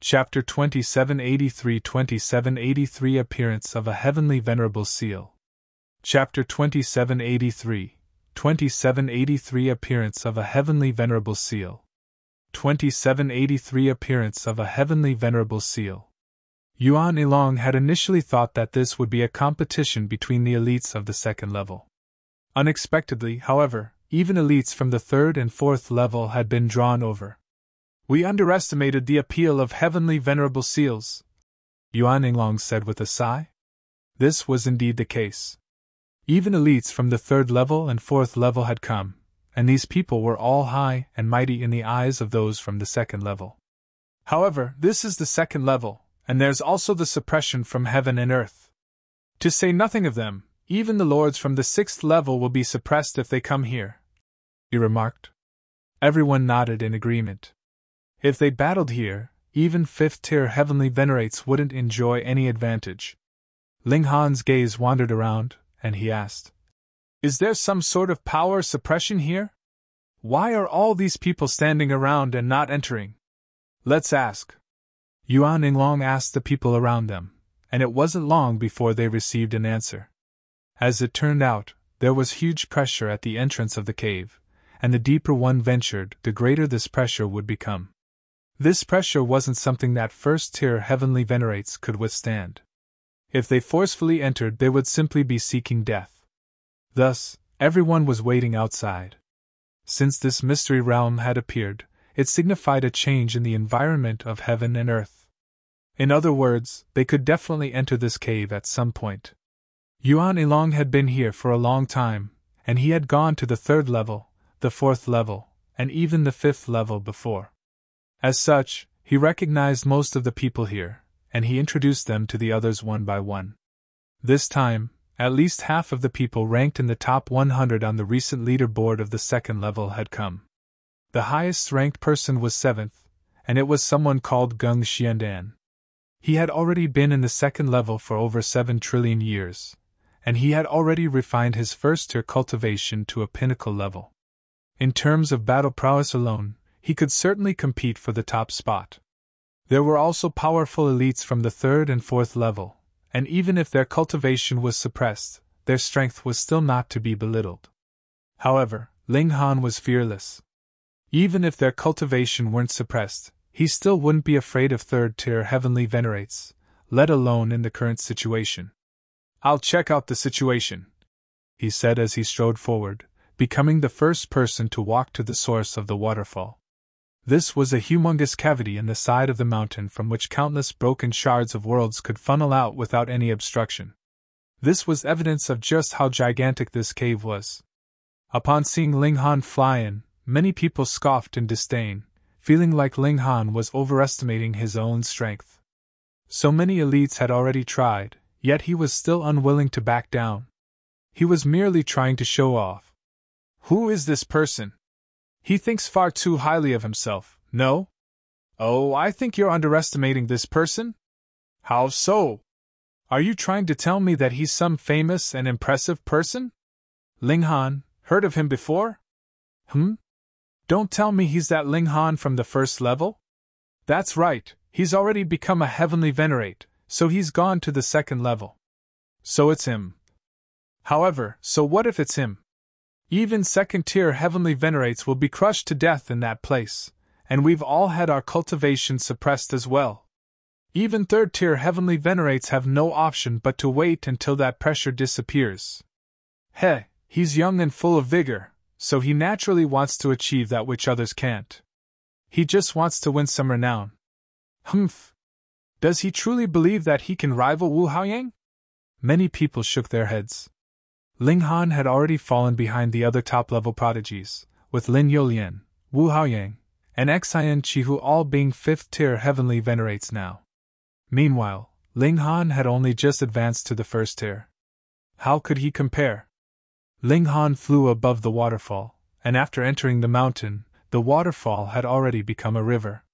Chapter 2783 Appearance of a Heavenly Venerable Seal. Chapter 2783 Appearance of a Heavenly Venerable Seal. 2783 Appearance of a Heavenly Venerable Seal. Yuan Ilong had initially thought that this would be a competition between the elites of the second level. Unexpectedly, however, even elites from the third and fourth level had been drawn over. We underestimated the appeal of Heavenly Venerable Seals, Yuan Ilong said with a sigh. This was indeed the case. Even elites from the third level and fourth level had come, and these people were all high and mighty in the eyes of those from the second level. However, this is the second level, and there's also the suppression from heaven and earth. To say nothing of them, even the lords from the sixth level will be suppressed if they come here, he remarked. Everyone nodded in agreement. If they battled here, even fifth-tier heavenly venerates wouldn't enjoy any advantage. Ling Han's gaze wandered around, and he asked, "Is there some sort of power suppression here? Why are all these people standing around and not entering? Let's ask." Yuan Ilong asked the people around them, and it wasn't long before they received an answer. As it turned out, there was huge pressure at the entrance of the cave, and the deeper one ventured, the greater this pressure would become. This pressure wasn't something that first-tier heavenly venerates could withstand. If they forcefully entered, they would simply be seeking death. Thus, everyone was waiting outside. Since this mystery realm had appeared, it signified a change in the environment of heaven and earth. In other words, they could definitely enter this cave at some point. Yuan Ilong had been here for a long time, and he had gone to the third level, the fourth level, and even the fifth level before. As such, he recognized most of the people here, and he introduced them to the others one by one. This time, at least half of the people ranked in the top 100 on the recent leaderboard of the second level had come. The highest ranked person was 7th, and it was someone called Gung Xiandan. He had already been in the second level for over 7 trillion years, and he had already refined his first-tier cultivation to a pinnacle level. In terms of battle prowess alone, he could certainly compete for the top spot. There were also powerful elites from the third and fourth level, and even if their cultivation was suppressed, their strength was still not to be belittled. However, Ling Han was fearless. Even if their cultivation weren't suppressed, he still wouldn't be afraid of third-tier heavenly venerates, let alone in the current situation. "I'll check out the situation," he said as he strode forward, becoming the first person to walk to the source of the waterfall. This was a humongous cavity in the side of the mountain from which countless broken shards of worlds could funnel out without any obstruction. This was evidence of just how gigantic this cave was. Upon seeing Ling Han fly in, many people scoffed in disdain, feeling like Ling Han was overestimating his own strength. So many elites had already tried, yet he was still unwilling to back down. He was merely trying to show off. Who is this person? He thinks far too highly of himself, no? Oh, I think you're underestimating this person? How so? Are you trying to tell me that he's some famous and impressive person? Ling Han, heard of him before? Don't tell me he's that Ling Han from the first level? That's right, he's already become a heavenly venerate, so he's gone to the second level. So it's him. However, so what if it's him? Even second-tier heavenly venerates will be crushed to death in that place, and we've all had our cultivation suppressed as well. Even third-tier heavenly venerates have no option but to wait until that pressure disappears. He's young and full of vigor, so he naturally wants to achieve that which others can't. He just wants to win some renown. Does he truly believe that he can rival Wu Haoyang? Many people shook their heads. Ling Han had already fallen behind the other top-level prodigies, with Lin Youlian, Wu Haoyang, and Xian Qihu all being fifth-tier heavenly venerates now. Meanwhile, Ling Han had only just advanced to the first tier. How could he compare? Ling Han flew above the waterfall, and after entering the mountain, the waterfall had already become a river.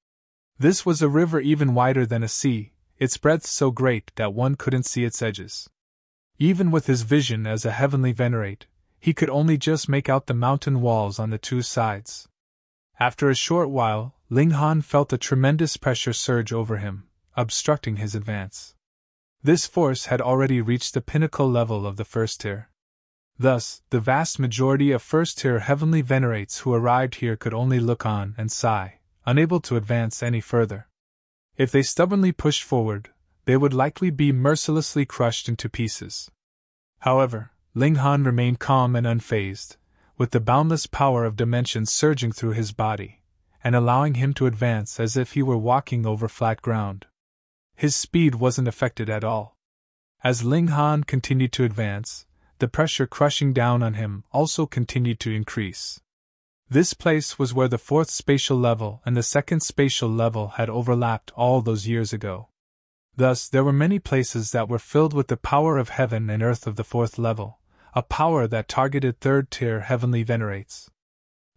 This was a river even wider than a sea, its breadth so great that one couldn't see its edges. Even with his vision as a heavenly venerate, he could only just make out the mountain walls on the two sides. After a short while, Ling Han felt a tremendous pressure surge over him, obstructing his advance. This force had already reached the pinnacle level of the first tier. Thus, the vast majority of first-tier heavenly venerates who arrived here could only look on and sigh, unable to advance any further. If they stubbornly pushed forward, they would likely be mercilessly crushed into pieces. However, Ling Han remained calm and unfazed, with the boundless power of dimensions surging through his body, and allowing him to advance as if he were walking over flat ground. His speed wasn't affected at all. As Ling Han continued to advance, the pressure crushing down on him also continued to increase. This place was where the fourth spatial level and the second spatial level had overlapped all those years ago. Thus, there were many places that were filled with the power of heaven and earth of the fourth level, a power that targeted third-tier heavenly venerates.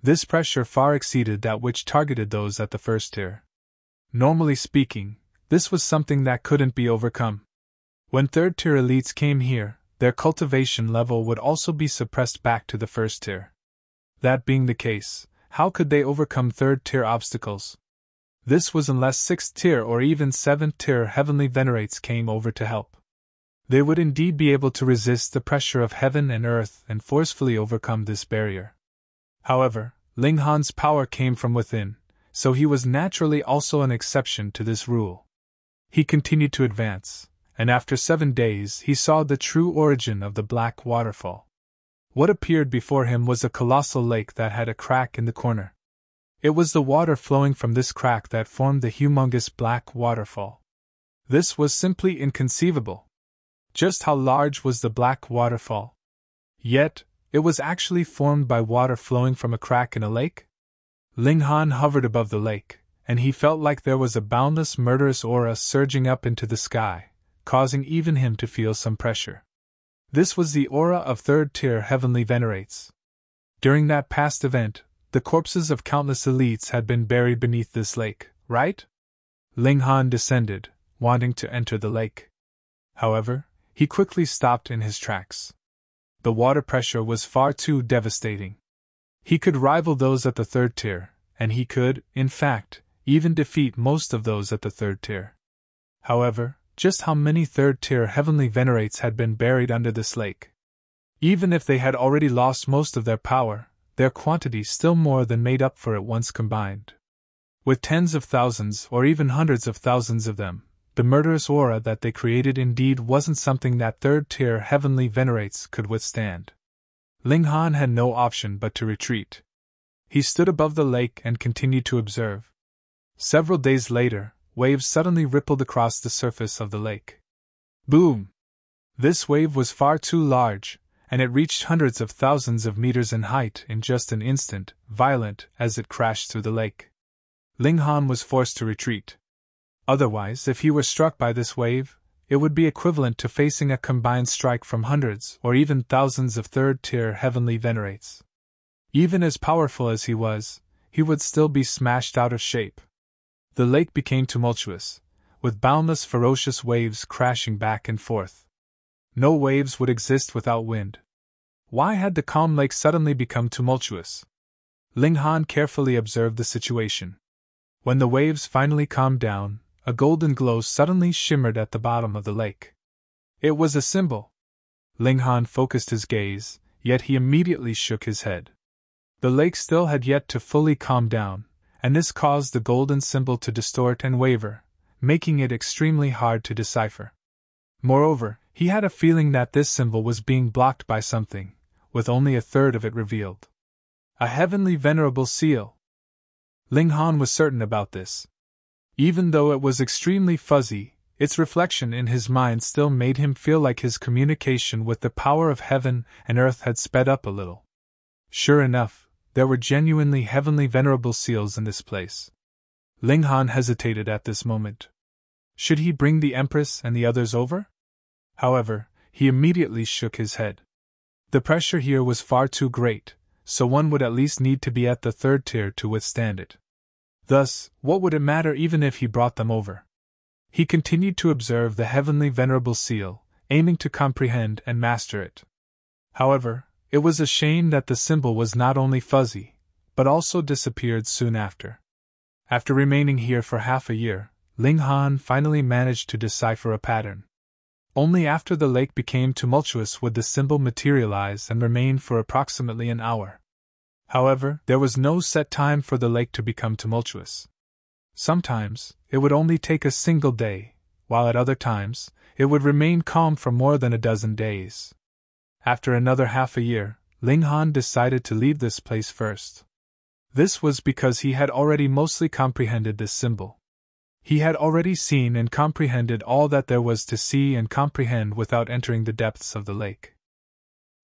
This pressure far exceeded that which targeted those at the first tier. Normally speaking, this was something that couldn't be overcome. When third-tier elites came here, their cultivation level would also be suppressed back to the first tier. That being the case, how could they overcome third-tier obstacles? This was unless sixth-tier or even seventh-tier heavenly venerates came over to help. They would indeed be able to resist the pressure of heaven and earth and forcefully overcome this barrier. However, Ling Han's power came from within, so he was naturally also an exception to this rule. He continued to advance, and after 7 days he saw the true origin of the black waterfall. What appeared before him was a colossal lake that had a crack in the corner. It was the water flowing from this crack that formed the humongous black waterfall. This was simply inconceivable. Just how large was the black waterfall? Yet, it was actually formed by water flowing from a crack in a lake? Ling Han hovered above the lake, and he felt like there was a boundless murderous aura surging up into the sky, causing even him to feel some pressure. This was the aura of third-tier heavenly venerates. During that past event, the corpses of countless elites had been buried beneath this lake, right? Ling Han descended, wanting to enter the lake. However, he quickly stopped in his tracks. The water pressure was far too devastating. He could rival those at the third tier, and he could, in fact, even defeat most of those at the third tier. However, just how many third-tier heavenly venerates had been buried under this lake? Even if they had already lost most of their power, their quantity still more than made up for it once combined. With tens of thousands or even hundreds of thousands of them, the murderous aura that they created indeed wasn't something that third-tier heavenly venerates could withstand. Ling Han had no option but to retreat. He stood above the lake and continued to observe. Several days later, waves suddenly rippled across the surface of the lake. Boom! This wave was far too large, and it reached hundreds of thousands of meters in height in just an instant, violent as it crashed through the lake. Ling Han was forced to retreat. Otherwise, if he were struck by this wave, it would be equivalent to facing a combined strike from hundreds or even thousands of third-tier heavenly venerates. Even as powerful as he would still be smashed out of shape. The lake became tumultuous, with boundless ferocious waves crashing back and forth. No waves would exist without wind. Why had the calm lake suddenly become tumultuous? Ling Han carefully observed the situation. When the waves finally calmed down, a golden glow suddenly shimmered at the bottom of the lake. It was a symbol. Ling Han focused his gaze, yet he immediately shook his head. The lake still had yet to fully calm down, and this caused the golden symbol to distort and waver, making it extremely hard to decipher. Moreover, he had a feeling that this symbol was being blocked by something, with only a third of it revealed. A heavenly venerable seal. Ling Han was certain about this. Even though it was extremely fuzzy, its reflection in his mind still made him feel like his communication with the power of heaven and earth had sped up a little. Sure enough, there were genuinely heavenly venerable seals in this place. Ling Han hesitated at this moment. Should he bring the Empress and the others over? However, he immediately shook his head. The pressure here was far too great, so one would at least need to be at the third tier to withstand it. Thus, what would it matter even if he brought them over? He continued to observe the heavenly venerable seal, aiming to comprehend and master it. However, it was a shame that the symbol was not only fuzzy, but also disappeared soon after. After remaining here for half a year, Ling Han finally managed to decipher a pattern. Only after the lake became tumultuous would the symbol materialize and remain for approximately an hour. However, there was no set time for the lake to become tumultuous. Sometimes, it would only take a single day, while at other times, it would remain calm for more than a dozen days. After another half a year, Ling Han decided to leave this place first. This was because he had already mostly comprehended this symbol. He had already seen and comprehended all that there was to see and comprehend without entering the depths of the lake.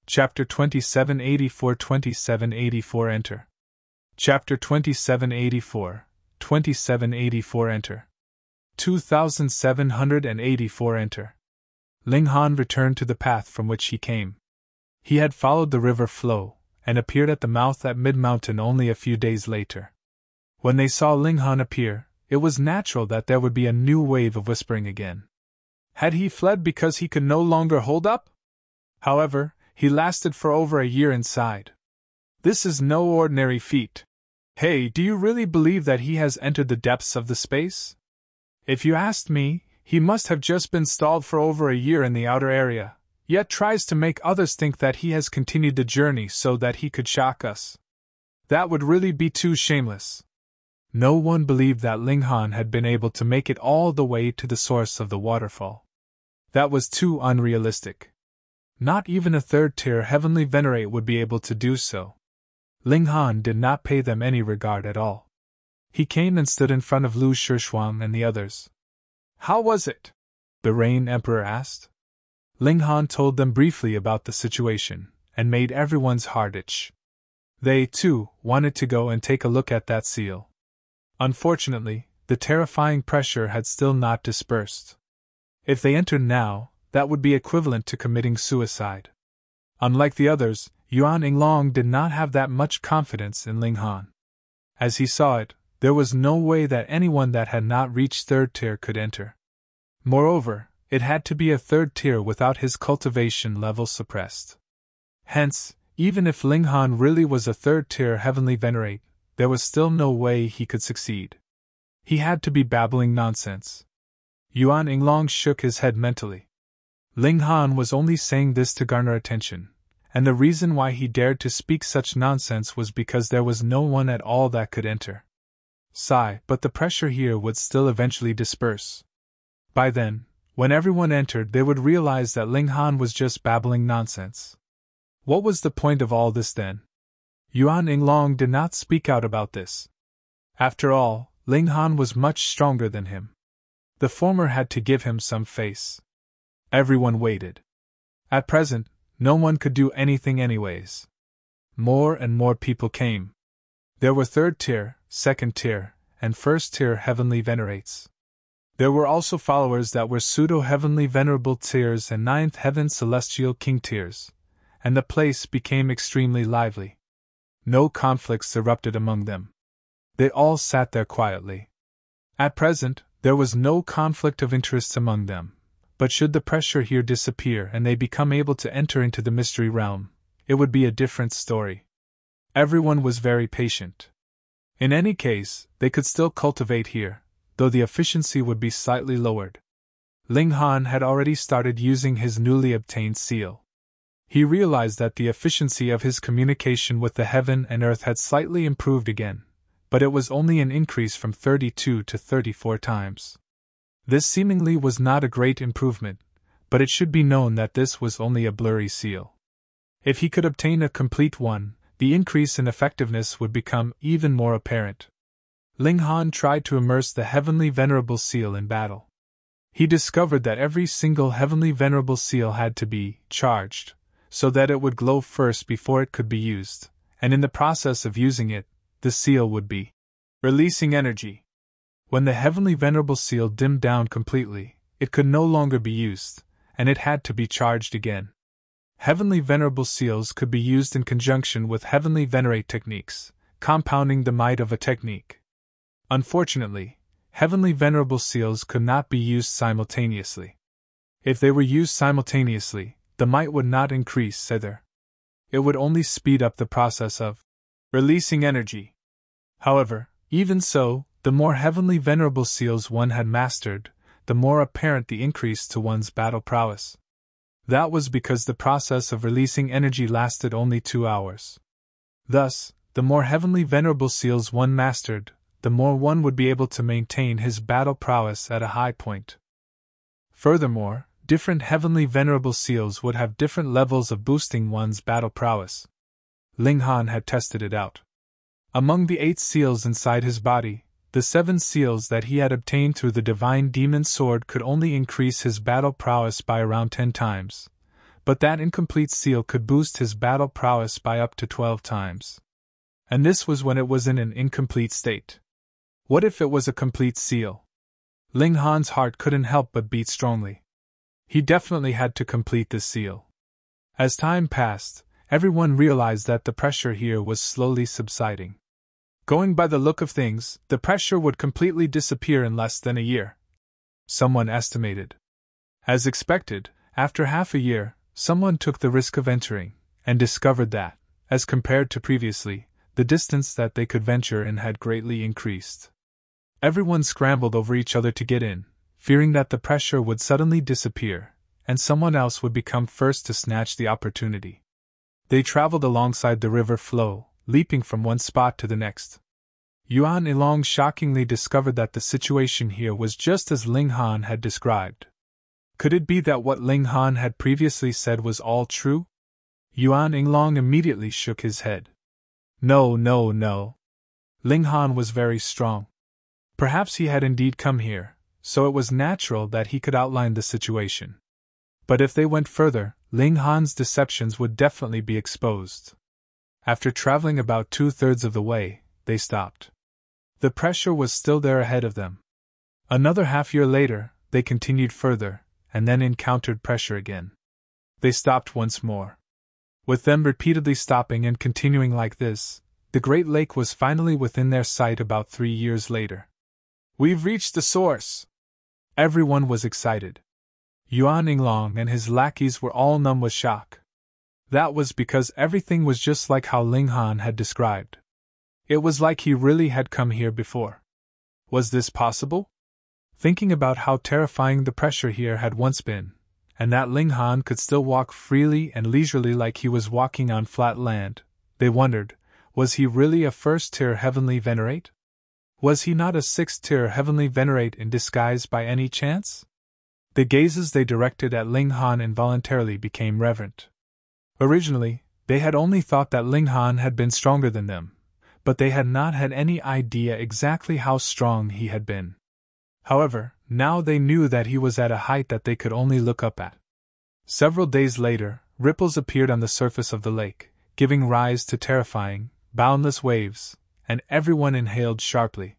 Chapter 2784 Enter. Chapter 2784 Enter. 2784 Enter. Ling Han returned to the path from which he came. He had followed the river flow, and appeared at the mouth at mid-mountain only a few days later. When they saw Ling Han appear, it was natural that there would be a new wave of whispering again. Had he fled because he could no longer hold up? However, he lasted for over a year inside. This is no ordinary feat. Hey, do you really believe that he has entered the depths of the space? If you asked me, he must have just been stalled for over a year in the outer area, yet tries to make others think that he has continued the journey so that he could shock us. That would really be too shameless. No one believed that Ling Han had been able to make it all the way to the source of the waterfall. That was too unrealistic. Not even a third-tier heavenly venerate would be able to do so. Ling Han did not pay them any regard at all. He came and stood in front of Lu Zhuang and the others. How was it? The Rain Emperor asked. Ling Han told them briefly about the situation, and made everyone's heart itch. They, too, wanted to go and take a look at that seal. Unfortunately, the terrifying pressure had still not dispersed. If they entered now, that would be equivalent to committing suicide. Unlike the others, Yuan Yinglong did not have that much confidence in Ling Han. As he saw it, there was no way that anyone that had not reached third tier could enter. Moreover, it had to be a third tier without his cultivation level suppressed. Hence, even if Ling Han really was a third tier heavenly venerate, there was still no way he could succeed. He had to be babbling nonsense. Yuan Yinglong shook his head mentally. Ling Han was only saying this to garner attention, and the reason why he dared to speak such nonsense was because there was no one at all that could enter. Sigh, but the pressure here would still eventually disperse. By then, when everyone entered, they would realize that Ling Han was just babbling nonsense. What was the point of all this then? Yuan Yinglong did not speak out about this. After all, Ling Han was much stronger than him. The former had to give him some face. Everyone waited. At present, no one could do anything anyways. More and more people came. There were third tier, second tier, and first tier heavenly venerates. There were also followers that were pseudo-heavenly venerable tiers and ninth heaven celestial king tiers, and the place became extremely lively. No conflicts erupted among them. They all sat there quietly. At present, there was no conflict of interests among them, but should the pressure here disappear and they become able to enter into the mystery realm, it would be a different story. Everyone was very patient. In any case, they could still cultivate here, though the efficiency would be slightly lowered. Ling Han had already started using his newly obtained seal. He realized that the efficiency of his communication with the heaven and earth had slightly improved again, but it was only an increase from 32 to 34 times. This seemingly was not a great improvement, but it should be known that this was only a blurry seal. If he could obtain a complete one, the increase in effectiveness would become even more apparent. Ling Han tried to immerse the heavenly venerable seal in battle. He discovered that every single heavenly venerable seal had to be charged, so that it would glow first before it could be used, and in the process of using it, the seal would be releasing energy. When the heavenly venerable seal dimmed down completely, it could no longer be used, and it had to be charged again. Heavenly venerable seals could be used in conjunction with heavenly venerate techniques, compounding the might of a technique. Unfortunately, heavenly venerable seals could not be used simultaneously. If they were used simultaneously, the might would not increase either. It would only speed up the process of releasing energy. However, even so, the more heavenly venerable seals one had mastered, the more apparent the increase to one's battle prowess. That was because the process of releasing energy lasted only 2 hours. Thus, the more heavenly venerable seals one mastered, the more one would be able to maintain his battle prowess at a high point. Furthermore, different heavenly venerable seals would have different levels of boosting one's battle prowess. Ling Han had tested it out. Among the 8 seals inside his body, the 7 seals that he had obtained through the divine demon sword could only increase his battle prowess by around 10 times, but that incomplete seal could boost his battle prowess by up to 12 times. And this was when it was in an incomplete state. What if it was a complete seal? Ling Han's heart couldn't help but beat strongly. He definitely had to complete this seal. As time passed, everyone realized that the pressure here was slowly subsiding. Going by the look of things, the pressure would completely disappear in less than a year. Someone estimated. As expected, after half a year, someone took the risk of entering, and discovered that, as compared to previously, the distance that they could venture in had greatly increased. Everyone scrambled over each other to get in, fearing that the pressure would suddenly disappear, and someone else would become first to snatch the opportunity. They traveled alongside the river flow, leaping from one spot to the next. Yuan Ilong shockingly discovered that the situation here was just as Ling Han had described. Could it be that what Ling Han had previously said was all true? Yuan Ilong immediately shook his head. No. Ling Han was very strong. Perhaps he had indeed come here, so it was natural that he could outline the situation. But if they went further, Ling Han's deceptions would definitely be exposed. After traveling about 2/3 of the way, they stopped. The pressure was still there ahead of them. Another half-year later, they continued further, and then encountered pressure again. They stopped once more. With them repeatedly stopping and continuing like this, the Great Lake was finally within their sight about 3 years later. We've reached the source! Everyone was excited. Yuan Inglong and his lackeys were all numb with shock. That was because everything was just like how Ling Han had described. It was like he really had come here before. Was this possible? Thinking about how terrifying the pressure here had once been, and that Ling Han could still walk freely and leisurely like he was walking on flat land, they wondered, was he really a first-tier heavenly venerate? Was he not a 6th-tier heavenly venerate in disguise by any chance? The gazes they directed at Ling Han involuntarily became reverent. Originally, they had only thought that Ling Han had been stronger than them, but they had not had any idea exactly how strong he had been. However, now they knew that he was at a height that they could only look up at. Several days later, ripples appeared on the surface of the lake, giving rise to terrifying, boundless waves, and everyone inhaled sharply.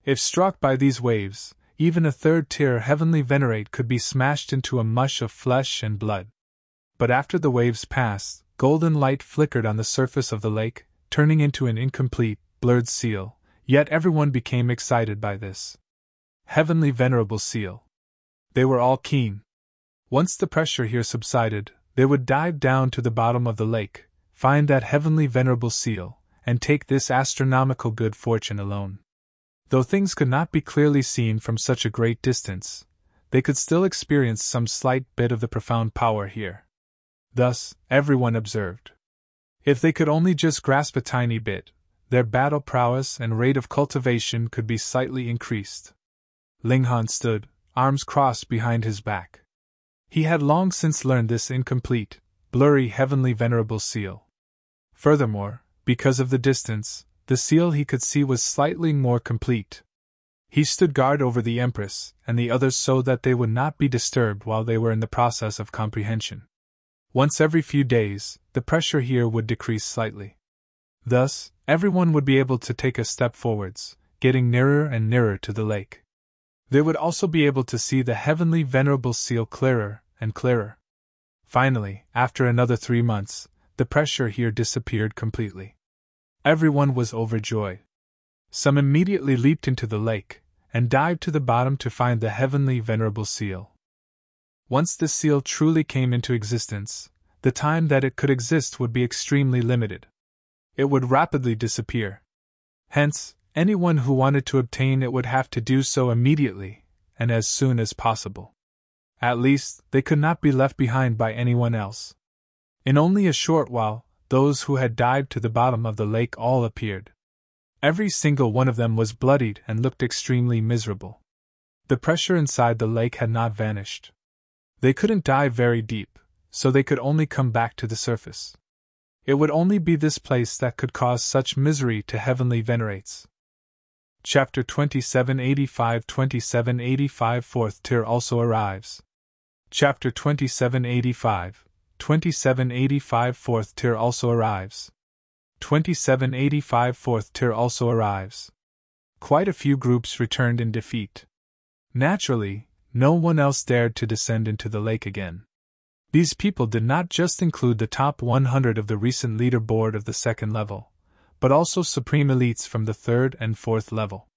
If struck by these waves, even a 3rd-tier heavenly venerate could be smashed into a mush of flesh and blood. But after the waves passed, golden light flickered on the surface of the lake, turning into an incomplete, blurred seal, yet everyone became excited by this. Heavenly Venerable Seal. They were all keen. Once the pressure here subsided, they would dive down to the bottom of the lake, find that Heavenly Venerable Seal, and take this astronomical good fortune alone. Though things could not be clearly seen from such a great distance, they could still experience some slight bit of the profound power here. Thus, everyone observed. If they could only just grasp a tiny bit, their battle prowess and rate of cultivation could be slightly increased. Ling Han stood, arms crossed behind his back. He had long since learned this incomplete, blurry Heavenly Venerable Seal. Furthermore, because of the distance, the seal he could see was slightly more complete. He stood guard over the Empress and the others so that they would not be disturbed while they were in the process of comprehension. Once every few days, the pressure here would decrease slightly. Thus, everyone would be able to take a step forwards, getting nearer and nearer to the lake. They would also be able to see the Heavenly Venerable Seal clearer and clearer. Finally, after another 3 months, the pressure here disappeared completely. Everyone was overjoyed. Some immediately leaped into the lake, and dived to the bottom to find the Heavenly Venerable Seal. Once this seal truly came into existence, the time that it could exist would be extremely limited. It would rapidly disappear. Hence, anyone who wanted to obtain it would have to do so immediately, and as soon as possible. At least, they could not be left behind by anyone else. In only a short while, those who had dived to the bottom of the lake all appeared. Every single one of them was bloodied and looked extremely miserable. The pressure inside the lake had not vanished. They couldn't dive very deep, so they could only come back to the surface. It would only be this place that could cause such misery to heavenly venerates. Chapter 2785 2785 Fourth tier also arrives. Chapter 2785 2785 Fourth tier also arrives. 2785 Fourth tier also arrives. Quite a few groups returned in defeat. Naturally, no one else dared to descend into the lake again. These people did not just include the top 100 of the recent leaderboard of the second level, but also supreme elites from the third and fourth level.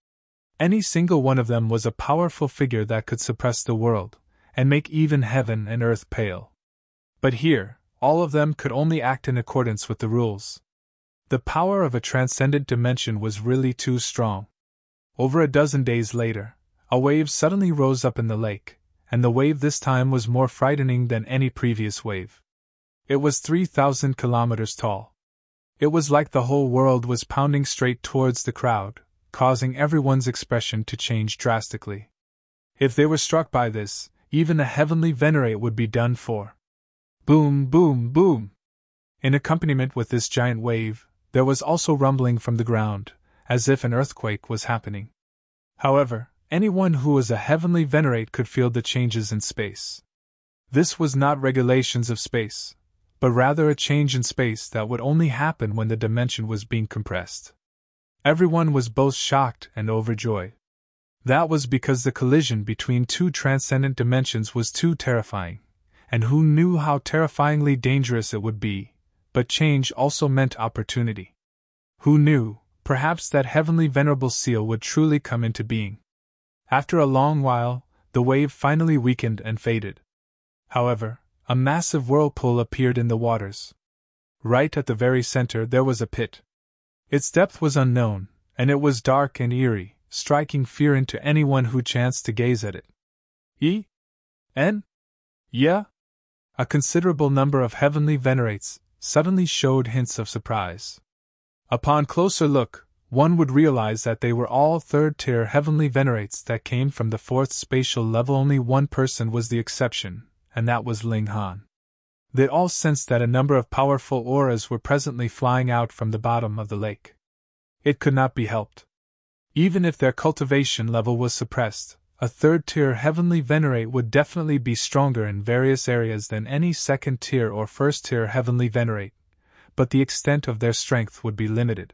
Any single one of them was a powerful figure that could suppress the world, and make even heaven and earth pale. But here, all of them could only act in accordance with the rules. The power of a transcendent dimension was really too strong. Over a dozen days later, a wave suddenly rose up in the lake, and the wave this time was more frightening than any previous wave. It was 3,000 kilometers tall. It was like the whole world was pounding straight towards the crowd, causing everyone's expression to change drastically. If they were struck by this, even a heavenly venerate would be done for. Boom, boom, boom! In accompaniment with this giant wave, there was also rumbling from the ground, as if an earthquake was happening. However, anyone who was a heavenly venerate could feel the changes in space. This was not regulations of space, but rather a change in space that would only happen when the dimension was being compressed. Everyone was both shocked and overjoyed. That was because the collision between two transcendent dimensions was too terrifying, and who knew how terrifyingly dangerous it would be, but change also meant opportunity. Who knew, perhaps that heavenly venerable seal would truly come into being. After a long while, the wave finally weakened and faded. However, a massive whirlpool appeared in the waters. Right at the very center there was a pit. Its depth was unknown, and it was dark and eerie, striking fear into anyone who chanced to gaze at it. Yeah? A considerable number of heavenly venerates suddenly showed hints of surprise. Upon closer look, one would realize that they were all third-tier heavenly venerates that came from the fourth spatial level. Only one person was the exception, and that was Ling Han. They all sensed that a number of powerful auras were presently flying out from the bottom of the lake. It could not be helped. Even if their cultivation level was suppressed, a third-tier heavenly venerate would definitely be stronger in various areas than any second-tier or first-tier heavenly venerate, but the extent of their strength would be limited.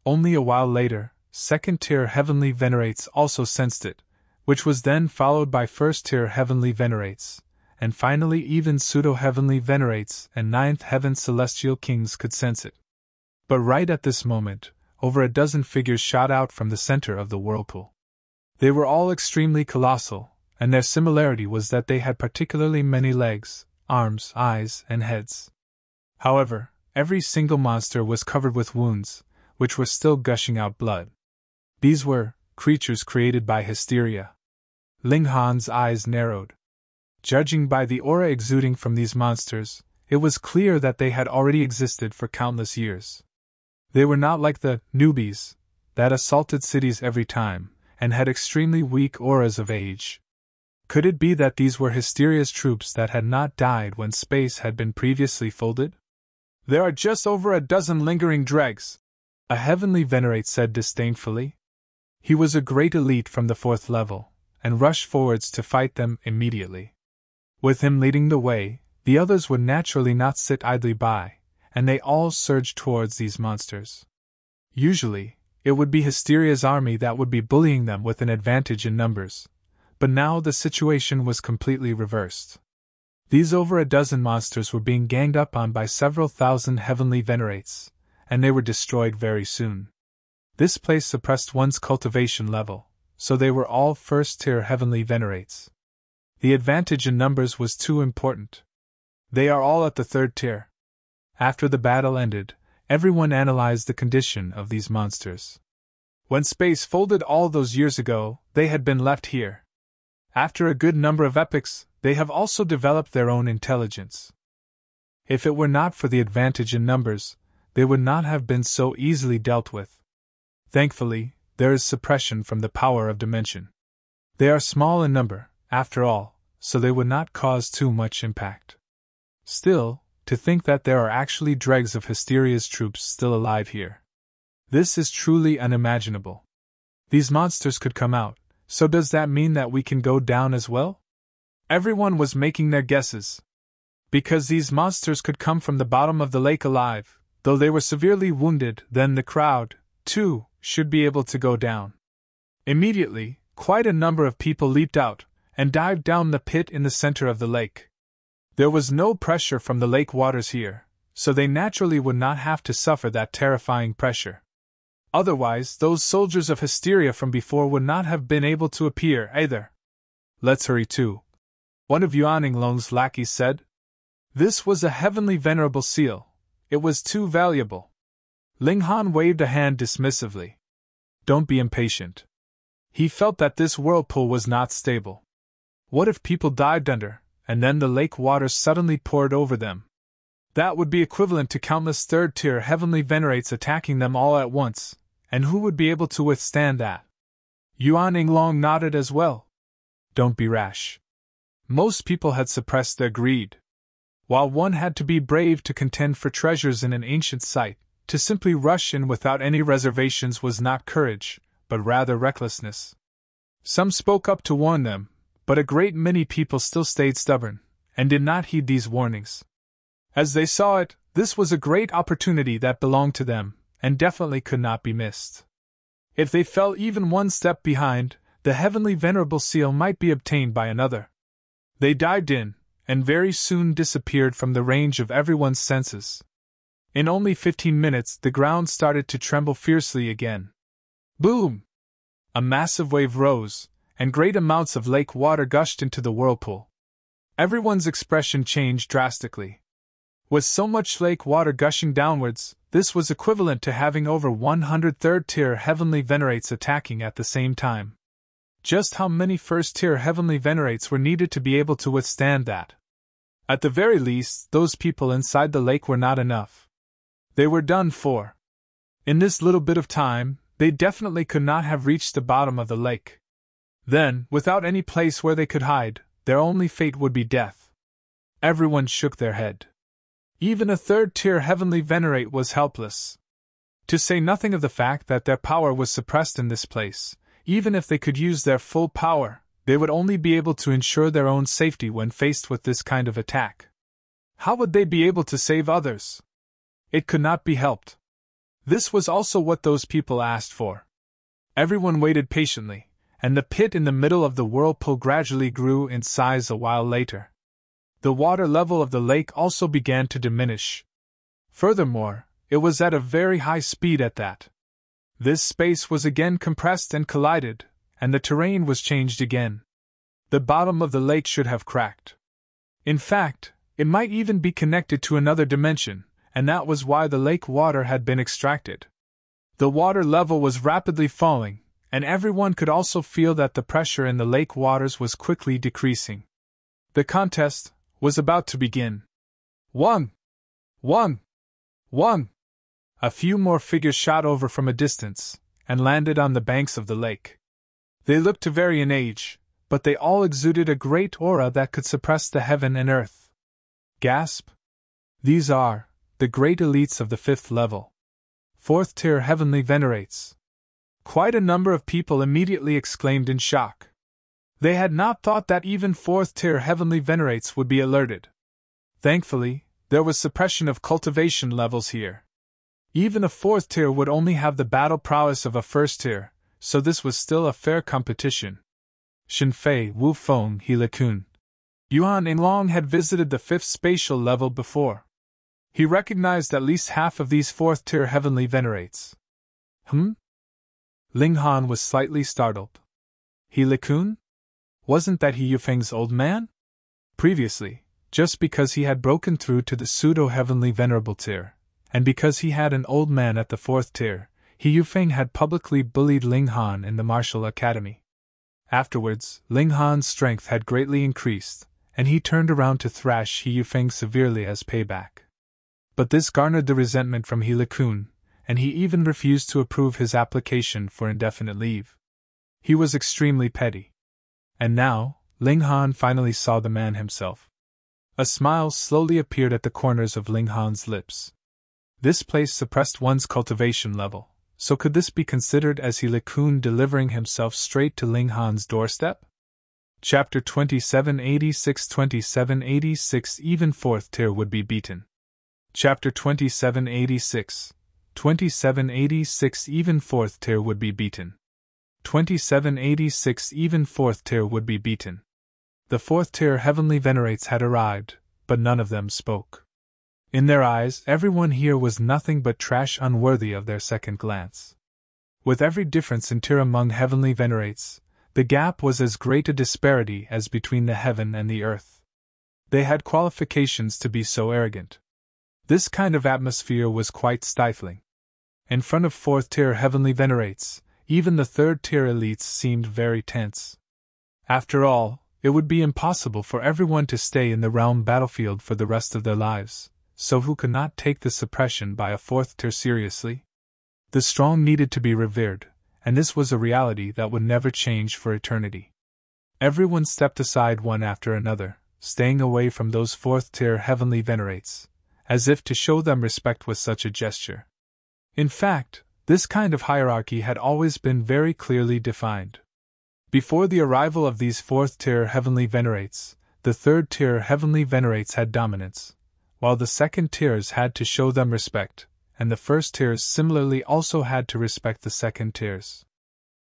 Only a while later, second-tier heavenly venerates also sensed it, which was then followed by first-tier heavenly venerates, and finally even pseudo-heavenly venerates and ninth heaven celestial kings could sense it. But right at this moment, over a dozen figures shot out from the center of the whirlpool. They were all extremely colossal, and their similarity was that they had particularly many legs, arms, eyes, and heads. However, every single monster was covered with wounds, which were still gushing out blood. These were creatures created by hysteria. Ling Han's eyes narrowed. Judging by the aura exuding from these monsters, it was clear that they had already existed for countless years. They were not like the newbies that assaulted cities every time, and had extremely weak auras of age. Could it be that these were hysteria's troops that had not died when space had been previously folded? There are just over a dozen lingering dregs, a heavenly venerate said disdainfully. He was a great elite from the fourth level, and rushed forwards to fight them immediately. With him leading the way, the others would naturally not sit idly by, and they all surged towards these monsters. Usually, it would be Hysteria's army that would be bullying them with an advantage in numbers, but now the situation was completely reversed. These over a dozen monsters were being ganged up on by several thousand heavenly venerates, and they were destroyed very soon. This place suppressed one's cultivation level, so they were all first-tier heavenly venerates. The advantage in numbers was too important. They are all at the third tier. After the battle ended, everyone analyzed the condition of these monsters. When space folded all those years ago, they had been left here. After a good number of epochs, they have also developed their own intelligence. If it were not for the advantage in numbers, they would not have been so easily dealt with. Thankfully, there is suppression from the power of dimension. They are small in number, after all, so they would not cause too much impact. Still, to think that there are actually dregs of Hysteria's troops still alive here. This is truly unimaginable. These monsters could come out, so does that mean that we can go down as well? Everyone was making their guesses. Because these monsters could come from the bottom of the lake alive, though they were severely wounded, then the crowd, too, should be able to go down. Immediately, quite a number of people leaped out and dived down the pit in the center of the lake. There was no pressure from the lake waters here, so they naturally would not have to suffer that terrifying pressure. Otherwise, those soldiers of Hysteria from before would not have been able to appear either. Let's hurry too, one of Yuan Yinglong's lackeys said. This was a heavenly venerable seal. It was too valuable. Ling Han waved a hand dismissively. Don't be impatient. He felt that this whirlpool was not stable. What if people dived under, and then the lake waters suddenly poured over them? That would be equivalent to countless third-tier heavenly venerates attacking them all at once, and who would be able to withstand that? Yuan Yinglong nodded as well. Don't be rash. Most people had suppressed their greed. While one had to be brave to contend for treasures in an ancient site, to simply rush in without any reservations was not courage, but rather recklessness. Some spoke up to warn them, but a great many people still stayed stubborn, and did not heed these warnings. As they saw it, this was a great opportunity that belonged to them, and definitely could not be missed. If they fell even one step behind, the heavenly venerable seal might be obtained by another. They dived in, and very soon disappeared from the range of everyone's senses. In only 15 minutes the ground started to tremble fiercely again. Boom! A massive wave rose, and great amounts of lake water gushed into the whirlpool. Everyone's expression changed drastically. With so much lake water gushing downwards, this was equivalent to having over 100 third-tier heavenly venerates attacking at the same time. Just how many first-tier heavenly venerates were needed to be able to withstand that? At the very least, those people inside the lake were not enough. They were done for. In this little bit of time, they definitely could not have reached the bottom of the lake. Then, without any place where they could hide, their only fate would be death. Everyone shook their head. Even a third-tier heavenly venerate was helpless. To say nothing of the fact that their power was suppressed in this place, even if they could use their full power, they would only be able to ensure their own safety when faced with this kind of attack. How would they be able to save others? It could not be helped. This was also what those people asked for. Everyone waited patiently, and the pit in the middle of the whirlpool gradually grew in size a while later. The water level of the lake also began to diminish. Furthermore, it was at a very high speed at that. This space was again compressed and collided, and the terrain was changed again. The bottom of the lake should have cracked. In fact, it might even be connected to another dimension, and that was why the lake water had been extracted. The water level was rapidly falling, and everyone could also feel that the pressure in the lake waters was quickly decreasing. The contest was about to begin. One! A few more figures shot over from a distance, and landed on the banks of the lake. They looked to vary in age, but they all exuded a great aura that could suppress the heaven and earth. Gasp! These are the great elites of the 5th level. 4th-tier heavenly venerates. Quite a number of people immediately exclaimed in shock. They had not thought that even 4th-tier heavenly venerates would be alerted. Thankfully, there was suppression of cultivation levels here. Even a 4th tier would only have the battle prowess of a 1st tier, so this was still a fair competition. Shenfei, Wu Feng, He Kun. Yuan Yinglong had visited the 5th spatial level before. He recognized at least half of these 4th tier heavenly venerates. Ling Han was slightly startled. He Kun? Wasn't that He Yufeng's old man? Previously, just because he had broken through to the pseudo-heavenly venerable tier, and because he had an old man at the 4th tier, He Yufeng had publicly bullied Ling Han in the martial academy. Afterwards, Ling Han's strength had greatly increased, and he turned around to thrash He Yufeng severely as payback. But this garnered the resentment from He Likun, and he even refused to approve his application for indefinite leave. He was extremely petty. And now, Ling Han finally saw the man himself. A smile slowly appeared at the corners of Ling Han's lips. This place suppressed one's cultivation level, so could this be considered as He Likun delivering himself straight to Ling Han's doorstep? Chapter 2786 2786 Even 4th tier would be beaten. Chapter 2786 2786 Even 4th tier would be beaten. 2786 Even 4th tier would be beaten. The 4th tier heavenly venerates had arrived, but none of them spoke. In their eyes, everyone here was nothing but trash unworthy of their second glance. With every difference in tier among heavenly venerates, the gap was as great a disparity as between the heaven and the earth. They had qualifications to be so arrogant. This kind of atmosphere was quite stifling. In front of 4th tier heavenly venerates, even the 3rd tier elites seemed very tense. After all, it would be impossible for everyone to stay in the realm battlefield for the rest of their lives, so who could not take the suppression by a 4th tier seriously? The strong needed to be revered, and this was a reality that would never change for eternity. Everyone stepped aside one after another, staying away from those 4th tier heavenly venerates, as if to show them respect with such a gesture. In fact, this kind of hierarchy had always been very clearly defined. Before the arrival of these 4th tier heavenly venerates, the 3rd tier heavenly venerates had dominance, while the 2nd tiers had to show them respect, and the 1st tiers similarly also had to respect the 2nd tiers.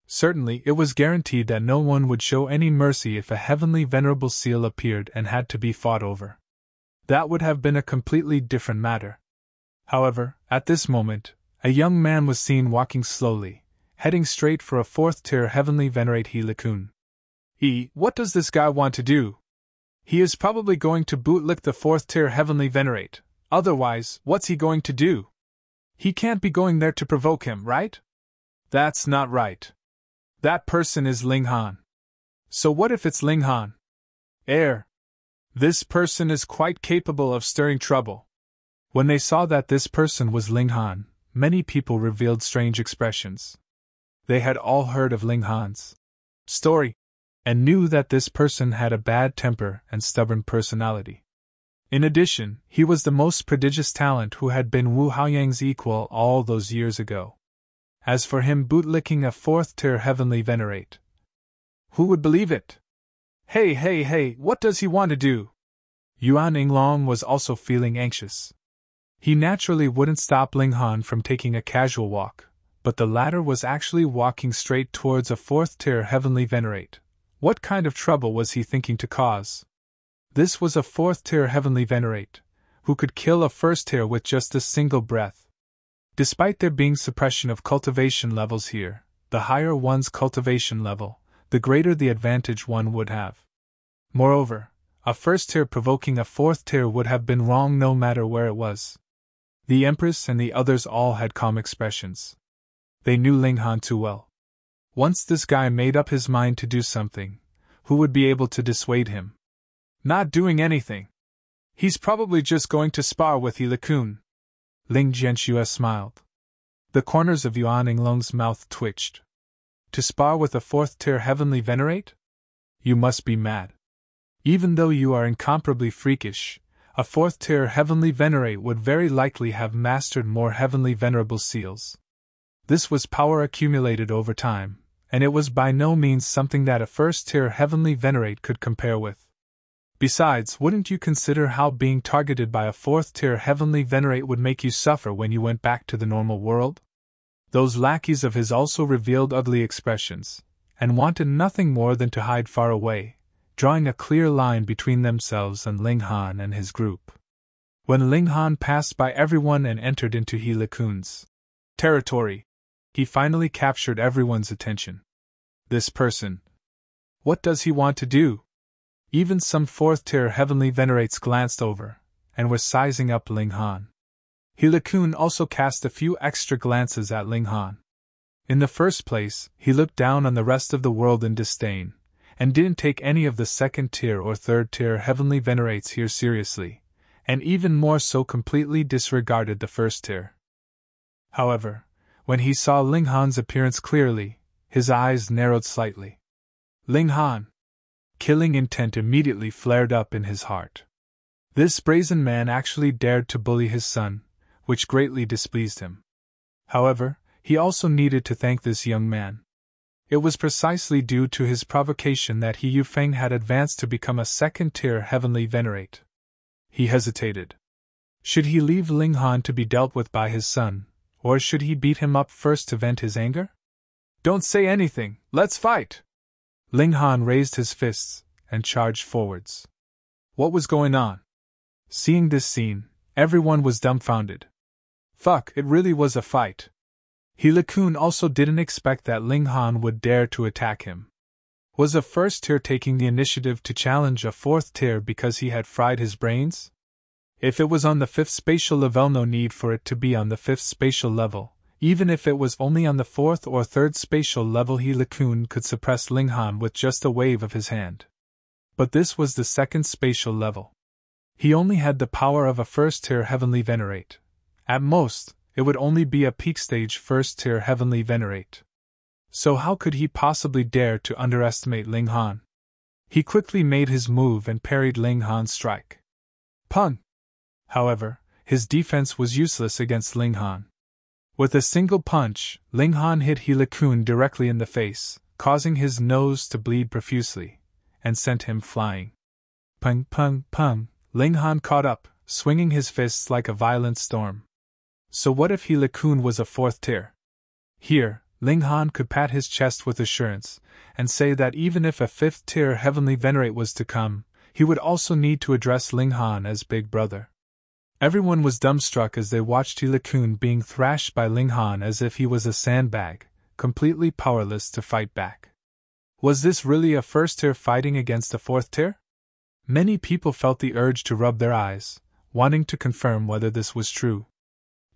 Certainly, it was guaranteed that no one would show any mercy if a heavenly venerable seal appeared and had to be fought over. That would have been a completely different matter. However, at this moment, a young man was seen walking slowly, heading straight for a 4th tier heavenly venerate He Likun. What does this guy want to do? He is probably going to bootlick the 4th tier heavenly venerate, otherwise, what's he going to do? He can't be going there to provoke him, right? That's not right. That person is Ling Han. So what if it's Ling Han? This person is quite capable of stirring trouble. When they saw that this person was Ling Han, many people revealed strange expressions. They had all heard of Ling Han's story, and knew that this person had a bad temper and stubborn personality. In addition, he was the most prodigious talent who had been Wu Haoyang's equal all those years ago. As for him bootlicking a 4th tier heavenly venerate, who would believe it? Hey, what does he want to do? Yuan Yinglong was also feeling anxious. He naturally wouldn't stop Ling Han from taking a casual walk, but the latter was actually walking straight towards a 4th tier heavenly venerate. What kind of trouble was he thinking to cause? This was a 4th tier heavenly venerate, who could kill a 1st tier with just a single breath. Despite there being suppression of cultivation levels here, the higher one's cultivation level, the greater the advantage one would have. Moreover, a 1st tier provoking a 4th tier would have been wrong no matter where it was. The Empress and the others all had calm expressions. They knew Ling Han too well. Once this guy made up his mind to do something, who would be able to dissuade him? Not doing anything. He's probably just going to spar with He Likun. Ling Jianxue smiled. The corners of Yuan Yinglong's mouth twitched. To spar with a 4th tier heavenly venerate? You must be mad. Even though you are incomparably freakish, a 4th tier heavenly venerate would very likely have mastered more heavenly venerable seals. This was power accumulated over time, and it was by no means something that a 1st tier heavenly venerate could compare with. Besides, wouldn't you consider how being targeted by a 4th tier heavenly venerate would make you suffer when you went back to the normal world? Those lackeys of his also revealed ugly expressions, and wanted nothing more than to hide far away, drawing a clear line between themselves and Ling Han and his group. When Ling Han passed by everyone and entered into He Likun's territory, he finally captured everyone's attention. This person. What does he want to do? Even some 4th tier heavenly venerates glanced over, and were sizing up Ling Han. Kun also cast a few extra glances at Ling Han. In the first place, he looked down on the rest of the world in disdain, and didn't take any of the second-tier or third-tier heavenly venerates here seriously, and even more so completely disregarded the first tier. However, when he saw Ling Han's appearance clearly, his eyes narrowed slightly. Ling Han! Killing intent immediately flared up in his heart. This brazen man actually dared to bully his son, which greatly displeased him. However, he also needed to thank this young man. It was precisely due to his provocation that He Yufeng had advanced to become a second-tier heavenly venerate. He hesitated. Should he leave Ling Han to be dealt with by his son, or should he beat him up first to vent his anger? Don't say anything, let's fight! Ling Han raised his fists and charged forwards. What was going on? Seeing this scene, everyone was dumbfounded. Fuck, it really was a fight. Kun also didn't expect that Ling Han would dare to attack him. Was a first tier taking the initiative to challenge a fourth tier because he had fried his brains? If it was on the 5th spatial level, no need for it to be on the 5th spatial level. Even if it was only on the 4th or 3rd spatial level, Kun could suppress Ling Han with just a wave of his hand. But this was the 2nd spatial level. He only had the power of a first-tier heavenly venerate. At most, it would only be a peak-stage first-tier heavenly venerate. So how could he possibly dare to underestimate Ling Han? He quickly made his move and parried Ling Han's strike. Pung! However, his defense was useless against Ling Han. With a single punch, Ling Han hit Kun directly in the face, causing his nose to bleed profusely, and sent him flying. Pung pung pung, Ling Han caught up, swinging his fists like a violent storm. So what if Kun was a 4th tier? Here, Ling Han could pat his chest with assurance, and say that even if a 5th tier heavenly venerate was to come, he would also need to address Ling Han as Big Brother. Everyone was dumbstruck as they watched Kun being thrashed by Ling Han as if he was a sandbag, completely powerless to fight back. Was this really a first tier fighting against a 4th tier? Many people felt the urge to rub their eyes, wanting to confirm whether this was true.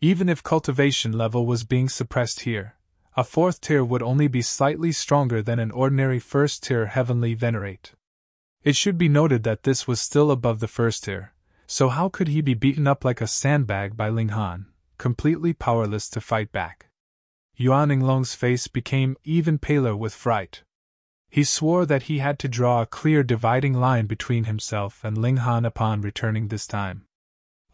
Even if cultivation level was being suppressed here, a 4th tier would only be slightly stronger than an ordinary 1st tier heavenly venerate. It should be noted that this was still above the 1st tier. So how could he be beaten up like a sandbag by Ling Han, completely powerless to fight back? Yuan Yinglong's face became even paler with fright. He swore that he had to draw a clear dividing line between himself and Ling Han upon returning this time.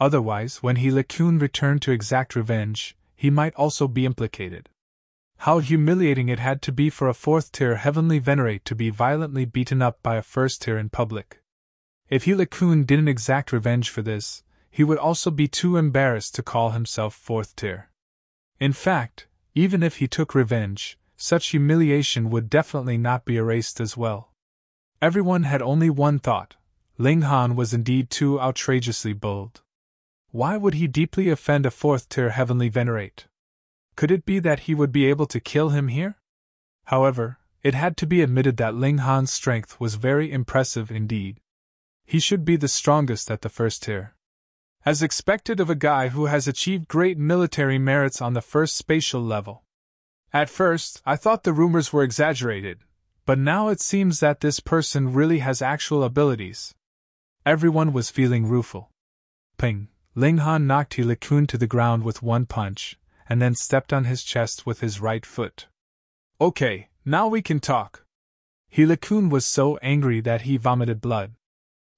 Otherwise, when Kun returned to exact revenge, he might also be implicated. How humiliating it had to be for a 4th tier heavenly venerate to be violently beaten up by a 1st tier in public. If Kun didn't exact revenge for this, he would also be too embarrassed to call himself 4th tier. In fact, even if he took revenge, such humiliation would definitely not be erased as well. Everyone had only one thought: Ling Han was indeed too outrageously bold. Why would he deeply offend a 4th tier heavenly venerate? Could it be that he would be able to kill him here? However, it had to be admitted that Ling Han's strength was very impressive indeed. He should be the strongest at the 1st tier. As expected of a guy who has achieved great military merits on the 1st spatial level. At first, I thought the rumors were exaggerated, but now it seems that this person really has actual abilities. Everyone was feeling rueful. Ping! Ling Han knocked Kun to the ground with one punch, and then stepped on his chest with his right foot. Okay, now we can talk. Kun was so angry that he vomited blood.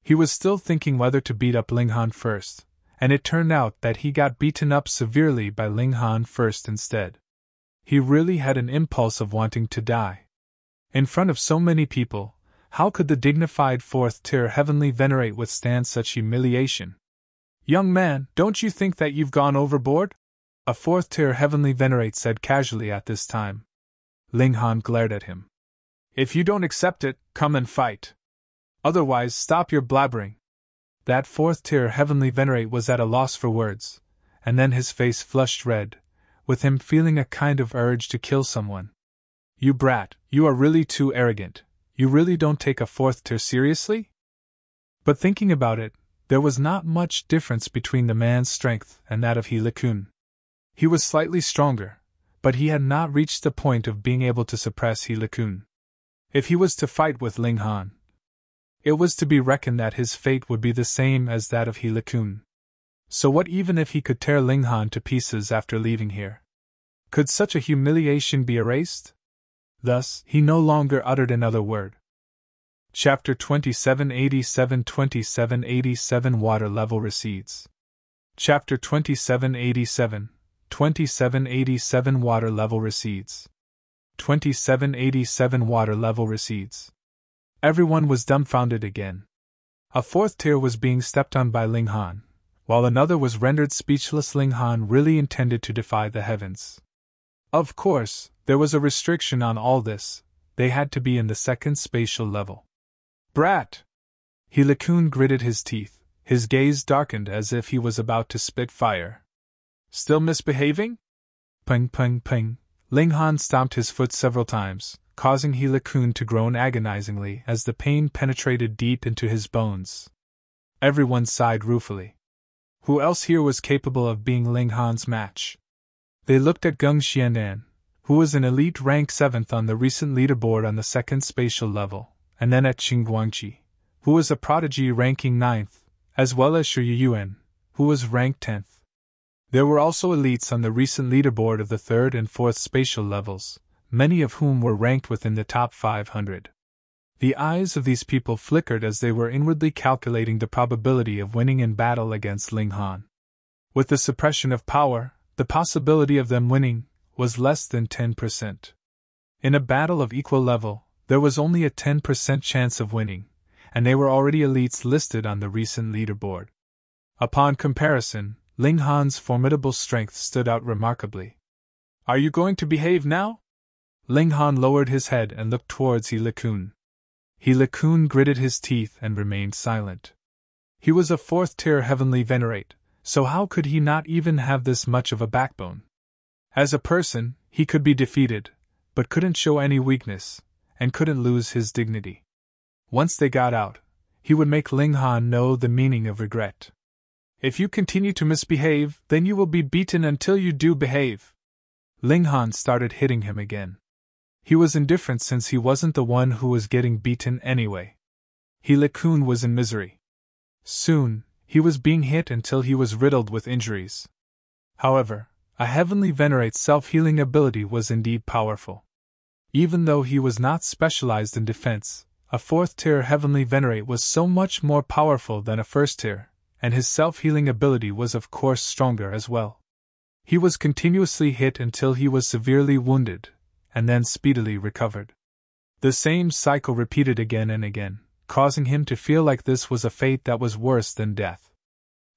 He was still thinking whether to beat up Ling Han first, and it turned out that he got beaten up severely by Ling Han first instead. He really had an impulse of wanting to die. In front of so many people, how could the dignified 4th tier heavenly venerate withstand such humiliation? Young man, don't you think that you've gone overboard? A 4th tier heavenly venerate said casually at this time. Ling Han glared at him. If you don't accept it, come and fight. Otherwise, stop your blabbering. That 4th tier heavenly venerate was at a loss for words, and then his face flushed red, with him feeling a kind of urge to kill someone. You brat, you are really too arrogant. You really don't take a 4th tier seriously? But thinking about it, There was not much difference between the man's strength and that of He Likun. He was slightly stronger, but he had not reached the point of being able to suppress He Likun. If he was to fight with Ling Han, it was to be reckoned that his fate would be the same as that of He Likun. So what even if he could tear Ling Han to pieces after leaving here? Could such a humiliation be erased? Thus, he no longer uttered another word. Chapter 2787 2787 Water Level Recedes. Chapter 2787 2787 Water Level Recedes. 2787 Water Level Recedes. Everyone was dumbfounded again. A fourth tier was being stepped on by Ling Han, while another was rendered speechless. Ling Han really intended to defy the heavens. Of course, there was a restriction on all this. They had to be in the second spatial level. Brat! He Likun gritted his teeth, his gaze darkened as if he was about to spit fire. Still misbehaving? Ping, ping, ping. Ling Han stomped his foot several times, causing He Likun to groan agonizingly as the pain penetrated deep into his bones. Everyone sighed ruefully. Who else here was capable of being Ling Han's match? They looked at Geng Xianan, who was an elite rank 7th on the recent leaderboard on the second spatial level, and then at Qing Guangqi, who was a prodigy ranking 9th, as well as Shi Yuan, who was ranked 10th. There were also elites on the recent leaderboard of the 3rd and 4th spatial levels, many of whom were ranked within the top 500. The eyes of these people flickered as they were inwardly calculating the probability of winning in battle against Ling Han. With the suppression of power, the possibility of them winning was less than 10%. In a battle of equal level, there was only a 10% chance of winning, and they were already elites listed on the recent leaderboard. Upon comparison, Ling Han's formidable strength stood out remarkably. Are you going to behave now? Ling Han lowered his head and looked towards He Likun. He Likun gritted his teeth and remained silent. He was a 4th-tier heavenly venerate, so how could he not even have this much of a backbone? As a person, he could be defeated, but couldn't show any weakness, and couldn't lose his dignity. Once they got out, he would make Ling Han know the meaning of regret. If you continue to misbehave, then you will be beaten until you do behave. Ling Han started hitting him again. He was indifferent since he wasn't the one who was getting beaten anyway. He Likun was in misery. Soon, he was being hit until he was riddled with injuries. However, a heavenly venerate's self-healing ability was indeed powerful. Even though he was not specialized in defense, a 4th-tier heavenly venerate was so much more powerful than a 1st-tier, and his self-healing ability was of course stronger as well. He was continuously hit until he was severely wounded, and then speedily recovered. The same cycle repeated again and again, causing him to feel like this was a fate that was worse than death.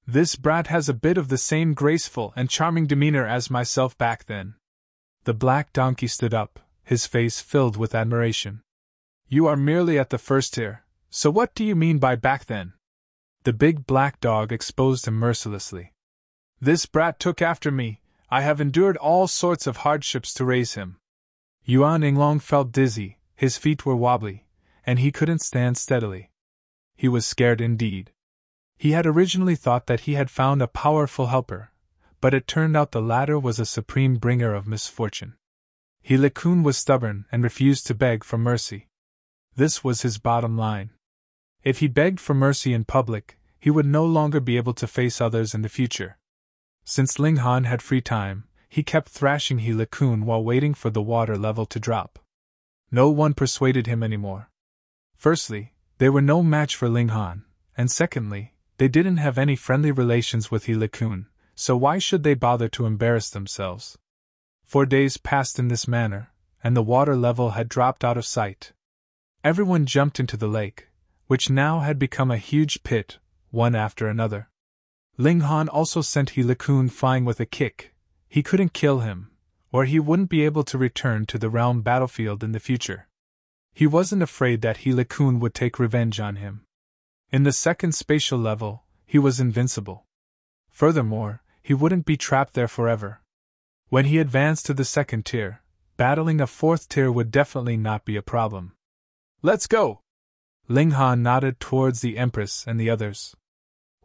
This brat has a bit of the same graceful and charming demeanor as myself back then. The black donkey stood up, his face filled with admiration. You are merely at the 1st tier, so what do you mean by back then? The big black dog exposed him mercilessly. This brat took after me. I have endured all sorts of hardships to raise him. Yuan Yinglong felt dizzy, his feet were wobbly, and he couldn't stand steadily. He was scared indeed. He had originally thought that he had found a powerful helper, but it turned out the latter was a supreme bringer of misfortune. He Likun was stubborn and refused to beg for mercy. This was his bottom line. If he begged for mercy in public, he would no longer be able to face others in the future. Since Ling Han had free time, he kept thrashing He Likun while waiting for the water level to drop. No one persuaded him anymore. Firstly, they were no match for Ling Han, and secondly, they didn't have any friendly relations with He Likun, so why should they bother to embarrass themselves? 4 days passed in this manner, and the water level had dropped out of sight. Everyone jumped into the lake, which now had become a huge pit, one after another. Ling Han also sent He Likun flying with a kick. He couldn't kill him, or he wouldn't be able to return to the realm battlefield in the future. He wasn't afraid that He Likun would take revenge on him. In the second spatial level, he was invincible. Furthermore, he wouldn't be trapped there forever. When he advanced to the 2nd tier, battling a 4th tier would definitely not be a problem. Let's go! Ling Han nodded towards the Empress and the others.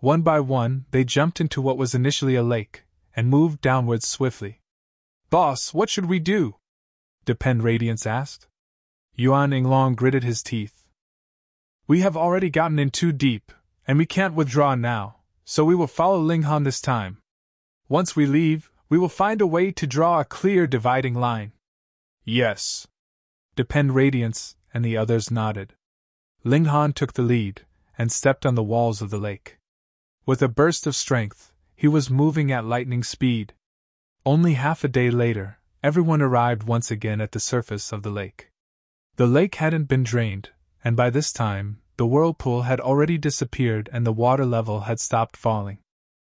One by one, they jumped into what was initially a lake, and moved downwards swiftly. "Boss, what should we do?" Depend Radiance asked. Yuan Yinglong gritted his teeth. "We have already gotten in too deep, and we can't withdraw now, so we will follow Linghan this time. Once we leave, we will find a way to draw a clear dividing line." "Yes." Depend Radiance and the others nodded. Linghan took the lead, and stepped on the walls of the lake. With a burst of strength, he was moving at lightning speed. Only half a day later, everyone arrived once again at the surface of the lake. The lake hadn't been drained, and by this time, the whirlpool had already disappeared and the water level had stopped falling.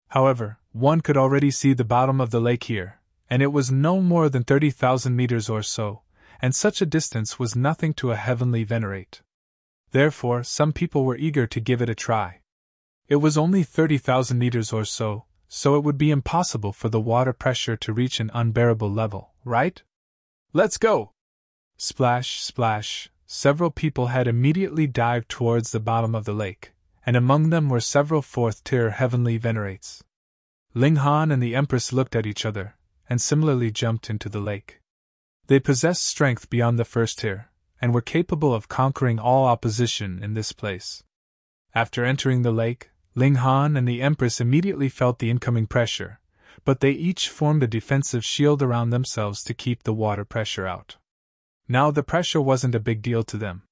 However, one could already see the bottom of the lake here, and it was no more than 30,000 meters or so, and such a distance was nothing to a heavenly venerate. Therefore, some people were eager to give it a try. It was only 30,000 meters or so it would be impossible for the water pressure to reach an unbearable level, right? "Let's go!" Splash, splash, several people had immediately dived towards the bottom of the lake, and among them were several fourth-tier heavenly venerates. Linghan and the Empress looked at each other, and similarly jumped into the lake. They possessed strength beyond the first tier, and were capable of conquering all opposition in this place. After entering the lake, Linghan and the Empress immediately felt the incoming pressure, but they each formed a defensive shield around themselves to keep the water pressure out. Now the pressure wasn't a big deal to them.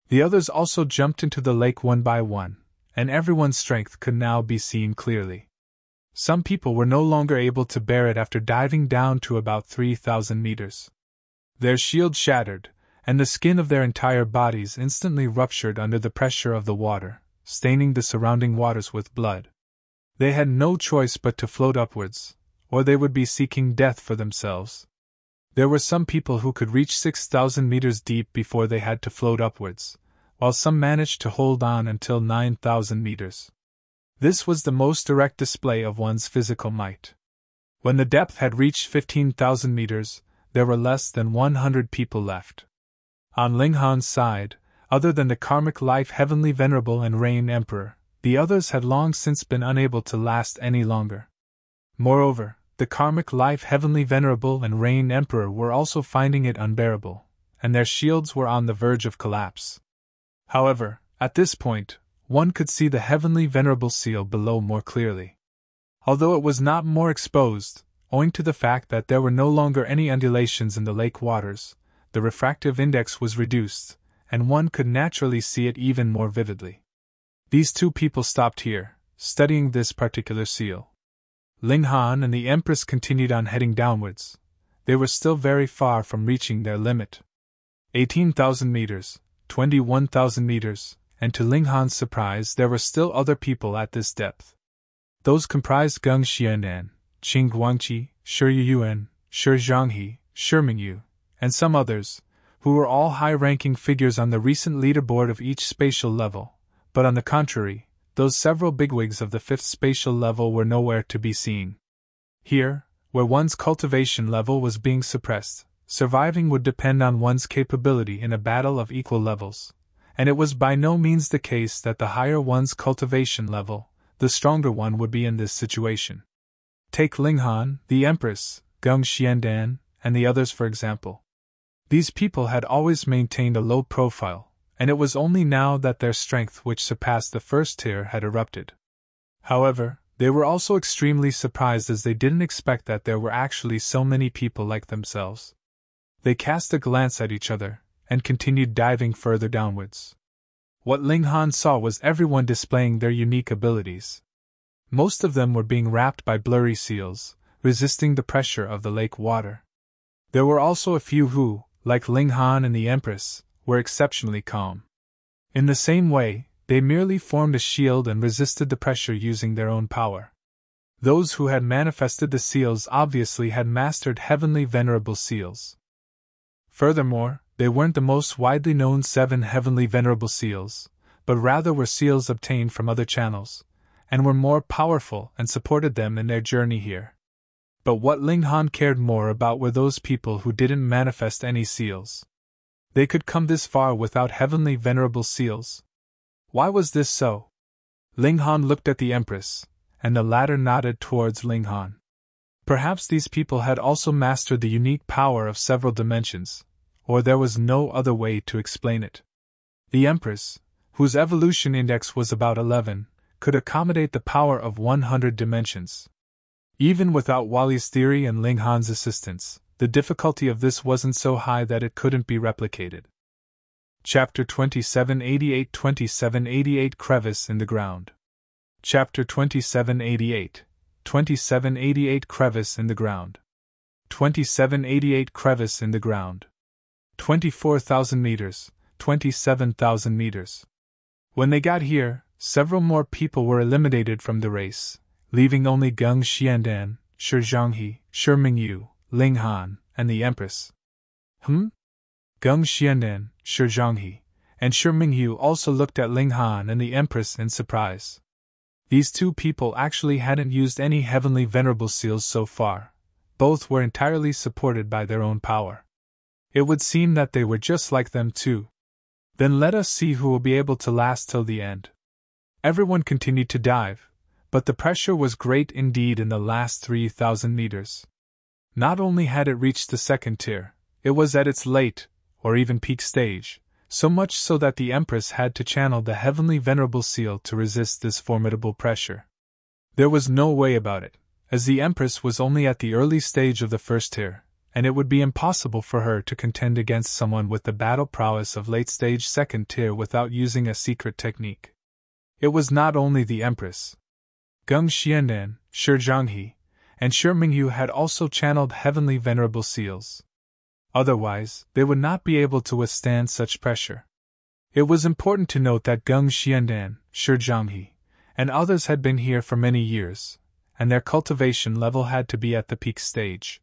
The others also jumped into the lake one by one, and everyone's strength could now be seen clearly. Some people were no longer able to bear it after diving down to about 3,000 meters. Their shield shattered, and the skin of their entire bodies instantly ruptured under the pressure of the water, staining the surrounding waters with blood. They had no choice but to float upwards, or they would be seeking death for themselves. There were some people who could reach 6,000 meters deep before they had to float upwards, while some managed to hold on until 9,000 meters. This was the most direct display of one's physical might. When the depth had reached 15,000 meters, there were less than 100 people left. On Linghan's side, other than the Karmic Life Heavenly Venerable and Rain Emperor, the others had long since been unable to last any longer. Moreover, the Karmic Life Heavenly Venerable and Rain Emperor were also finding it unbearable, and their shields were on the verge of collapse. However, at this point, one could see the Heavenly Venerable seal below more clearly. Although it was not more exposed, owing to the fact that there were no longer any undulations in the lake waters, the refractive index was reduced, and one could naturally see it even more vividly. These two people stopped here, studying this particular seal. Linghan and the Empress continued on heading downwards. They were still very far from reaching their limit. 18,000 meters, 21,000 meters, and to Linghan's surprise there were still other people at this depth. Those comprised Geng Xianan, Qing Guangqi, Shi Yuan, Shi Zhanghe, Shi Mingyu, and some others, who were all high-ranking figures on the recent leaderboard of each spatial level, but on the contrary, those several bigwigs of the fifth spatial level were nowhere to be seen. Here, where one's cultivation level was being suppressed, surviving would depend on one's capability in a battle of equal levels, and it was by no means the case that the higher one's cultivation level, the stronger one would be in this situation. Take Linghan, the Empress, Geng Xiandan, and the others for example. These people had always maintained a low profile, and it was only now that their strength, which surpassed the first tier, had erupted. However, they were also extremely surprised as they didn't expect that there were actually so many people like themselves. They cast a glance at each other, and continued diving further downwards. What Linghan saw was everyone displaying their unique abilities. Most of them were being wrapped by blurry seals, resisting the pressure of the lake water. There were also a few who, like Linghan and the Empress, were exceptionally calm. In the same way, they merely formed a shield and resisted the pressure using their own power. Those who had manifested the seals obviously had mastered heavenly venerable seals. Furthermore, they weren't the most widely known 7 heavenly venerable seals, but rather were seals obtained from other channels, and were more powerful and supported them in their journey here. But what Linghan cared more about were those people who didn't manifest any seals. They could come this far without heavenly venerable seals. Why was this so? Ling Han looked at the Empress, and the latter nodded towards Ling Han. Perhaps these people had also mastered the unique power of several dimensions, or there was no other way to explain it. The Empress, whose evolution index was about 11, could accommodate the power of 100 dimensions. Even without Wally's theory and Ling Han's assistance, the difficulty of this wasn't so high that it couldn't be replicated. Chapter 2788 2788 Crevice in the Ground. Chapter 2788 2788 Crevice in the Ground. 2788 Crevice in the Ground. 24,000 meters, 27,000 meters. When they got here, several more people were eliminated from the race, leaving only Geng Xiandan, Shi Zhanghe, Shi Mingyu, Ling Han, and the Empress. Geng Xiandan, Shi Zhanghe, and Shi Mingyu also looked at Ling Han and the Empress in surprise. These two people actually hadn't used any heavenly venerable seals so far. Both were entirely supported by their own power. It would seem that they were just like them too. Then let us see who will be able to last till the end. Everyone continued to dive, but the pressure was great indeed in the last 3,000 meters. Not only had it reached the second tier, it was at its late, or even peak stage, so much so that the Empress had to channel the heavenly venerable seal to resist this formidable pressure. There was no way about it, as the Empress was only at the early stage of the first tier, and it would be impossible for her to contend against someone with the battle prowess of late-stage second tier without using a secret technique. It was not only the Empress. Geng Xiandan, Shi Zhanghe, and Shi Mingyu had also channeled heavenly venerable seals. Otherwise, they would not be able to withstand such pressure. It was important to note that Geng Xiandan, Shi Zhanghe, and others had been here for many years, and their cultivation level had to be at the peak stage.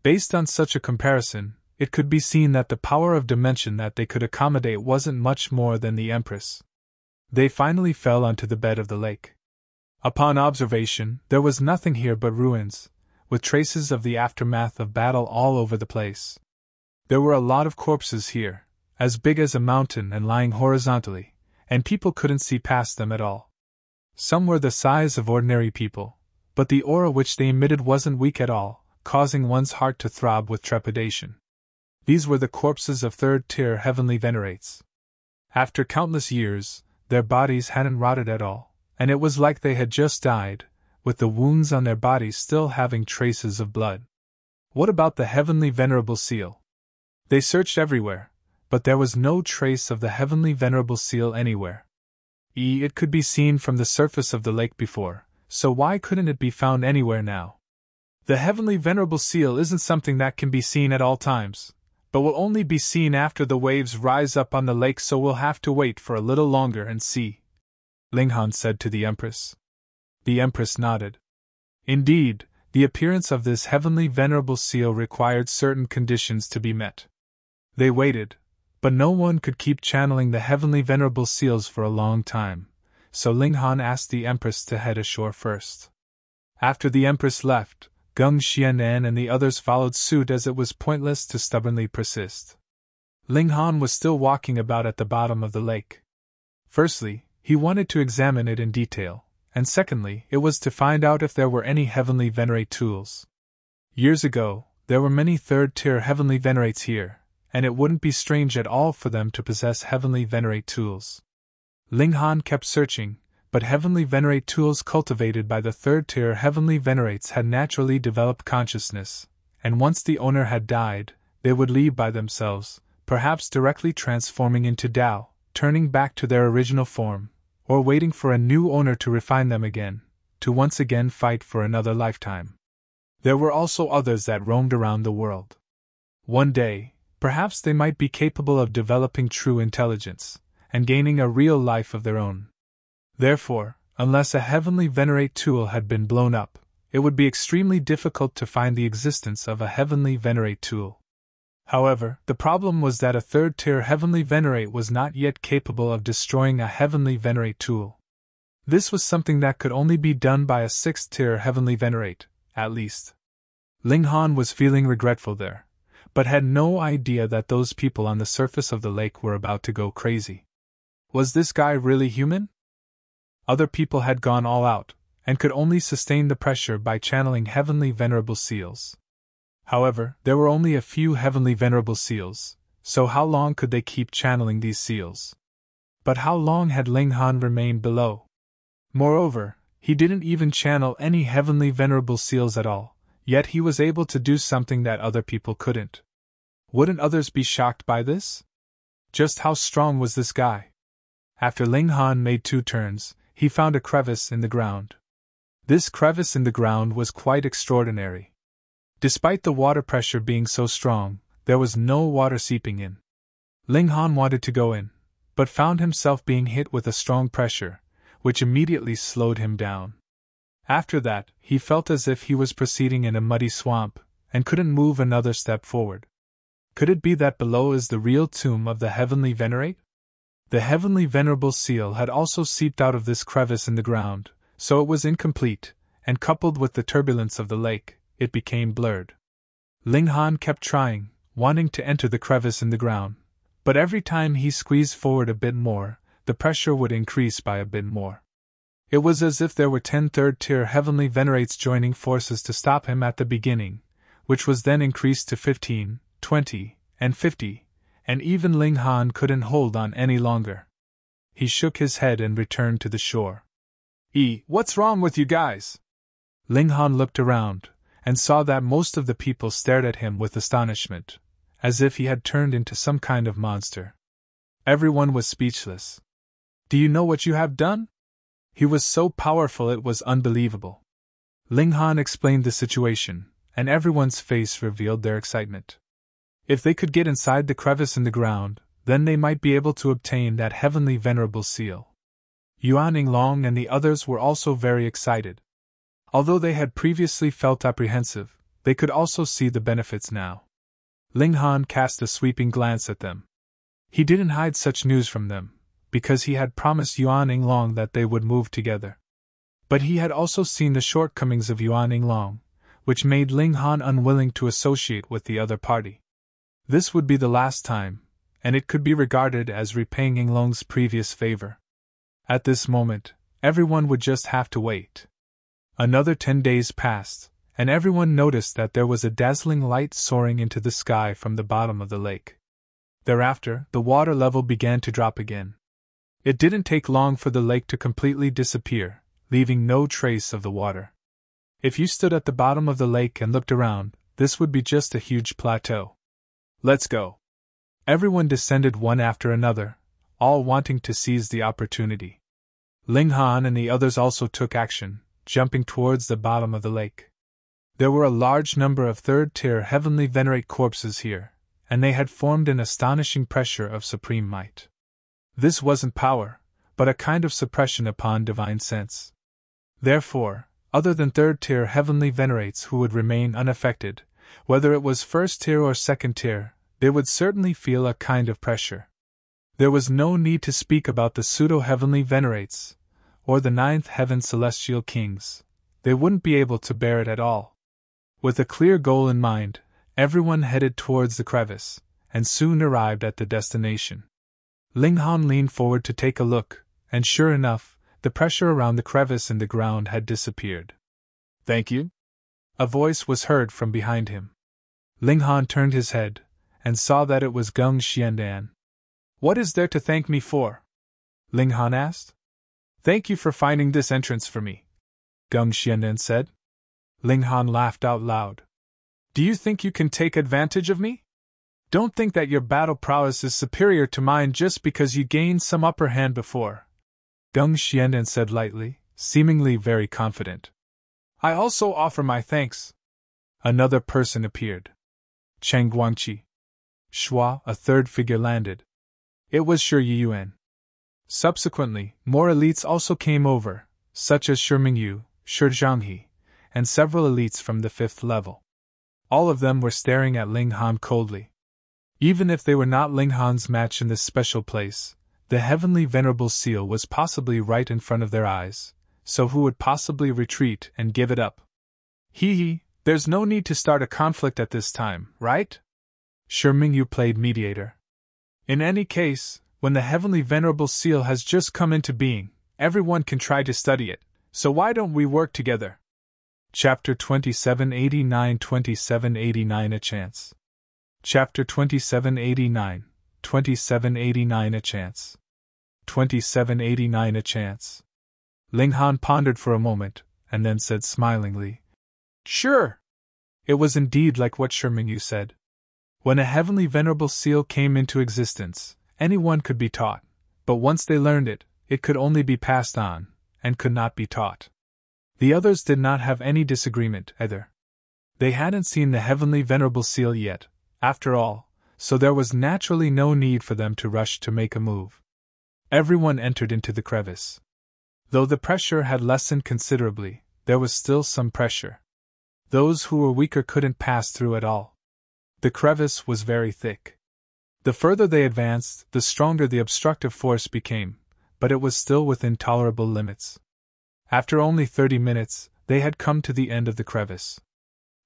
Based on such a comparison, it could be seen that the power of dimension that they could accommodate wasn't much more than the Empress. They finally fell onto the bed of the lake. Upon observation, there was nothing here but ruins, with traces of the aftermath of battle all over the place. There were a lot of corpses here, as big as a mountain and lying horizontally, and people couldn't see past them at all. Some were the size of ordinary people, but the aura which they emitted wasn't weak at all, causing one's heart to throb with trepidation. These were the corpses of third-tier heavenly venerates. After countless years, their bodies hadn't rotted at all, and it was like they had just died, with the wounds on their bodies still having traces of blood. What about the heavenly venerable seal? They searched everywhere, but there was no trace of the heavenly venerable seal anywhere. It could be seen from the surface of the lake before, so why couldn't it be found anywhere now? The heavenly venerable seal isn't something that can be seen at all times, but will only be seen after the waves rise up on the lake, so we'll have to wait for a little longer and see, Ling Han said to the Empress. The Empress nodded. Indeed, the appearance of this heavenly venerable seal required certain conditions to be met. They waited, but no one could keep channeling the heavenly venerable seals for a long time, so Ling Han asked the Empress to head ashore first. After the Empress left, Geng Xiandan and the others followed suit, as it was pointless to stubbornly persist. Ling Han was still walking about at the bottom of the lake. Firstly, he wanted to examine it in detail, and secondly, it was to find out if there were any heavenly venerate tools. Years ago, there were many third-tier heavenly venerates here, and it wouldn't be strange at all for them to possess heavenly venerate tools. Ling Han kept searching, but heavenly venerate tools cultivated by the third-tier heavenly venerates had naturally developed consciousness, and once the owner had died, they would leave by themselves, perhaps directly transforming into Tao, turning back to their original form, or waiting for a new owner to refine them again, to once again fight for another lifetime. There were also others that roamed around the world. One day, perhaps they might be capable of developing true intelligence, and gaining a real life of their own. Therefore, unless a heavenly venerate tool had been blown up, it would be extremely difficult to find the existence of a heavenly venerate tool. However, the problem was that a third-tier heavenly venerate was not yet capable of destroying a heavenly venerate tool. This was something that could only be done by a sixth-tier heavenly venerate, at least. Ling Han was feeling regretful there, but had no idea that those people on the surface of the lake were about to go crazy. Was this guy really human? Other people had gone all out, and could only sustain the pressure by channeling heavenly venerable seals. However, there were only a few heavenly venerable seals, so how long could they keep channeling these seals? But how long had Ling Han remained below? Moreover, he didn't even channel any heavenly venerable seals at all, yet he was able to do something that other people couldn't. Wouldn't others be shocked by this? Just how strong was this guy? After Ling Han made 2 turns, he found a crevice in the ground. This crevice in the ground was quite extraordinary. Despite the water pressure being so strong, there was no water seeping in. Ling Han wanted to go in, but found himself being hit with a strong pressure, which immediately slowed him down. After that, he felt as if he was proceeding in a muddy swamp, and couldn't move another step forward. Could it be that below is the real tomb of the Heavenly Venerate? The Heavenly Venerable Seal had also seeped out of this crevice in the ground, so it was incomplete, and coupled with the turbulence of the lake, it became blurred. Ling Han kept trying, wanting to enter the crevice in the ground, but every time he squeezed forward a bit more, the pressure would increase by a bit more. It was as if there were 10 third-tier Heavenly Venerates joining forces to stop him at the beginning, which was then increased to 15, 20, and 50, and even Ling Han couldn't hold on any longer. He shook his head and returned to the shore. What's wrong with you guys? Ling Han looked around, and saw that most of the people stared at him with astonishment, as if he had turned into some kind of monster. Everyone was speechless. Do you know what you have done? He was so powerful it was unbelievable. Ling Han explained the situation, and everyone's face revealed their excitement. If they could get inside the crevice in the ground, then they might be able to obtain that heavenly venerable seal. Yuan Yinglong and the others were also very excited. Although they had previously felt apprehensive, they could also see the benefits now. Ling Han cast a sweeping glance at them. He didn't hide such news from them, because he had promised Yuan Yinglong that they would move together. But he had also seen the shortcomings of Yuan Yinglong, which made Ling Han unwilling to associate with the other party. This would be the last time, and it could be regarded as repaying Yinglong's previous favor. At this moment, everyone would just have to wait. Another 10 days passed, and everyone noticed that there was a dazzling light soaring into the sky from the bottom of the lake. Thereafter, the water level began to drop again. It didn't take long for the lake to completely disappear, leaving no trace of the water. If you stood at the bottom of the lake and looked around, this would be just a huge plateau. Let's go. Everyone descended one after another, all wanting to seize the opportunity. Ling Han and the others also took action, jumping towards the bottom of the lake. There were a large number of third-tier Heavenly Venerate corpses here, and they had formed an astonishing pressure of supreme might. This wasn't power, but a kind of suppression upon divine sense. Therefore, other than third-tier Heavenly Venerates who would remain unaffected, whether it was first-tier or second-tier, they would certainly feel a kind of pressure. There was no need to speak about the pseudo-Heavenly Venerates, or the 9th Heaven Celestial Kings. They wouldn't be able to bear it at all. With a clear goal in mind, everyone headed towards the crevice, and soon arrived at the destination. Ling Han leaned forward to take a look, and sure enough, the pressure around the crevice in the ground had disappeared. Thank you? A voice was heard from behind him. Ling Han turned his head, and saw that it was Gung Xiandan. What is there to thank me for? Ling Han asked. Thank you for finding this entrance for me, Gung Xiandan said. Ling Han laughed out loud. Do you think you can take advantage of me? Don't think that your battle prowess is superior to mine just because you gained some upper hand before, Gung Xiandan said lightly, seemingly very confident. I also offer my thanks. Another person appeared. Cheng Guangqi. Shua, a third figure, landed. It was Shi Yuan. Subsequently, more elites also came over, such as Shi Mingyu, Shi Zhanghe, and several elites from the 5th level. All of them were staring at Ling Han coldly. Even if they were not Ling Han's match in this special place, the Heavenly Venerable Seal was possibly right in front of their eyes, so who would possibly retreat and give it up? There's no need to start a conflict at this time, right? Shi Mingyu played mediator. In any case, when the Heavenly Venerable Seal has just come into being, everyone can try to study it, so why don't we work together? Chapter 2789 2789 A Chance. Chapter 2789 2789 A Chance. 2789 A Chance. Ling Han pondered for a moment, and then said smilingly, "Sure." It was indeed like what Shimingyu said. When a heavenly venerable seal came into existence, anyone could be taught, but once they learned it, it could only be passed on, and could not be taught. The others did not have any disagreement, either. They hadn't seen the heavenly venerable seal yet, after all, so there was naturally no need for them to rush to make a move. Everyone entered into the crevice. Though the pressure had lessened considerably, there was still some pressure. Those who were weaker couldn't pass through at all. The crevice was very thick. The further they advanced, the stronger the obstructive force became, but it was still within tolerable limits. After only 30 minutes, they had come to the end of the crevice.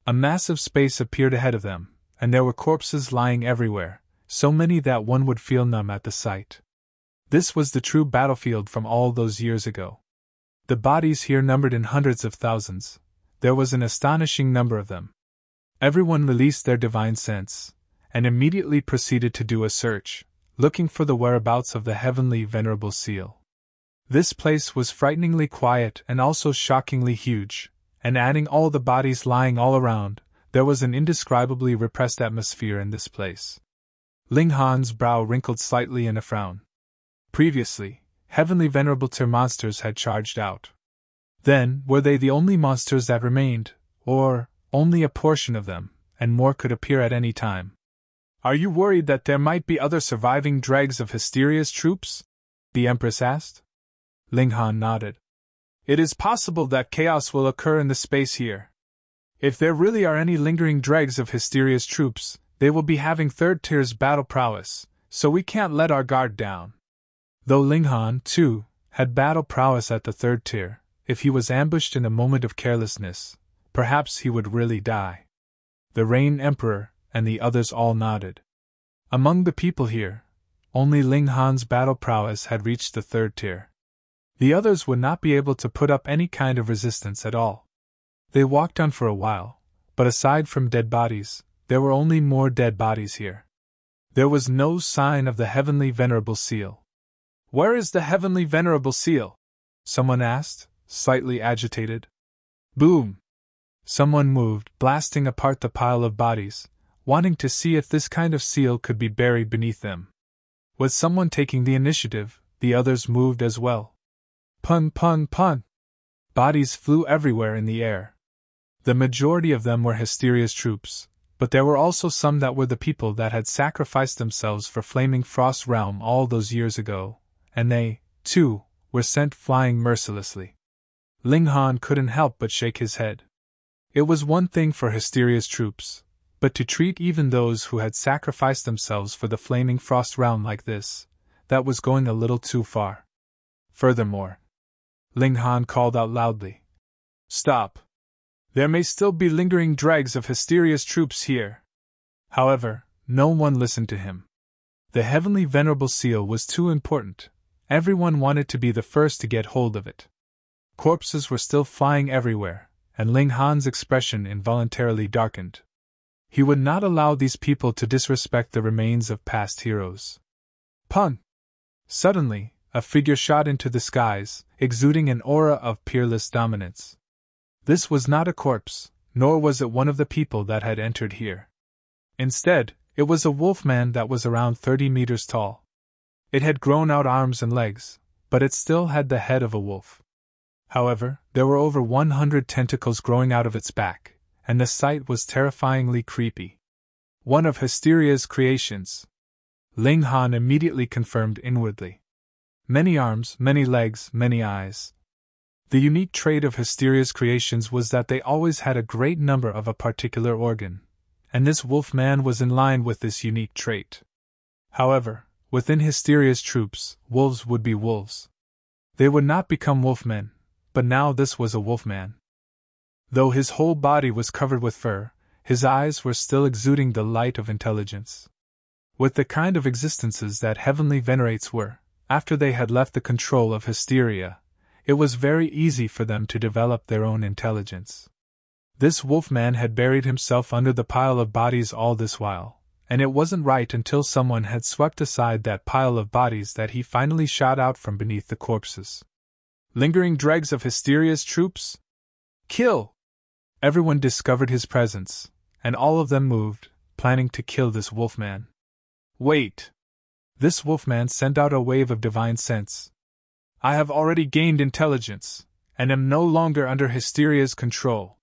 A massive space appeared ahead of them, and there were corpses lying everywhere, so many that one would feel numb at the sight. This was the true battlefield from all those years ago. The bodies here numbered in hundreds of thousands. There was an astonishing number of them. Everyone released their divine sense, and immediately proceeded to do a search, looking for the whereabouts of the heavenly venerable seal. This place was frighteningly quiet and also shockingly huge, and adding all the bodies lying all around, there was an indescribably repressed atmosphere in this place. Ling Han's brow wrinkled slightly in a frown. Previously, heavenly venerable monsters had charged out. Then, were they the only monsters that remained, or only a portion of them, and more could appear at any time? "Are you worried that there might be other surviving dregs of Hysteria's troops?" the Empress asked. Ling Han nodded. "It is possible that chaos will occur in the space here. If there really are any lingering dregs of Hysteria's troops, they will be having third tier's battle prowess, so we can't let our guard down." Though Ling Han, too, had battle prowess at the third tier, if he was ambushed in a moment of carelessness, perhaps he would really die. The Rain Emperor and the others all nodded. Among the people here, only Ling Han's battle prowess had reached the third tier. The others would not be able to put up any kind of resistance at all. They walked on for a while, but aside from dead bodies, there were only more dead bodies here. There was no sign of the heavenly venerable seal. "Where is the heavenly venerable seal?" someone asked, slightly agitated. Boom! Someone moved, blasting apart the pile of bodies, wanting to see if this kind of seal could be buried beneath them. With someone taking the initiative, the others moved as well. Pun pun pun! Bodies flew everywhere in the air. The majority of them were Hysteria's troops, but there were also some that were the people that had sacrificed themselves for Flaming Frost Realm all those years ago, and they, too, were sent flying mercilessly. Ling Han couldn't help but shake his head. It was one thing for Hysteria's troops, but to treat even those who had sacrificed themselves for the Flaming Frost Realm like this, that was going a little too far. Furthermore, Ling Han called out loudly, "Stop! There may still be lingering dregs of Hysteria's troops here." However, no one listened to him. The heavenly venerable seal was too important. Everyone wanted to be the first to get hold of it. Corpses were still flying everywhere, and Ling Han's expression involuntarily darkened. He would not allow these people to disrespect the remains of past heroes. Pun! Suddenly, a figure shot into the skies, exuding an aura of peerless dominance. This was not a corpse, nor was it one of the people that had entered here. Instead, it was a wolfman that was around 30 meters tall. It had grown out arms and legs, but it still had the head of a wolf. However, there were over 100 tentacles growing out of its back, and the sight was terrifyingly creepy. One of Hysteria's creations. Ling Han immediately confirmed inwardly. Many arms, many legs, many eyes. The unique trait of Hysteria's creations was that they always had a great number of a particular organ, and this wolfman was in line with this unique trait. However, within Hysteria's troops, wolves would be wolves. They would not become wolfmen, but now this was a wolfman. Though his whole body was covered with fur, his eyes were still exuding the light of intelligence. With the kind of existences that heavenly venerates were, after they had left the control of Hysteria, it was very easy for them to develop their own intelligence. This wolfman had buried himself under the pile of bodies all this while, and it wasn't right until someone had swept aside that pile of bodies that he finally shot out from beneath the corpses. Lingering dregs of Hysteria's troops? Kill! Everyone discovered his presence, and all of them moved, planning to kill this wolfman. Wait! This wolfman sent out a wave of divine sense. I have already gained intelligence, and am no longer under Hysteria's control.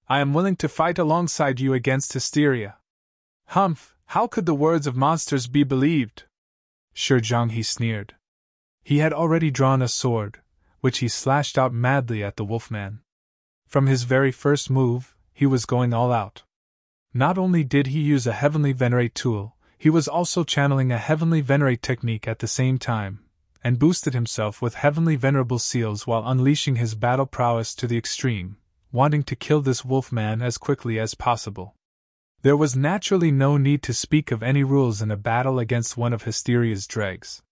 I am willing to fight alongside you against Hysteria. Humph, how could the words of monsters be believed? Zhuang, he sneered. He had already drawn a sword, which he slashed out madly at the wolfman. From his very first move, he was going all out. Not only did he use a heavenly venerate tool, he was also channeling a heavenly venerate technique at the same time, and boosted himself with heavenly venerable seals while unleashing his battle prowess to the extreme, wanting to kill this wolfman as quickly as possible. There was naturally no need to speak of any rules in a battle against one of Hysteria's dregs.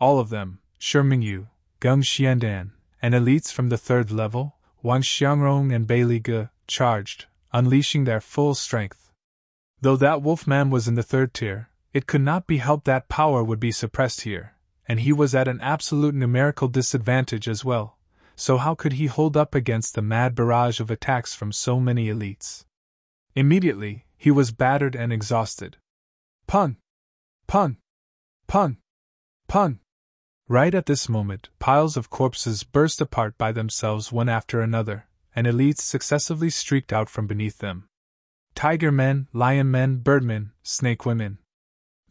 All of them, Shi Mingyu, Geng Xiandan, and elites from the 3rd level, Wang Xiangrong and Bei Li Ge, charged, unleashing their full strength. Though that wolfman was in the 3rd tier, it could not be helped that power would be suppressed here, and he was at an absolute numerical disadvantage as well, so how could he hold up against the mad barrage of attacks from so many elites? Immediately, he was battered and exhausted. Pun! Pun! Pun! Pun! Right at this moment, piles of corpses burst apart by themselves one after another, and elites successively streaked out from beneath them. Tiger men, lion men, birdmen, snake women.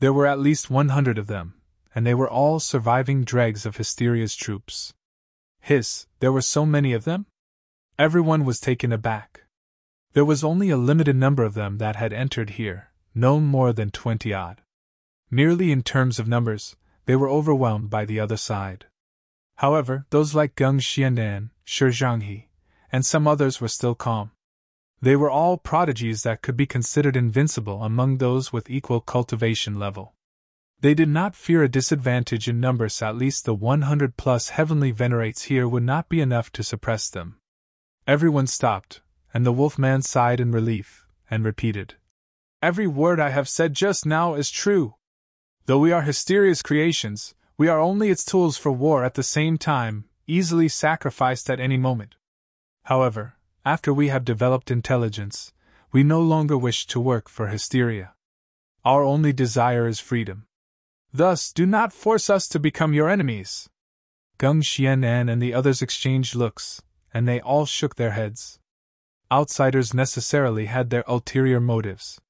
There were at least 100 of them, and they were all surviving dregs of Hysteria's troops. There were so many of them? Everyone was taken aback. There was only a limited number of them that had entered here, no more than 20-odd. Merely in terms of numbers, they were overwhelmed by the other side. However, those like Geng Xiandan, Shi Zhanghe, and some others were still calm. They were all prodigies that could be considered invincible among those with equal cultivation level. They did not fear a disadvantage in numbers. At least the 100+ heavenly venerates here would not be enough to suppress them. Everyone stopped, and the wolfman sighed in relief, and repeated, "Every word I have said just now is true. Though we are Hysteria's creations, we are only its tools for war at the same time, easily sacrificed at any moment. However, after we have developed intelligence, we no longer wish to work for Hysteria. Our only desire is freedom. Thus, do not force us to become your enemies." Geng Xianan and the others exchanged looks, and they all shook their heads. Outsiders necessarily had their ulterior motives.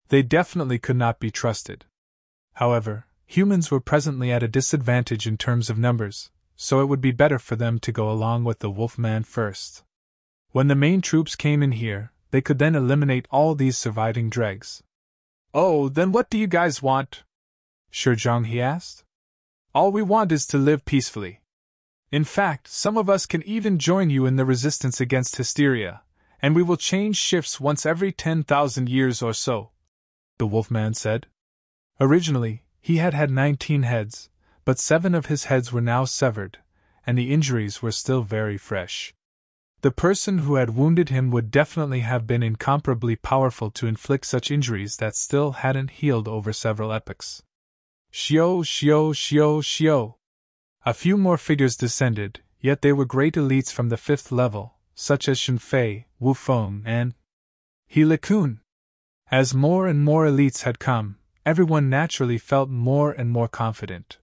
They definitely could not be trusted. However, humans were presently at a disadvantage in terms of numbers, so it would be better for them to go along with the wolfman first. When the main troops came in here, they could then eliminate all these surviving dregs. "Oh, then what do you guys want?" Zhuang, he asked. "All we want is to live peacefully. In fact, some of us can even join you in the resistance against Hysteria, and we will change shifts once every 10,000 years or so," the wolfman said. Originally, he had 19 heads, but 7 of his heads were now severed, and the injuries were still very fresh. The person who had wounded him would definitely have been incomparably powerful to inflict such injuries that still hadn't healed over several epochs. Shio, shio, shio, shio. A few more figures descended, yet they were great elites from the 5th level, such as Shenfei, Wu Feng, and He Likun. As more and more elites had come, everyone naturally felt more and more confident.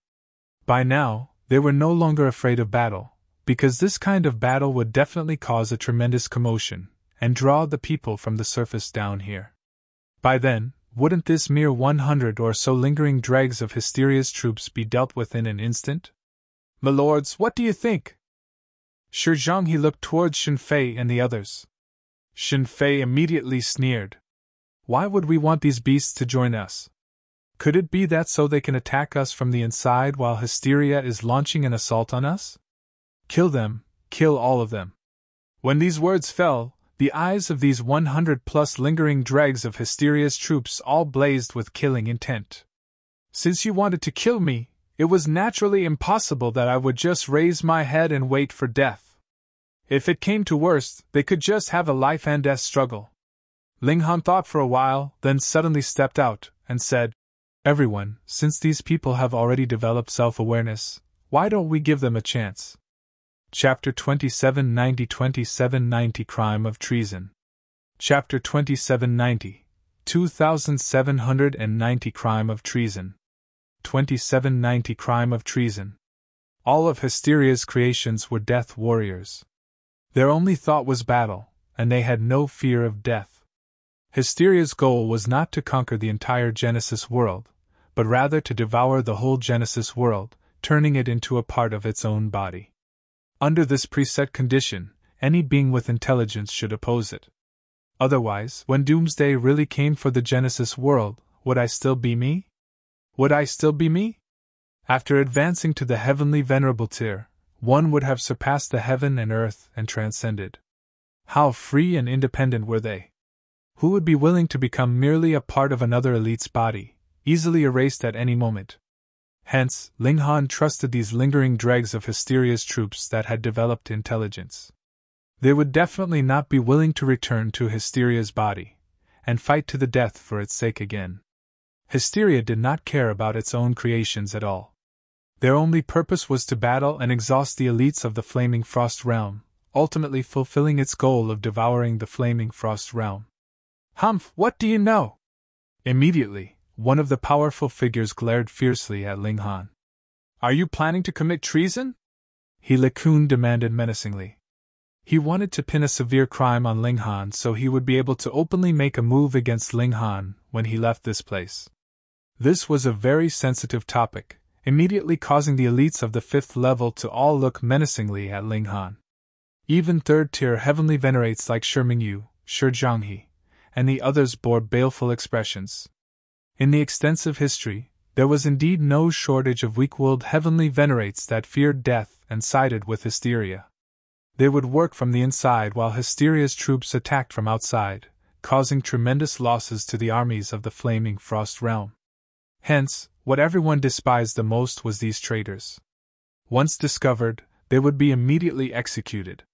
By now, they were no longer afraid of battle, because this kind of battle would definitely cause a tremendous commotion, and draw the people from the surface down here. By then, wouldn't this mere 100 or so lingering dregs of Hysteria's troops be dealt with in an instant? "My lords, what do you think?" Zhuang, he looked towards Shenfei and the others. Shenfei immediately sneered. "Why would we want these beasts to join us? Could it be that so they can attack us from the inside while Hysteria is launching an assault on us? Kill them, kill all of them." When these words fell, the eyes of these 100+ lingering dregs of Hysteria's troops all blazed with killing intent. "Since you wanted to kill me, It was naturally impossible that I would just raise my head and wait for death. If it came to worst, they could just have a life and death struggle. Ling Han thought for a while, then suddenly stepped out and said, "Everyone, since these people have already developed self-awareness, why don't we give them a chance?" Chapter 2790 Crime of Treason. Chapter 2790 2790 Crime of Treason. 2790 Crime of Treason. All of Hysteria's creations were death warriors. Their only thought was battle, and they had no fear of death. Hysteria's goal was not to conquer the entire Genesis world, but rather to devour the whole Genesis world, turning it into a part of its own body. Under this preset condition, any being with intelligence should oppose it. Otherwise, when doomsday really came for the Genesis world, would I still be me? Would I still be me? After advancing to the heavenly venerable tier, one would have surpassed the heaven and earth and transcended. How free and independent were they? Who would be willing to become merely a part of another elite's body, easily erased at any moment? Hence, Ling Han trusted these lingering dregs of Hysteria's troops that had developed intelligence. They would definitely not be willing to return to Hysteria's body, and fight to the death for its sake again. Hysteria did not care about its own creations at all. Their only purpose was to battle and exhaust the elites of the Flaming Frost Realm, ultimately fulfilling its goal of devouring the Flaming Frost Realm. "Humph, what do you know?" Immediately, one of the powerful figures glared fiercely at Ling Han. "Are you planning to commit treason?" He Kun demanded menacingly. He wanted to pin a severe crime on Ling Han so he would be able to openly make a move against Ling Han when he left this place. This was a very sensitive topic, immediately causing the elites of the 5th level to all look menacingly at Ling Han. Even 3rd-tier heavenly venerates like Shi Mingyu, Shi Zhuang, and the others bore baleful expressions. In the extensive history, there was indeed no shortage of weak-willed heavenly venerates that feared death and sided with Hysteria. They would work from the inside while Hysteria's troops attacked from outside, causing tremendous losses to the armies of the Flaming Frost Realm. Hence, what everyone despised the most was these traitors. Once discovered, they would be immediately executed.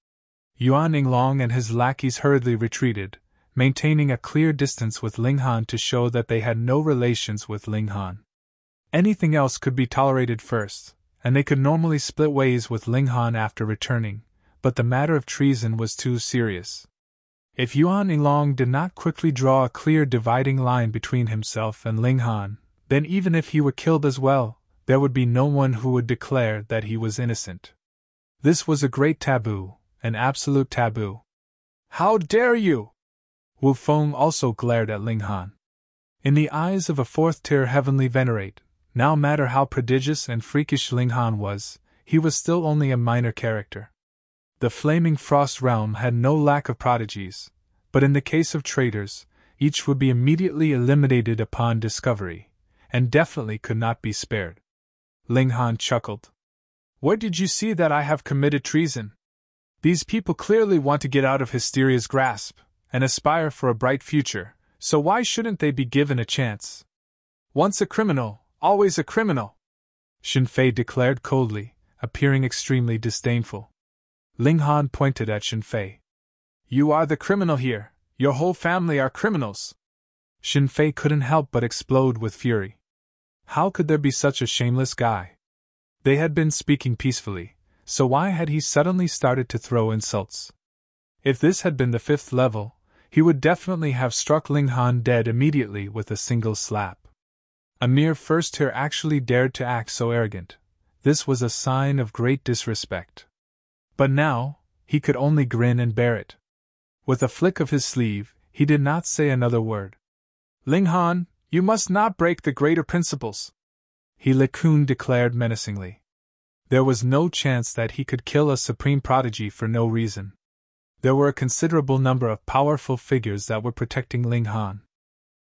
Yuan Yinglong and his lackeys hurriedly retreated, maintaining a clear distance with Ling Han to show that they had no relations with Ling Han. Anything else could be tolerated first, and they could normally split ways with Ling Han after returning, but the matter of treason was too serious. If Yuan Yinglong did not quickly draw a clear dividing line between himself and Ling Han, then even if he were killed as well, there would be no one who would declare that he was innocent. This was a great taboo, an absolute taboo. "How dare you!" Wu Feng also glared at Ling Han. In the eyes of a 4th-tier heavenly venerate, no matter how prodigious and freakish Ling Han was, he was still only a minor character. The Flaming Frost Realm had no lack of prodigies, but in the case of traitors, each would be immediately eliminated upon discovery, and definitely could not be spared. Ling Han chuckled. "Where did you see that I have committed treason? These people clearly want to get out of Hysteria's grasp, and aspire for a bright future, so why shouldn't they be given a chance? Once a criminal, always a criminal," Xin Fei declared coldly, appearing extremely disdainful. Ling Han pointed at Xin Fei. "You are the criminal here, your whole family are criminals." Xin Fei couldn't help but explode with fury. How could there be such a shameless guy? They had been speaking peacefully, so why had he suddenly started to throw insults? If this had been the 5th level, he would definitely have struck Ling Han dead immediately with a single slap. A mere 1st-tier actually dared to act so arrogant. This was a sign of great disrespect. But now, he could only grin and bear it. With a flick of his sleeve, he did not say another word. "Ling Han, you must not break the greater principles," he Kun declared menacingly. There was no chance that he could kill a supreme prodigy for no reason. There were a considerable number of powerful figures that were protecting Ling Han.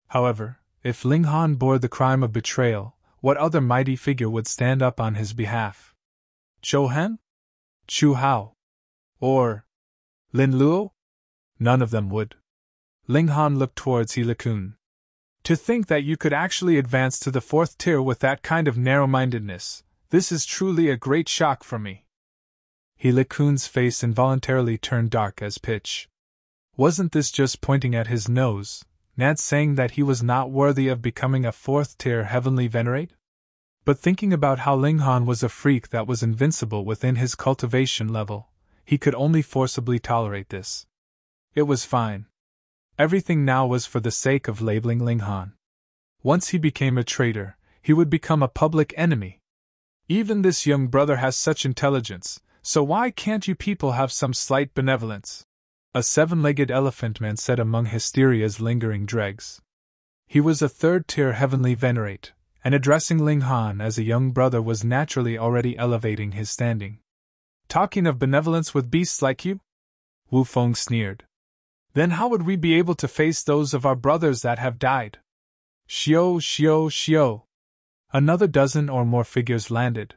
However, if Ling Han bore the crime of betrayal, what other mighty figure would stand up on his behalf? Zhou Han? Chu Hao? Or Lin Luo? None of them would. Ling Han looked towards He Kun. "To think that you could actually advance to the 4th tier with that kind of narrow-mindedness, This is truly a great shock for me. He Kun's face involuntarily turned dark as pitch. Wasn't this just pointing at his nose, Nad saying that he was not worthy of becoming a 4th-tier heavenly venerate? But thinking about how Linghan was a freak that was invincible within his cultivation level, he could only forcibly tolerate this. It was fine. Everything now was for the sake of labeling Linghan. Once he became a traitor, he would become a public enemy. Even this young brother has such intelligence, so why can't you people have some slight benevolence? A 7-legged elephant man said among Hysteria's lingering dregs. He was a 3rd-tier heavenly venerate, and addressing Linghan as a young brother was naturally already elevating his standing. Talking of benevolence with beasts like you? Wu Feng sneered. Then how would we be able to face those of our brothers that have died? Xiao, xiao, xiao. Another dozen or more figures landed.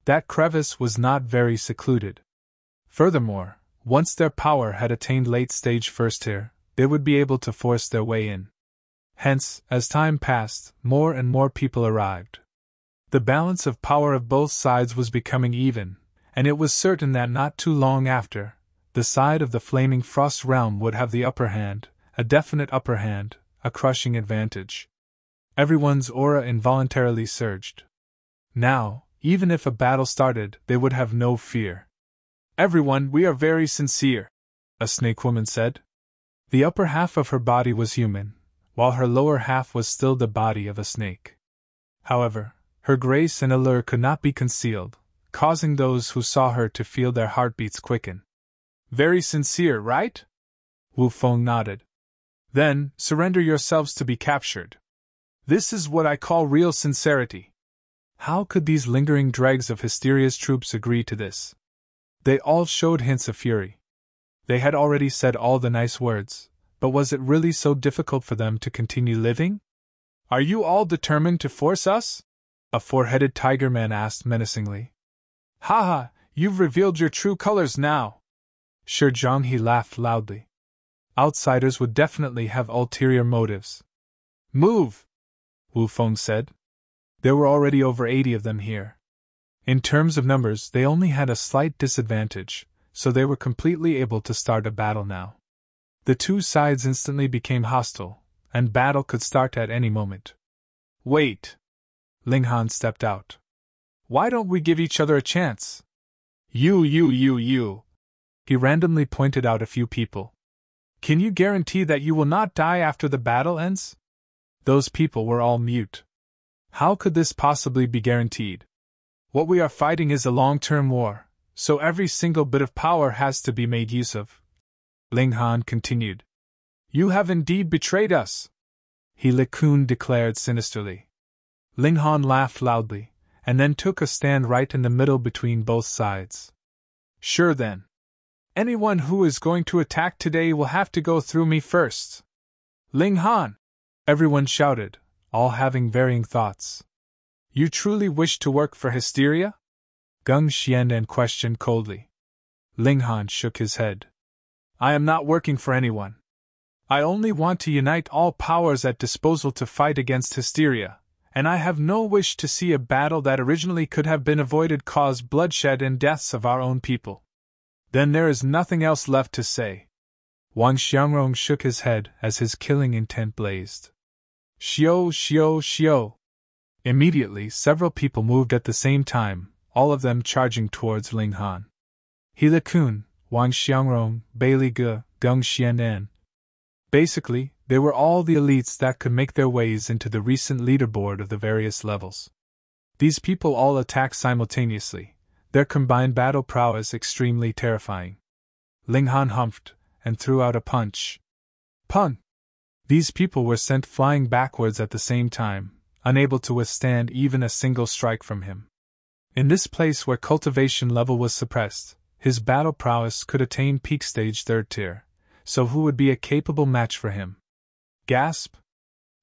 That crevice was not very secluded. Furthermore, once their power had attained late-stage 1st-tier, they would be able to force their way in. Hence, as time passed, more and more people arrived. The balance of power of both sides was becoming even, and it was certain that not too long after, the side of the Flaming Frost realm would have the upper hand, a definite upper hand, a crushing advantage. Everyone's aura involuntarily surged. Now, even if a battle started, they would have no fear. Everyone, we are very sincere, a snake woman said. The upper half of her body was human, while her lower half was still the body of a snake. However, her grace and allure could not be concealed, causing those who saw her to feel their heartbeats quicken. Very sincere, right? Wu Feng nodded. Then, surrender yourselves to be captured. This is what I call real sincerity. How could these lingering dregs of Hysteria's troops agree to this? They all showed hints of fury. They had already said all the nice words, but was it really so difficult for them to continue living? Are you all determined to force us? A 4-headed tiger man asked menacingly. Haha, you've revealed your true colors now. Sure, Zhuang, he laughed loudly. Outsiders would definitely have ulterior motives. Move! Wu Feng said. There were already over 80 of them here. In terms of numbers, they only had a slight disadvantage, so they were completely able to start a battle now. The two sides instantly became hostile, and battle could start at any moment. Wait! Linghan stepped out. Why don't we give each other a chance? You. He randomly pointed out a few people. Can you guarantee that you will not die after the battle ends? Those people were all mute. How could this possibly be guaranteed? What we are fighting is a long-term war, so every single bit of power has to be made use of. Linghan continued. You have indeed betrayed us, He Kun declared sinisterly. Linghan laughed loudly, and then took a stand right in the middle between both sides. Sure then. Anyone who is going to attack today will have to go through me first. Linghan! Everyone shouted, all having varying thoughts. You truly wish to work for Hysteria? Gung Xiandan questioned coldly. Linghan shook his head. I am not working for anyone. I only want to unite all powers at disposal to fight against Hysteria, and I have no wish to see a battle that originally could have been avoided cause bloodshed and deaths of our own people. Then there is nothing else left to say. Wang Xiangrong shook his head as his killing intent blazed. Xiao! Immediately, several people moved at the same time, all of them charging towards Linghan. He Kun, Wang Xiangrong, Bailey Ge, Gung Xianan. Basically, they were all the elites that could make their ways into the recent leaderboard of the various levels. These people all attacked simultaneously, their combined battle prowess extremely terrifying. Linghan humphed and threw out a punch. Pun! These people were sent flying backwards at the same time, unable to withstand even a single strike from him. In this place where cultivation level was suppressed, his battle prowess could attain peak stage 3rd tier, so who would be a capable match for him? Gasp!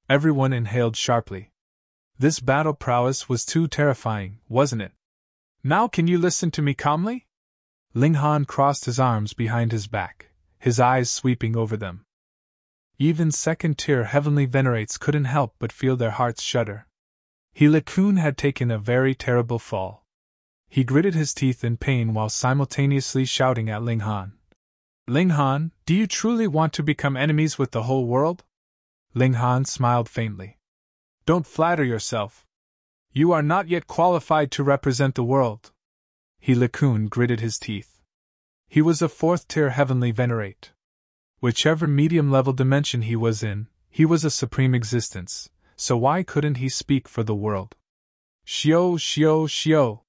Everyone inhaled sharply. This battle prowess was too terrifying, wasn't it? Now can you listen to me calmly? Linghan crossed his arms behind his back, his eyes sweeping over them. Even 2nd-tier heavenly venerates couldn't help but feel their hearts shudder. He Kun had taken a very terrible fall. He gritted his teeth in pain while simultaneously shouting at Ling Han. Ling Han, do you truly want to become enemies with the whole world? Ling Han smiled faintly. Don't flatter yourself. You are not yet qualified to represent the world. He Kun gritted his teeth. He was a 4th-tier heavenly venerate. Whichever medium-level dimension he was in, he was a supreme existence, so why couldn't he speak for the world? Shio, shio, shio.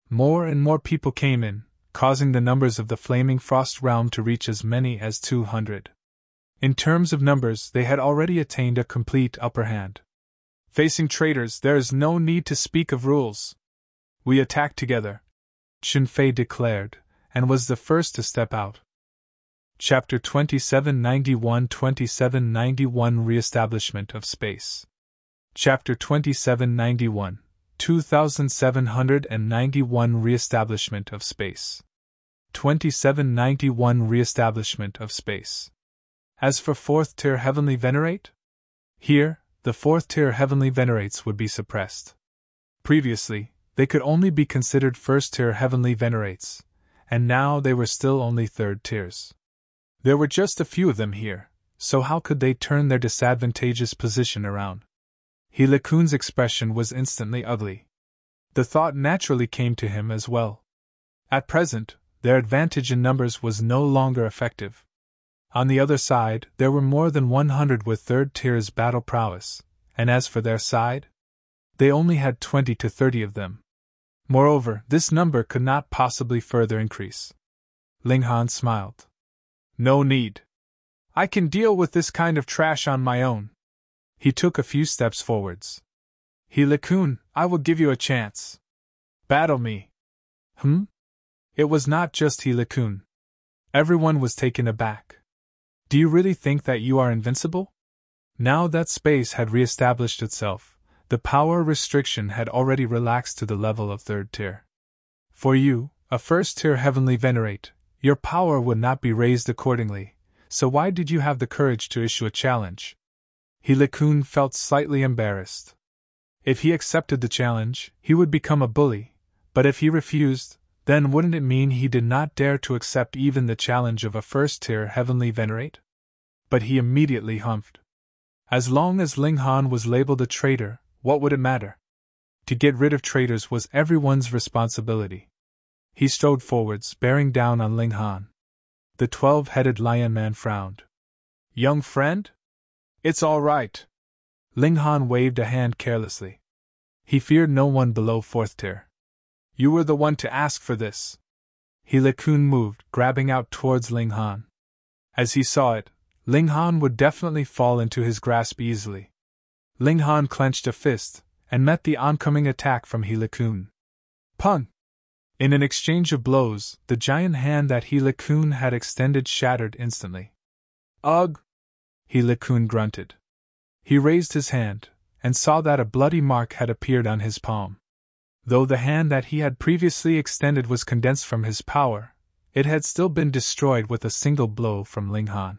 More and more people came in, causing the numbers of the Flaming Frost realm to reach as many as 200. In terms of numbers, they had already attained a complete upper hand. Facing traitors, there is no need to speak of rules. We attack together, Qin Fei declared, and was the first to step out. Chapter 2791 Re-establishment of Space. Chapter 2791 2791 Re-establishment of Space. 2791 Re-establishment of Space. As for 4th-tier heavenly venerate? Here, the 4th-tier heavenly venerates would be suppressed. Previously, they could only be considered 1st-tier heavenly venerates, and now they were still only 3rd tiers. There were just a few of them here, so how could they turn their disadvantageous position around? He Kun's expression was instantly ugly. The thought naturally came to him as well. At present, their advantage in numbers was no longer effective. On the other side, there were more than 100 with 3rd tiers battle prowess, and as for their side, they only had 20 to 30 of them. Moreover, this number could not possibly further increase. Ling Han smiled. No need. I can deal with this kind of trash on my own. He took a few steps forwards. He Kun, I will give you a chance. Battle me. It was not just He Kun. Everyone was taken aback. Do you really think that you are invincible? Now that space had re-established itself, the power restriction had already relaxed to the level of 3rd tier. For you, a 1st-tier heavenly venerate, your power would not be raised accordingly, so why did you have the courage to issue a challenge? He Kun felt slightly embarrassed. If he accepted the challenge, he would become a bully, but if he refused, then wouldn't it mean he did not dare to accept even the challenge of a 1st-tier heavenly venerate? But he immediately humphed. As long as Ling Han was labeled a traitor, what would it matter? To get rid of traitors was everyone's responsibility. He strode forwards, bearing down on Ling Han. The 12-headed lion man frowned. Young friend? It's all right. Ling Han waved a hand carelessly. He feared no one below 4th tier. You were the one to ask for this. He Kun moved, grabbing out towards Ling Han. As he saw it, Ling Han would definitely fall into his grasp easily. Ling Han clenched a fist, and met the oncoming attack from He Kun. Pung! In an exchange of blows, the giant hand that He Kun had extended shattered instantly. Ugh! He Kun grunted. He raised his hand, and saw that a bloody mark had appeared on his palm. Though the hand that he had previously extended was condensed from his power, it had still been destroyed with a single blow from Ling Han.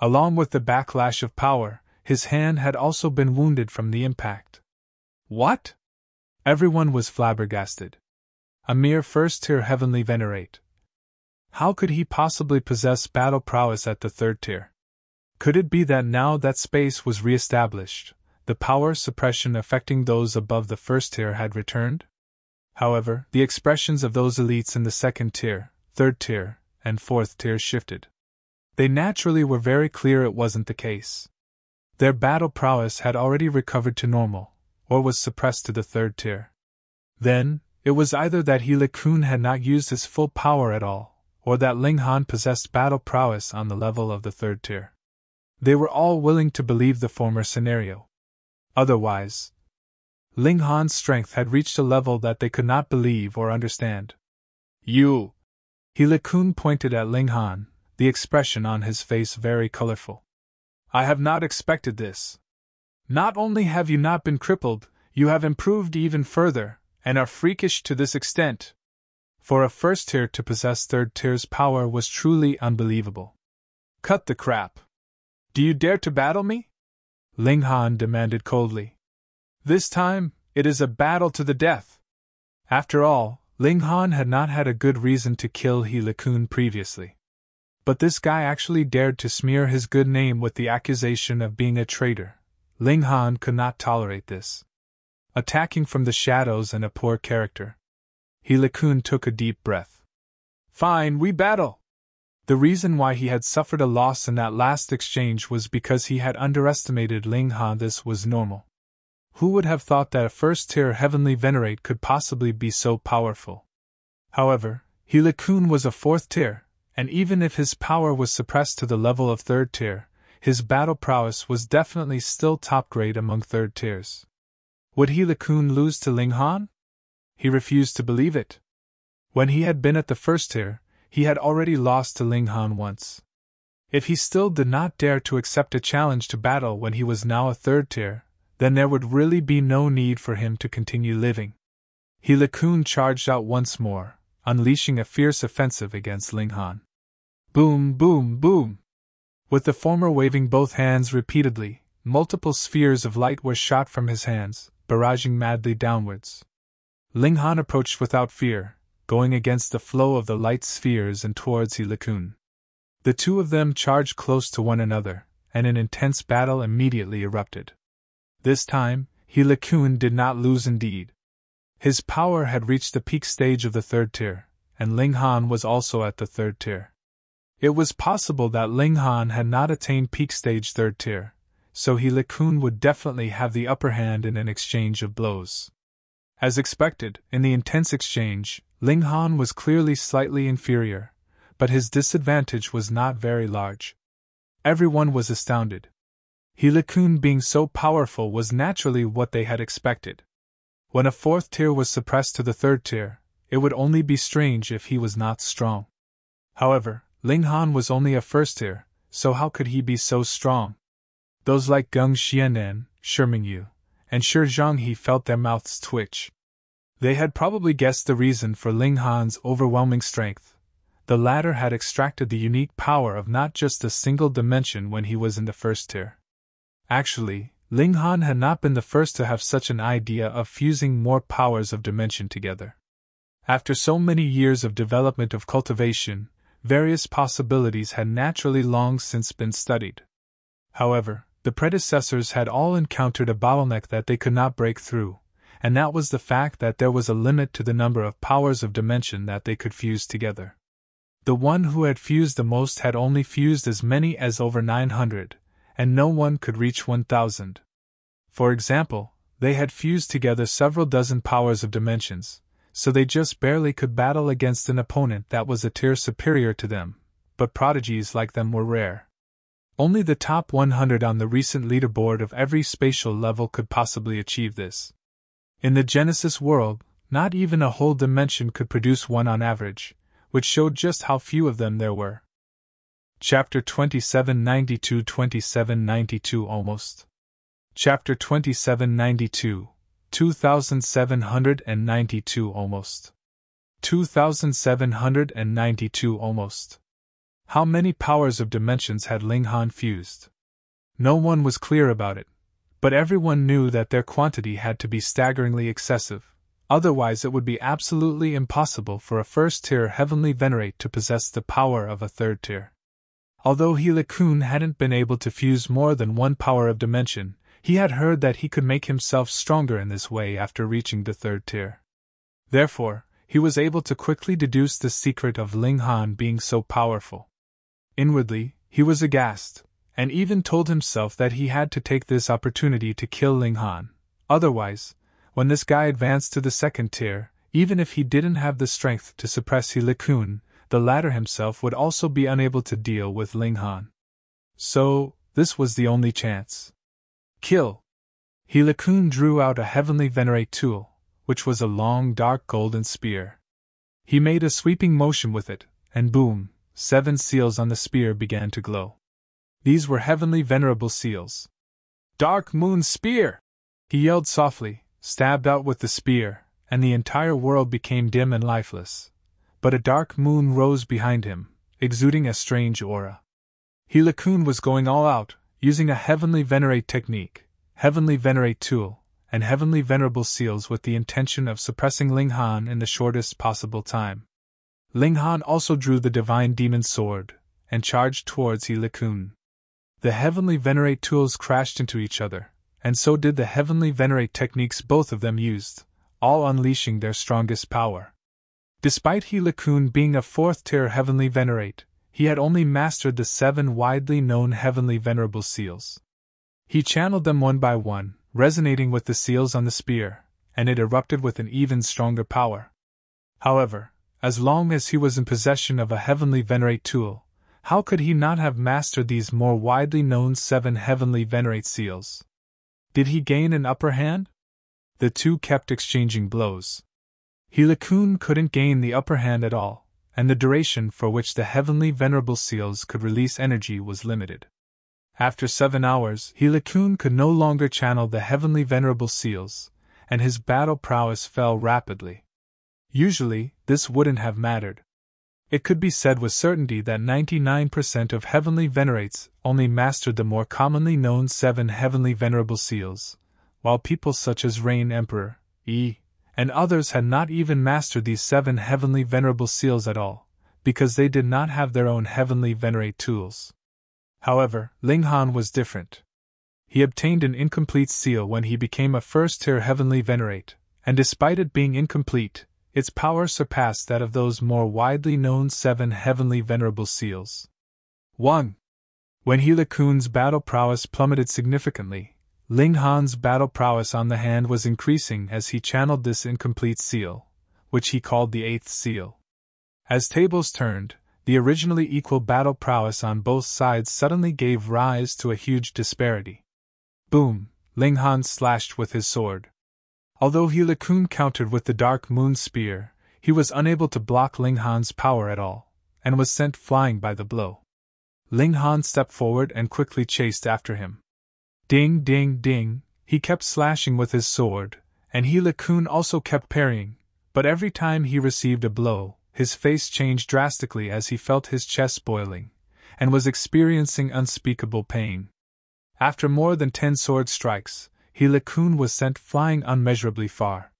Along with the backlash of power, his hand had also been wounded from the impact. What? Everyone was flabbergasted. A mere 1st-tier heavenly venerate. How could he possibly possess battle prowess at the 3rd tier? Could it be that now that space was re-established, the power suppression affecting those above the 1st tier had returned? However, the expressions of those elites in the 2nd tier, 3rd tier, and 4th tier shifted. They naturally were very clear it wasn't the case. Their battle prowess had already recovered to normal, or was suppressed to the 3rd tier. Then, it was either that He Kun had not used his full power at all, or that Ling Han possessed battle prowess on the level of the 3rd tier. They were all willing to believe the former scenario. Otherwise, Ling Han's strength had reached a level that they could not believe or understand. You! He Kun pointed at Ling Han, the expression on his face very colorful. I have not expected this. Not only have you not been crippled, you have improved even further, and are freakish to this extent. For a 1st tier to possess 3rd tier's power was truly unbelievable. Cut the crap. Do you dare to battle me? Ling Han demanded coldly. This time, it is a battle to the death. After all, Ling Han had not had a good reason to kill He Le-kun previously. But this guy actually dared to smear his good name with the accusation of being a traitor. Ling Han could not tolerate this. Attacking from the shadows and a poor character. He Le-kun took a deep breath. Fine, we battle! The reason why he had suffered a loss in that last exchange was because he had underestimated Ling Han. This was normal. Who would have thought that a first-tier heavenly venerate could possibly be so powerful? However, He Le-kun was a fourth tier, and even if his power was suppressed to the level of third tier, his battle prowess was definitely still top grade among third tiers. Would He Le-kun lose to Ling Han? He refused to believe it. When he had been at the first tier, he had already lost to Ling Han once. If he still did not dare to accept a challenge to battle when he was now a third tier, then there would really be no need for him to continue living. He Le-kun charged out once more, unleashing a fierce offensive against Ling Han. Boom, boom, boom! With the former waving both hands repeatedly, multiple spheres of light were shot from his hands, barraging madly downwards. Ling Han approached without fear, going against the flow of the light spheres and towards He Le-kun. The two of them charged close to one another, and an intense battle immediately erupted. This time, He Le-kun did not lose indeed. His power had reached the peak stage of the third tier, and Ling Han was also at the third tier. It was possible that Ling Han had not attained peak stage third tier, so He Le-kun would definitely have the upper hand in an exchange of blows. As expected, in the intense exchange, Ling Han was clearly slightly inferior, but his disadvantage was not very large. Everyone was astounded. He Le-kun being so powerful was naturally what they had expected. When a fourth tier was suppressed to the third tier, it would only be strange if he was not strong. However, Ling Han was only a first tier, so how could he be so strong? Those like Geng Xianen, Shi Mingyu, and Shi Zhuang felt their mouths twitch. They had probably guessed the reason for Ling Han's overwhelming strength. The latter had extracted the unique power of not just a single dimension when he was in the first tier. Actually, Ling Han had not been the first to have such an idea of fusing more powers of dimension together. After so many years of development of cultivation, various possibilities had naturally long since been studied. However, the predecessors had all encountered a bottleneck that they could not break through, and that was the fact that there was a limit to the number of powers of dimension that they could fuse together. The one who had fused the most had only fused as many as over 900, and no one could reach 1,000. For example, they had fused together several dozen powers of dimensions, so they just barely could battle against an opponent that was a tier superior to them, but prodigies like them were rare. Only the top 100 on the recent leaderboard of every spatial level could possibly achieve this. In the Genesis world, not even a whole dimension could produce one on average, which showed just how few of them there were. Chapter 2792 almost. Chapter 2792, 2792 almost. 2792 almost. How many powers of dimensions had Ling Han fused? No one was clear about it, but everyone knew that their quantity had to be staggeringly excessive, otherwise it would be absolutely impossible for a first-tier heavenly venerate to possess the power of a third tier. Although He Le-kun hadn't been able to fuse more than one power of dimension, he had heard that he could make himself stronger in this way after reaching the third tier. Therefore, he was able to quickly deduce the secret of Ling Han being so powerful. Inwardly, he was aghast, and even told himself that he had to take this opportunity to kill Ling Han. Otherwise, when this guy advanced to the second tier, even if he didn't have the strength to suppress He Le-kun, the latter himself would also be unable to deal with Ling Han. So, this was the only chance. Kill! He Le-kun drew out a heavenly venerate tool, which was a long dark golden spear. He made a sweeping motion with it, and boom, 7 seals on the spear began to glow. These were heavenly venerable seals. Dark Moon Spear! He yelled softly, stabbed out with the spear, and the entire world became dim and lifeless. But a dark moon rose behind him, exuding a strange aura. He Le-kun was going all out, using a heavenly venerate technique, heavenly venerate tool, and heavenly venerable seals with the intention of suppressing Ling Han in the shortest possible time. Ling Han also drew the divine demon sword, and charged towards He Kun. The heavenly venerate tools crashed into each other, and so did the heavenly venerate techniques both of them used, all unleashing their strongest power. Despite He Kun being a 4th-tier heavenly venerate, he had only mastered the 7 widely known heavenly venerable seals. He channeled them one by one, resonating with the seals on the spear, and it erupted with an even stronger power. However, as long as he was in possession of a heavenly venerate tool, how could he not have mastered these more widely known 7 heavenly venerate seals? Did he gain an upper hand? The two kept exchanging blows. He Kun couldn't gain the upper hand at all, and the duration for which the heavenly venerable seals could release energy was limited. After 7 hours, He Kun could no longer channel the heavenly venerable seals, and his battle prowess fell rapidly. Usually, this wouldn't have mattered. It could be said with certainty that 99% of heavenly venerates only mastered the more commonly known 7 heavenly venerable seals, while people such as Rain Emperor, and others had not even mastered these 7 heavenly venerable seals at all, because they did not have their own heavenly venerate tools. However, Ling Han was different. He obtained an incomplete seal when he became a 1st-tier heavenly venerate, and despite it being incomplete, its power surpassed that of those more widely known 7 heavenly venerable seals. 1. When He Kun's battle prowess plummeted significantly, Ling Han's battle prowess on the hand was increasing as he channeled this incomplete seal, which he called the 8th seal. As tables turned, the originally equal battle prowess on both sides suddenly gave rise to a huge disparity. Boom! Ling Han slashed with his sword. Although He Kun countered with the Dark Moon Spear, he was unable to block Ling Han's power at all, and was sent flying by the blow. Ling Han stepped forward and quickly chased after him. Ding, ding, ding, he kept slashing with his sword, and He Kun also kept parrying, but every time he received a blow, his face changed drastically as he felt his chest boiling, and was experiencing unspeakable pain. After more than 10 sword strikes, He Kun was sent flying unmeasurably far.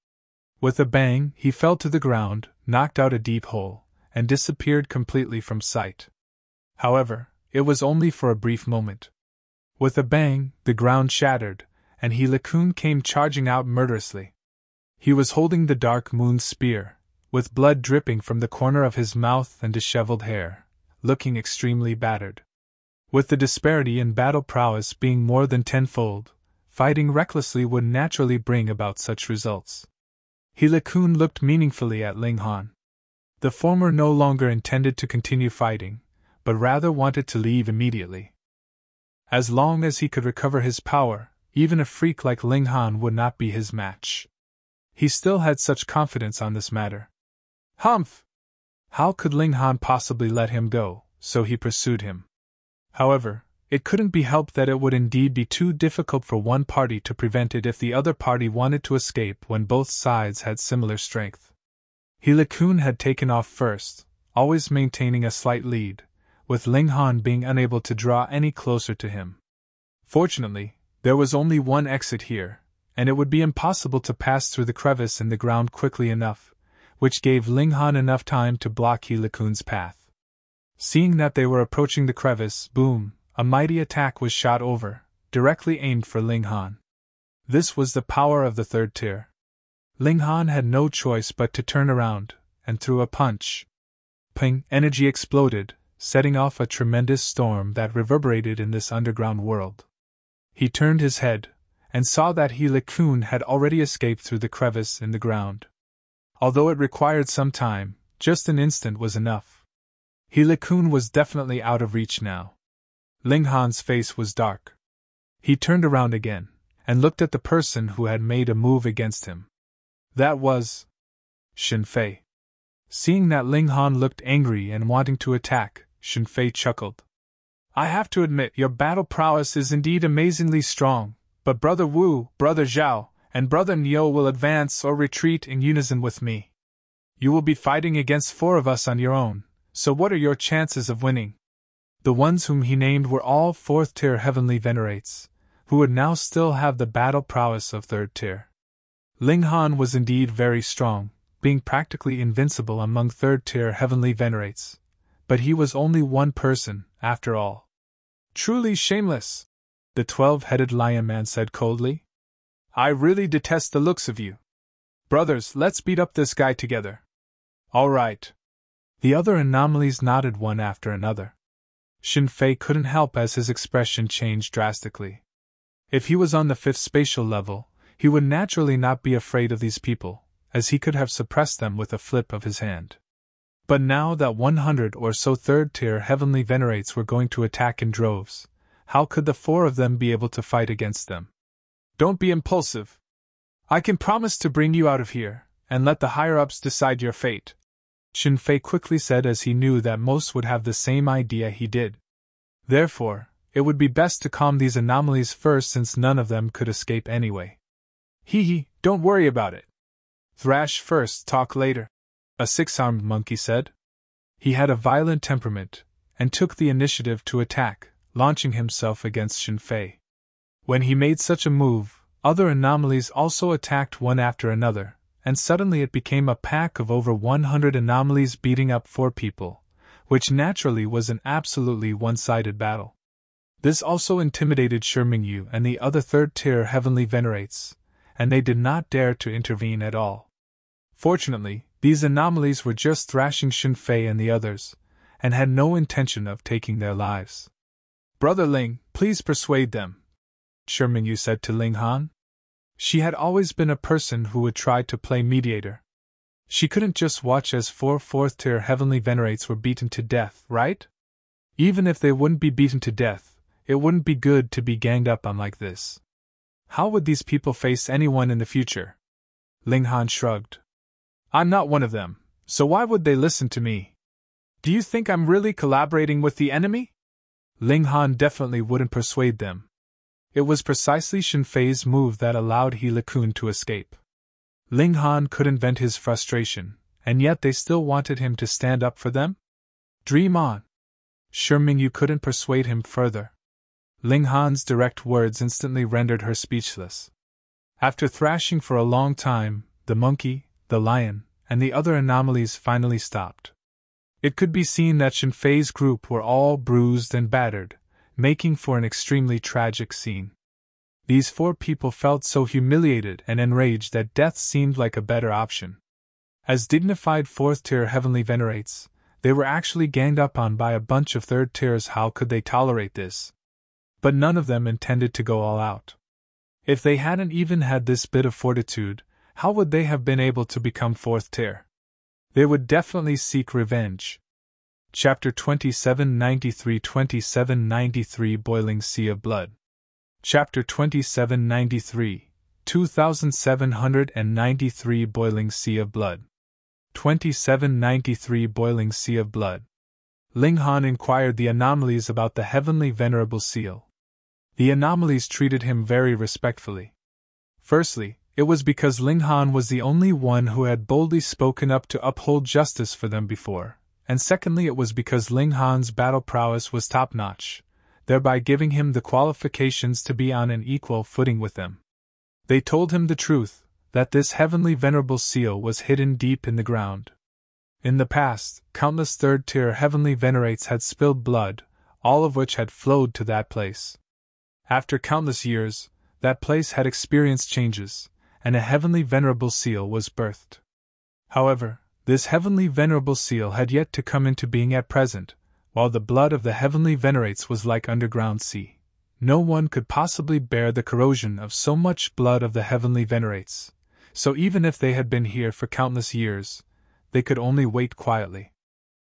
With a bang, he fell to the ground, knocked out a deep hole, and disappeared completely from sight. However, it was only for a brief moment. With a bang, the ground shattered, and He Kun came charging out murderously. He was holding the Dark Moon Spear, with blood dripping from the corner of his mouth and disheveled hair, looking extremely battered. With the disparity in battle prowess being more than 10-fold, fighting recklessly would naturally bring about such results. He Kun looked meaningfully at Ling Han. The former no longer intended to continue fighting, but rather wanted to leave immediately. As long as he could recover his power, even a freak like Ling Han would not be his match. He still had such confidence on this matter. Humph! How could Ling Han possibly let him go, so he pursued him. However, it couldn't be helped that it would indeed be too difficult for one party to prevent it if the other party wanted to escape when both sides had similar strength. He Kun had taken off first, always maintaining a slight lead, with Ling Han being unable to draw any closer to him. Fortunately, there was only one exit here, and it would be impossible to pass through the crevice in the ground quickly enough, which gave Ling Han enough time to block He Kun's path. Seeing that they were approaching the crevice, boom! A mighty attack was shot over, directly aimed for Ling Han. This was the power of the 3rd tier. Ling Han had no choice but to turn around, and threw a punch. Ping! Energy exploded, setting off a tremendous storm that reverberated in this underground world. He turned his head, and saw that He Kun had already escaped through the crevice in the ground. Although it required some time, just an instant was enough. He Kun was definitely out of reach now. Ling Han's face was dark. He turned around again, and looked at the person who had made a move against him. That was Shen Fei. Seeing that Ling Han looked angry and wanting to attack, Shen Fei chuckled. I have to admit your battle prowess is indeed amazingly strong, but Brother Wu, Brother Zhao, and Brother Niu will advance or retreat in unison with me. You will be fighting against 4 of us on your own, so what are your chances of winning? The ones whom he named were all 4th-tier heavenly venerates, who would now still have the battle prowess of 3rd tier. Ling Han was indeed very strong, being practically invincible among 3rd tier heavenly venerates, but he was only one person, after all. Truly shameless, the 12-headed lion man said coldly. I really detest the looks of you. Brothers, let's beat up this guy together. All right. The other anomalies nodded one after another. Shen Fei couldn't help as his expression changed drastically. If he was on the 5th spatial level, he would naturally not be afraid of these people, as he could have suppressed them with a flip of his hand. But now that 100 or so 3rd tier heavenly venerates were going to attack in droves, how could the 4 of them be able to fight against them? Don't be impulsive. I can promise to bring you out of here, and let the higher-ups decide your fate, Shen Fei quickly said, as he knew that most would have the same idea he did. Therefore, it would be best to calm these anomalies first, since none of them could escape anyway. Hee, don't worry about it. Thrash first, talk later, a 6-armed monkey said. He had a violent temperament, and took the initiative to attack, launching himself against Shen Fei. When he made such a move, other anomalies also attacked one after another, and suddenly it became a pack of over 100 anomalies beating up 4 people, which naturally was an absolutely one-sided battle. This also intimidated Shi Mingyu and the other 3rd tier heavenly venerates, and they did not dare to intervene at all. Fortunately, these anomalies were just thrashing Shen Fei and the others, and had no intention of taking their lives. Brother Ling, please persuade them, Shi Mingyu said to Ling Han. She had always been a person who would try to play mediator. She couldn't just watch as 4 4th tier heavenly venerates were beaten to death, right? Even if they wouldn't be beaten to death, it wouldn't be good to be ganged up on like this. How would these people face anyone in the future? Ling Han shrugged. I'm not one of them, so why would they listen to me? Do you think I'm really collaborating with the enemy? Ling Han definitely wouldn't persuade them. It was precisely Shen Fei's move that allowed He Kun to escape. Ling Han couldn't vent his frustration, and yet they still wanted him to stand up for them? Dream on. Shi Mingyu couldn't persuade him further. Ling Han's direct words instantly rendered her speechless. After thrashing for a long time, the monkey, the lion, and the other anomalies finally stopped. It could be seen that Shen Fei's group were all bruised and battered, making for an extremely tragic scene. These 4 people felt so humiliated and enraged that death seemed like a better option. As dignified 4th tier heavenly venerates, they were actually ganged up on by a bunch of 3rd tiers. How could they tolerate this? But none of them intended to go all out. If they hadn't even had this bit of fortitude, how would they have been able to become 4th tier? They would definitely seek revenge. Chapter 2793 2793 Boiling Sea of Blood. Chapter 2793 2793 Boiling Sea of Blood. 2793 Boiling Sea of Blood. Ling Han inquired the anomalies about the heavenly Venerable Seal. The anomalies treated him very respectfully. Firstly, it was because Ling Han was the only one who had boldly spoken up to uphold justice for them before, and secondly it was because Ling Han's battle prowess was top-notch, thereby giving him the qualifications to be on an equal footing with them. They told him the truth, that this heavenly Venerable Seal was hidden deep in the ground. In the past, countless 3rd tier heavenly venerates had spilled blood, all of which had flowed to that place. After countless years, that place had experienced changes, and a heavenly Venerable Seal was birthed. However, this heavenly Venerable Seal had yet to come into being at present, while the blood of the heavenly venerates was like underground sea. No one could possibly bear the corrosion of so much blood of the heavenly venerates, so even if they had been here for countless years, they could only wait quietly.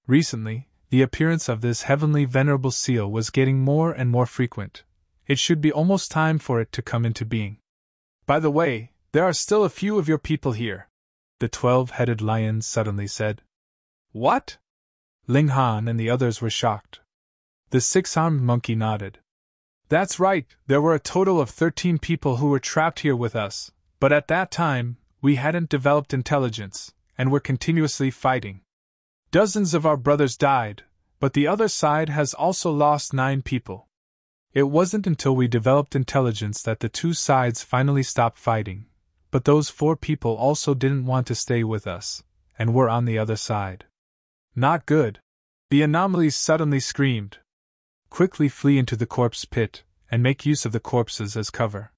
Recently, the appearance of this heavenly Venerable Seal was getting more and more frequent. It should be almost time for it to come into being. By the way, there are still a few of your people here, the 12-headed lion suddenly said. What? Ling Han and the others were shocked. The 6-armed monkey nodded. That's right, there were a total of 13 people who were trapped here with us, but at that time, we hadn't developed intelligence, and were continuously fighting. Dozens of our brothers died, but the other side has also lost 9 people. It wasn't until we developed intelligence that the two sides finally stopped fighting, but those 4 people also didn't want to stay with us, and were on the other side. Not good. The anomalies suddenly screamed. Quickly flee into the corpse pit, and make use of the corpses as cover.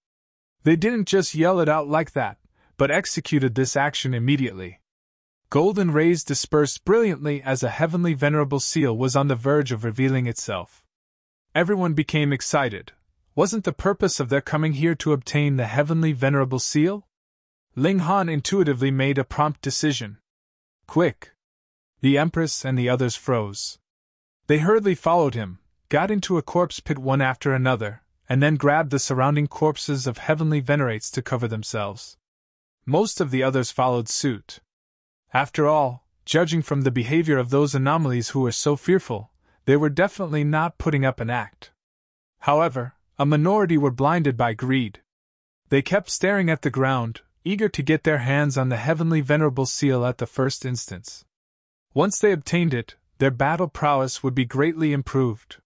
They didn't just yell it out like that, but executed this action immediately. Golden rays dispersed brilliantly as a heavenly venerable seal was on the verge of revealing itself. Everyone became excited. Wasn't the purpose of their coming here to obtain the heavenly venerable seal? Ling Han intuitively made a prompt decision. Quick! The Empress and the others froze. They hurriedly followed him, got into a corpse pit one after another, and then grabbed the surrounding corpses of heavenly venerates to cover themselves. Most of the others followed suit. After all, judging from the behavior of those anomalies who were so fearful, they were definitely not putting up an act. However, a minority were blinded by greed. They kept staring at the ground, eager to get their hands on the heavenly venerable seal at the first instance. Once they obtained it, their battle prowess would be greatly improved.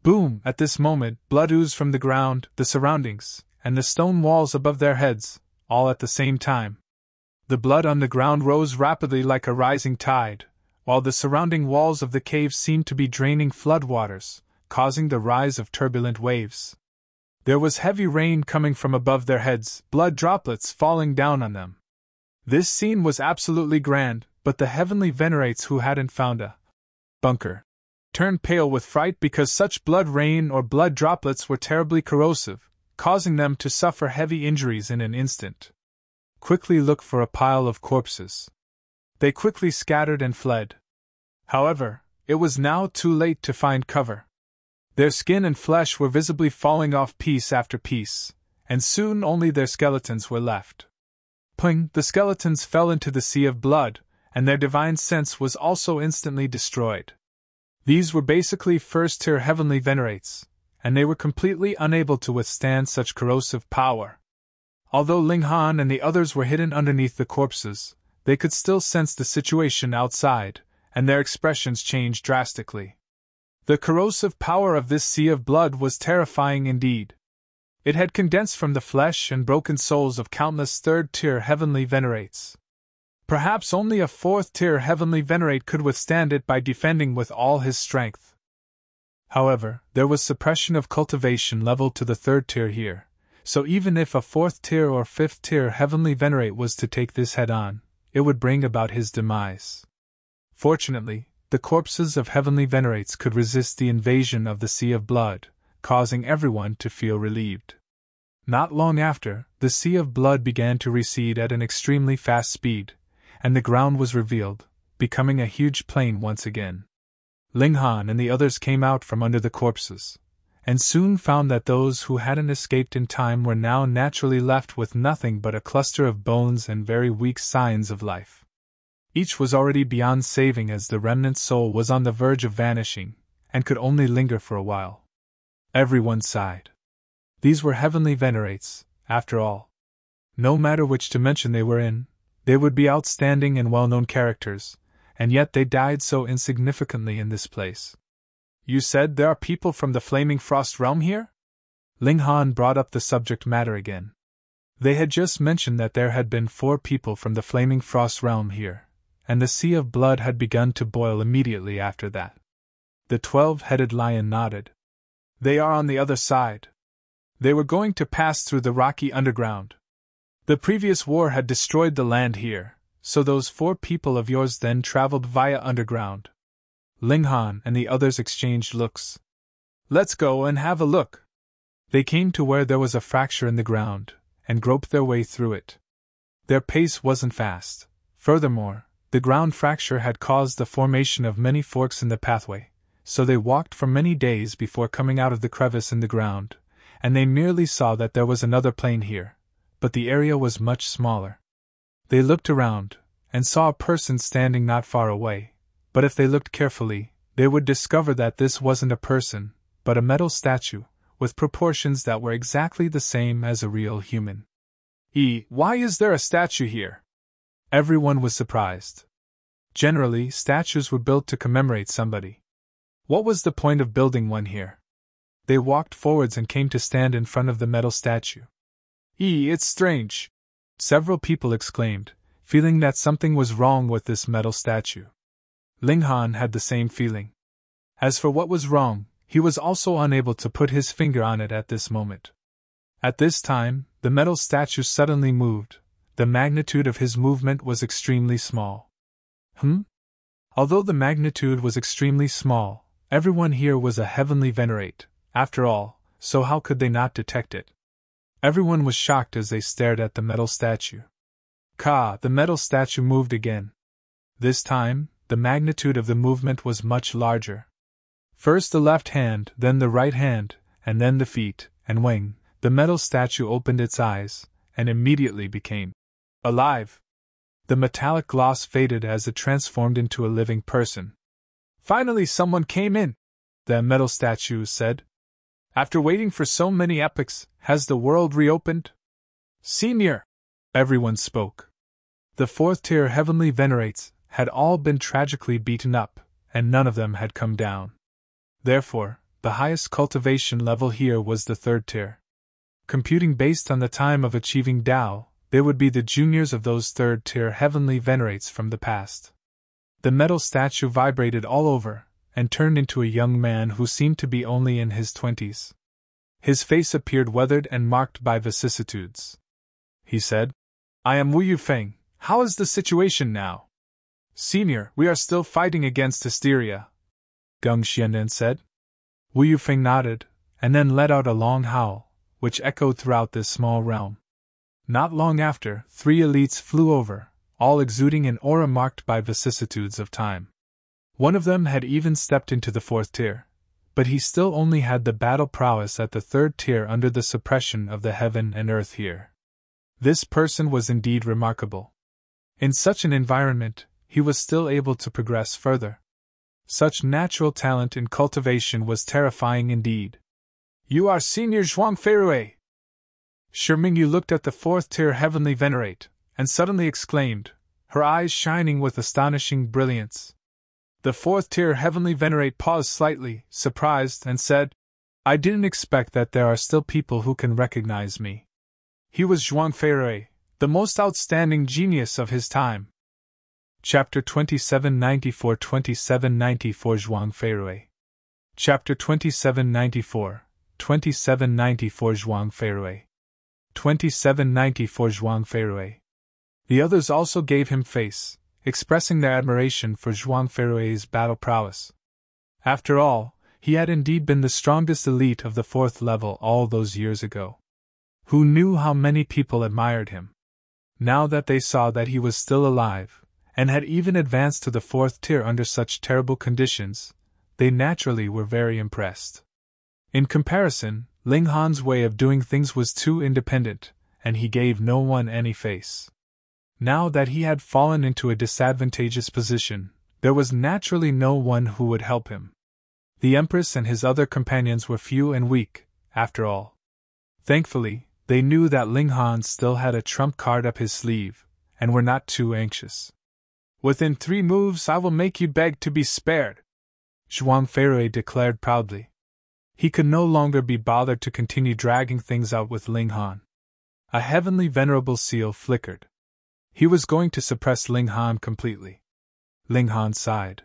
Boom! At this moment, blood oozed from the ground, the surroundings, and the stone walls above their heads, all at the same time. The blood on the ground rose rapidly like a rising tide, while the surrounding walls of the cave seemed to be draining floodwaters, causing the rise of turbulent waves. There was heavy rain coming from above their heads, blood droplets falling down on them. This scene was absolutely grand, but the heavenly venerates who hadn't found a bunker turned pale with fright because such blood rain or blood droplets were terribly corrosive, causing them to suffer heavy injuries in an instant. Quickly look for a pile of corpses. They quickly scattered and fled. However, it was now too late to find cover. Their skin and flesh were visibly falling off piece after piece, and soon only their skeletons were left. Ping! The skeletons fell into the sea of blood, and their divine sense was also instantly destroyed. These were basically first-tier heavenly venerates, and they were completely unable to withstand such corrosive power. Although Ling Han and the others were hidden underneath the corpses, they could still sense the situation outside, and their expressions changed drastically. The corrosive power of this sea of blood was terrifying indeed. It had condensed from the flesh and broken souls of countless third-tier heavenly venerates. Perhaps only a fourth-tier heavenly venerate could withstand it by defending with all his strength. However, there was suppression of cultivation level to the third tier here, so even if a fourth-tier or fifth-tier heavenly venerate was to take this head-on, it would bring about his demise. Fortunately, the corpses of heavenly venerates could resist the invasion of the sea of blood, causing everyone to feel relieved. Not long after, the sea of blood began to recede at an extremely fast speed, and the ground was revealed, becoming a huge plain once again. Ling Han and the others came out from under the corpses, and soon found that those who hadn't escaped in time were now naturally left with nothing but a cluster of bones and very weak signs of life. Each was already beyond saving as the remnant soul was on the verge of vanishing, and could only linger for a while. Everyone sighed. These were heavenly venerates, after all. No matter which dimension they were in, they would be outstanding and well-known characters, and yet they died so insignificantly in this place. You said there are people from the Flaming Frost realm here? Ling Han brought up the subject matter again. They had just mentioned that there had been 4 people from the Flaming Frost realm here, and the sea of blood had begun to boil immediately after that. The 12-headed lion nodded. They are on the other side. They were going to pass through the rocky underground. The previous war had destroyed the land here, so those 4 people of yours then traveled via underground. Ling Han and the others exchanged looks. Let's go and have a look. They came to where there was a fracture in the ground, and groped their way through it. Their pace wasn't fast. Furthermore, the ground fracture had caused the formation of many forks in the pathway, so they walked for many days before coming out of the crevice in the ground, and they merely saw that there was another plain here, but the area was much smaller. They looked around, and saw a person standing not far away, but if they looked carefully, they would discover that this wasn't a person, but a metal statue, with proportions that were exactly the same as a real human. Why is there a statue here? Everyone was surprised. Generally, statues were built to commemorate somebody. What was the point of building one here? They walked forwards and came to stand in front of the metal statue. It's strange," several people exclaimed, feeling that something was wrong with this metal statue. Ling Han had the same feeling. As for what was wrong, he was also unable to put his finger on it at this moment. At this time, the metal statue suddenly moved. The magnitude of his movement was extremely small. Although the magnitude was extremely small, everyone here was a heavenly venerate, after all, so how could they not detect it? Everyone was shocked as they stared at the metal statue. The metal statue moved again. This time, the magnitude of the movement was much larger. First the left hand, then the right hand, and then the feet, and when the metal statue opened its eyes, and immediately became alive. The metallic gloss faded as it transformed into a living person. "Finally someone came in," the metal statue said. "After waiting for so many epochs, has the world reopened?" "Senior!" everyone spoke. The fourth-tier heavenly venerates had all been tragically beaten up, and none of them had come down. Therefore, the highest cultivation level here was the third tier. Computing based on the time of achieving Tao, they would be the juniors of those third-tier heavenly venerates from the past. The metal statue vibrated all over, and turned into a young man who seemed to be only in his 20s. His face appeared weathered and marked by vicissitudes. He said, "I am Wu Yufeng. How is the situation now?" "Senior, we are still fighting against hysteria," Geng Xianren said. Wu Yufeng nodded, and then let out a long howl, which echoed throughout this small realm. Not long after, 3 elites flew over, all exuding an aura marked by vicissitudes of time. One of them had even stepped into the 4th tier, but he still only had the battle prowess at the 3rd tier under the suppression of the heaven and earth here. This person was indeed remarkable. In such an environment, he was still able to progress further. Such natural talent in cultivation was terrifying indeed. "You are Senior Zhuang Feirui!" Shi Mingyu looked at the 4th-tier heavenly venerate, and suddenly exclaimed, her eyes shining with astonishing brilliance. The 4th-tier heavenly venerate paused slightly, surprised, and said, "I didn't expect that there are still people who can recognize me." He was Zhuang Feirui, the most outstanding genius of his time. Chapter 2794 2794 Zhuang Feirui. Chapter 2794 2794 Zhuang Feirui. 2794 Zhuang Feirui. The others also gave him face, expressing their admiration for Zhuang Feirui's battle prowess. After all, he had indeed been the strongest elite of the 4th level all those years ago. Who knew how many people admired him? Now that they saw that he was still alive, and had even advanced to the 4th tier under such terrible conditions, they naturally were very impressed. In comparison, Ling Han's way of doing things was too independent, and he gave no one any face. Now that he had fallen into a disadvantageous position, there was naturally no one who would help him. The Empress and his other companions were few and weak, after all. Thankfully, they knew that Ling Han still had a trump card up his sleeve, and were not too anxious. "Within 3 moves I will make you beg to be spared," Zhuang Feirui declared proudly. He could no longer be bothered to continue dragging things out with Ling Han. A heavenly venerable seal flickered. He was going to suppress Ling Han completely. Ling Han sighed.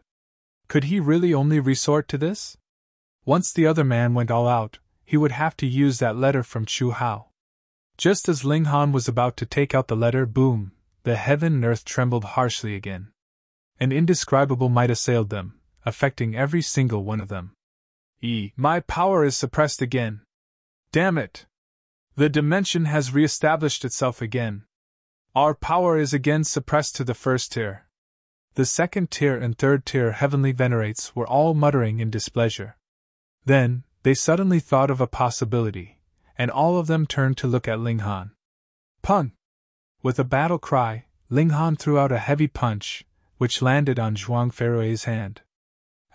Could he really only resort to this? Once the other man went all out, he would have to use that letter from Chu Hao. Just as Ling Han was about to take out the letter, boom, the heaven and earth trembled harshly again. An indescribable might assailed them, affecting every single one of them. My power is suppressed again. Damn it! The dimension has re-established itself again. Our power is again suppressed to the 1st tier. The 2nd tier and 3rd tier heavenly venerates were all muttering in displeasure. Then, they suddenly thought of a possibility, and all of them turned to look at Ling Han. Pun! With a battle cry, Ling Han threw out a heavy punch, which landed on Zhuang Feirui's hand.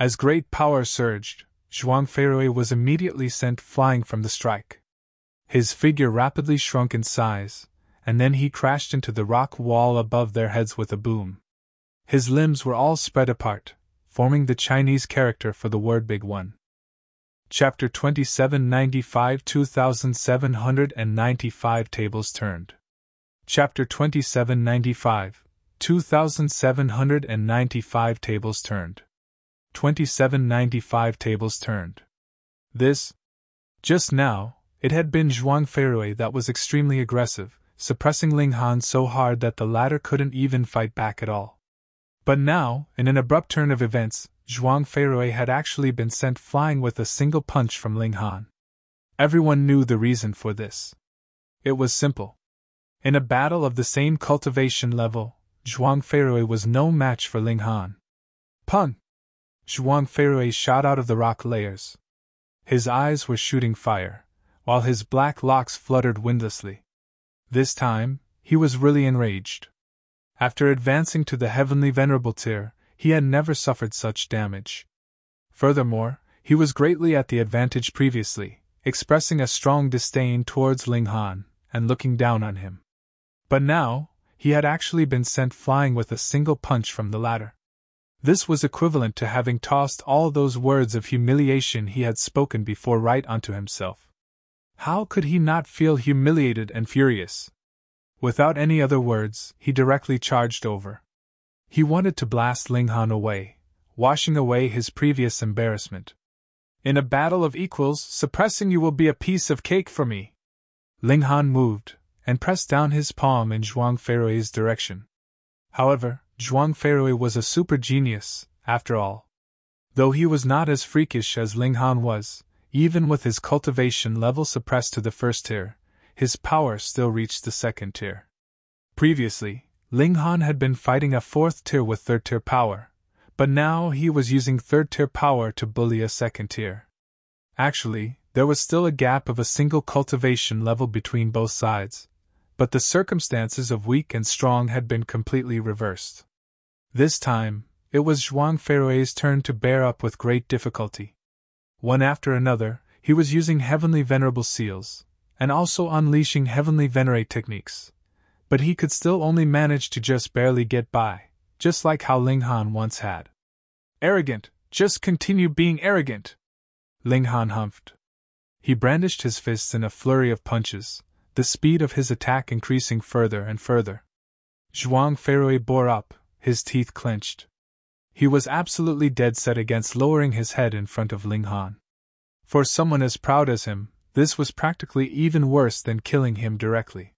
As great power surged, Zhuang Feirui was immediately sent flying from the strike. His figure rapidly shrunk in size, and then he crashed into the rock wall above their heads with a boom. His limbs were all spread apart, forming the Chinese character for the word Big One. Chapter 2795 2795 Tables Turned. Chapter 2795 2795 Tables Turned. 2795 Tables Turned. Just now, it had been Zhuang Feirui that was extremely aggressive, suppressing Ling Han so hard that the latter couldn't even fight back at all. But now, in an abrupt turn of events, Zhuang Feirui had actually been sent flying with a single punch from Ling Han. Everyone knew the reason for this. It was simple. In a battle of the same cultivation level, Zhuang Feirui was no match for Ling Han. Pun! Zhuang Feirui shot out of the rock layers. His eyes were shooting fire, while his black locks fluttered windlessly. This time, he was really enraged. After advancing to the heavenly Venerable tier, he had never suffered such damage. Furthermore, he was greatly at the advantage previously, expressing a strong disdain towards Ling Han, and looking down on him. But now, he had actually been sent flying with a single punch from the latter. This was equivalent to having tossed all those words of humiliation he had spoken before right onto himself. How could he not feel humiliated and furious? Without any other words, he directly charged over. He wanted to blast Ling Han away, washing away his previous embarrassment. In a battle of equals, suppressing you will be a piece of cake for me. Ling Han moved, and pressed down his palm in Zhuang Feirui's direction. However, Zhuang Feirui was a super genius, after all. Though he was not as freakish as Ling Han was, even with his cultivation level suppressed to the first tier, his power still reached the second tier. Previously, Ling Han had been fighting a fourth tier with third tier power, but now he was using third tier power to bully a second tier. Actually, there was still a gap of a single cultivation level between both sides, but the circumstances of weak and strong had been completely reversed. This time, it was Zhuang Feirui's turn to bear up with great difficulty. One after another, he was using heavenly venerable seals, and also unleashing heavenly venerate techniques. But he could still only manage to just barely get by, just like how Ling Han once had. Arrogant, just continue being arrogant, Ling Han humphed. He brandished his fists in a flurry of punches, the speed of his attack increasing further and further. Zhuang Feirui bore up, his teeth clenched. He was absolutely dead set against lowering his head in front of Ling Han. For someone as proud as him, this was practically even worse than killing him directly.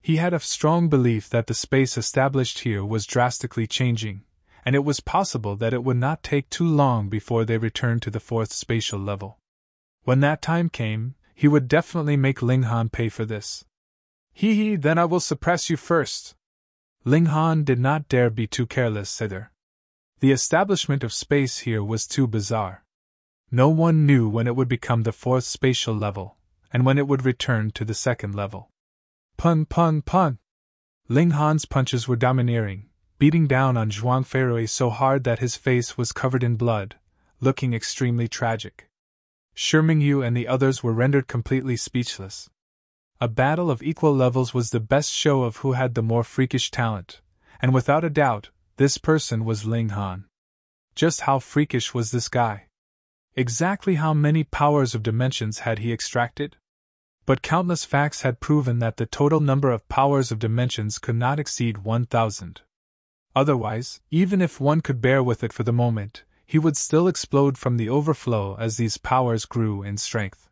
He had a strong belief that the space established here was drastically changing, and it was possible that it would not take too long before they returned to the fourth spatial level. When that time came, he would definitely make Ling Han pay for this. Then I will suppress you first. Ling Han did not dare be too careless either. The establishment of space here was too bizarre. No one knew when it would become the fourth spatial level, and when it would return to the second level. Pun pun pun! Ling Han's punches were domineering, beating down on Zhuang Feirui so hard that his face was covered in blood, looking extremely tragic. Shimingyu and the others were rendered completely speechless. A battle of equal levels was the best show of who had the more freakish talent, and without a doubt, this person was Ling Han. Just how freakish was this guy? Exactly how many powers of dimensions had he extracted? But countless facts had proven that the total number of powers of dimensions could not exceed 1,000. Otherwise, even if one could bear with it for the moment, he would still explode from the overflow as these powers grew in strength.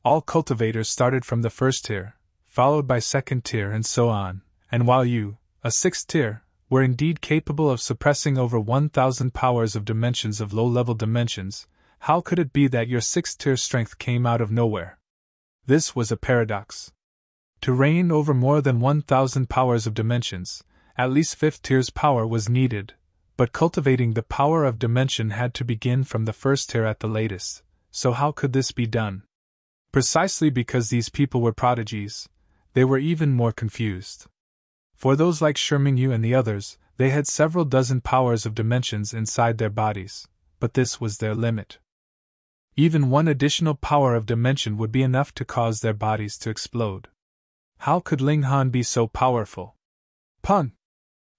All cultivators started from the first tier, followed by second tier and so on, and while you, a sixth tier, were indeed capable of suppressing over 1,000 powers of dimensions of low-level dimensions, how could it be that your sixth tier strength came out of nowhere? This was a paradox. To reign over more than 1,000 powers of dimensions, at least fifth tier's power was needed, but cultivating the power of dimension had to begin from the first tier at the latest, so how could this be done? Precisely because these people were prodigies, they were even more confused. For those like Shimingyu and the others, they had several dozen powers of dimensions inside their bodies, but this was their limit. Even one additional power of dimension would be enough to cause their bodies to explode. How could Ling Han be so powerful? Pun!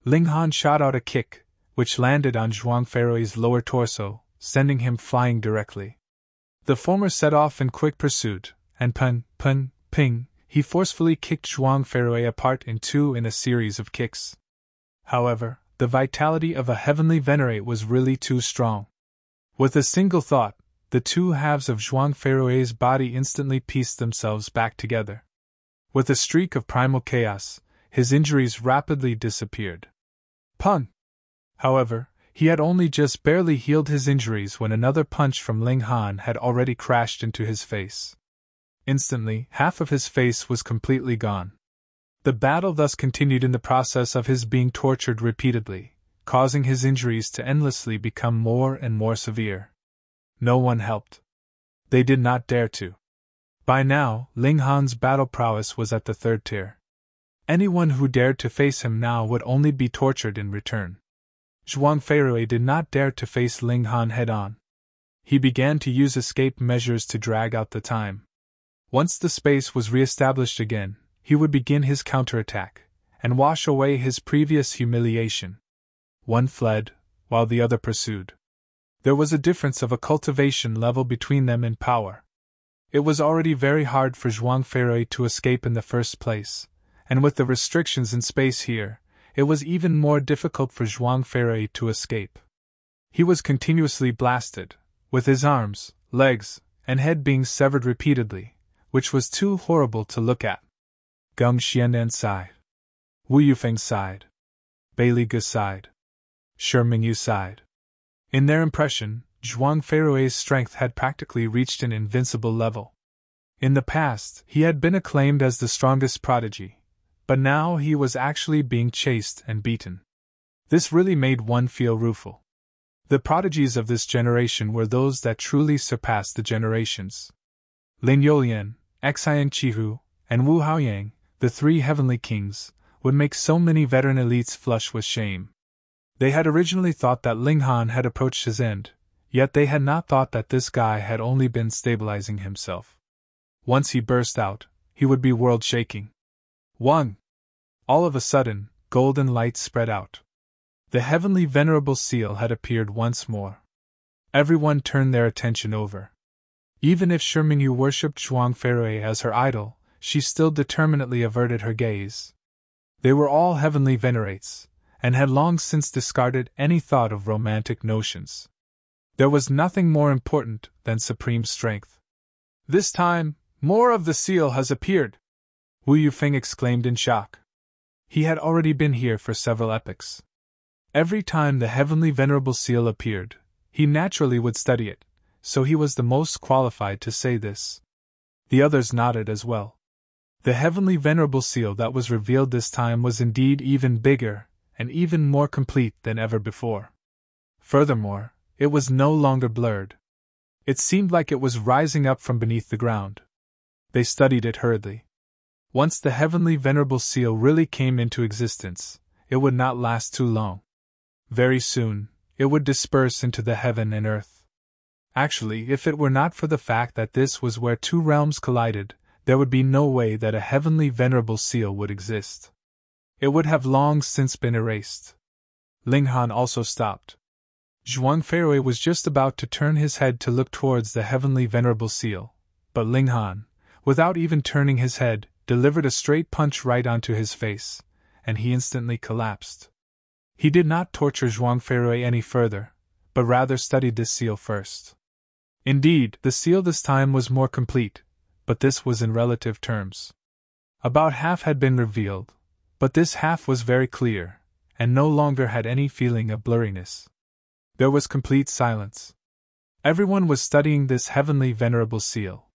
Ling Han shot out a kick, which landed on Zhuang Feirui's lower torso, sending him flying directly. The former set off in quick pursuit, and ping, he forcefully kicked Zhuang Feirui apart in two in a series of kicks. However, the vitality of a heavenly venerate was really too strong. With a single thought, the two halves of Zhuang Feirui's body instantly pieced themselves back together. With a streak of primal chaos, his injuries rapidly disappeared. Pung! However, he had only just barely healed his injuries when another punch from Ling Han had already crashed into his face. Instantly, half of his face was completely gone. The battle thus continued in the process of his being tortured repeatedly, causing his injuries to endlessly become more and more severe. No one helped. They did not dare to. By now, Ling Han's battle prowess was at the third tier. Anyone who dared to face him now would only be tortured in return. Zhuang Feirui did not dare to face Ling Han head-on. He began to use escape measures to drag out the time. Once the space was re-established again, he would begin his counterattack, and wash away his previous humiliation. One fled, while the other pursued. There was a difference of a cultivation level between them in power. It was already very hard for Zhuang Feirui to escape in the first place, and with the restrictions in space here, it was even more difficult for Zhuang Feirui to escape. He was continuously blasted, with his arms, legs, and head being severed repeatedly, which was too horrible to look at. Geng Xianen sighed. Wu Yufeng sighed. Bai Li Ge sighed. Shi Mingyu sighed. In their impression, Zhuang Feirui's strength had practically reached an invincible level. In the past, he had been acclaimed as the strongest prodigy, but now he was actually being chased and beaten. This really made one feel rueful. The prodigies of this generation were those that truly surpassed the generations. Lin Youlian, Xian Qihu, and Wu Haoyang, the three heavenly kings, would make so many veteran elites flush with shame. They had originally thought that Ling Han had approached his end, yet they had not thought that this guy had only been stabilizing himself. Once he burst out, he would be world-shaking. One! All of a sudden, golden light spread out. The heavenly Venerable seal had appeared once more. Everyone turned their attention over. Even if Shi Mingyu worshipped Zhuang Feirui as her idol, she still determinedly averted her gaze. They were all heavenly venerates, and had long since discarded any thought of romantic notions. There was nothing more important than supreme strength. This time, more of the seal has appeared! Wu Yufeng exclaimed in shock. He had already been here for several epochs. Every time the heavenly Venerable seal appeared, he naturally would study it, so he was the most qualified to say this. The others nodded as well. The heavenly Venerable seal that was revealed this time was indeed even bigger, and even more complete than ever before. Furthermore, it was no longer blurred. It seemed like it was rising up from beneath the ground. They studied it hurriedly. Once the heavenly Venerable seal really came into existence, it would not last too long. Very soon, it would disperse into the heaven and earth. Actually, if it were not for the fact that this was where two realms collided, there would be no way that a heavenly Venerable seal would exist. It would have long since been erased. Ling Han also stopped. Zhuang Feirui was just about to turn his head to look towards the heavenly Venerable seal, but Ling Han, without even turning his head, delivered a straight punch right onto his face, and he instantly collapsed. He did not torture Zhuang Feirui any further, but rather studied this seal first. Indeed, the seal this time was more complete, but this was in relative terms. About half had been revealed, but this half was very clear, and no longer had any feeling of blurriness. There was complete silence. Everyone was studying this heavenly Venerable seal.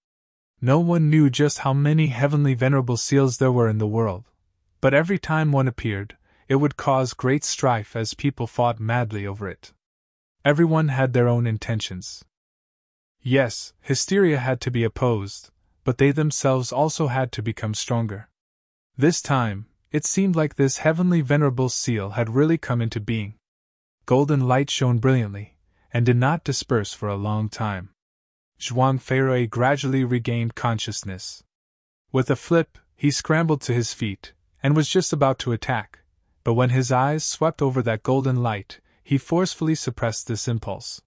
No one knew just how many heavenly Venerable seals there were in the world, but every time one appeared, it would cause great strife as people fought madly over it. Everyone had their own intentions. Yes, hysteria had to be opposed, but they themselves also had to become stronger. This time, it seemed like this heavenly Venerable seal had really come into being. Golden light shone brilliantly, and did not disperse for a long time. Zhuang Feirui gradually regained consciousness. With a flip, he scrambled to his feet, and was just about to attack, but when his eyes swept over that golden light, he forcefully suppressed this impulse.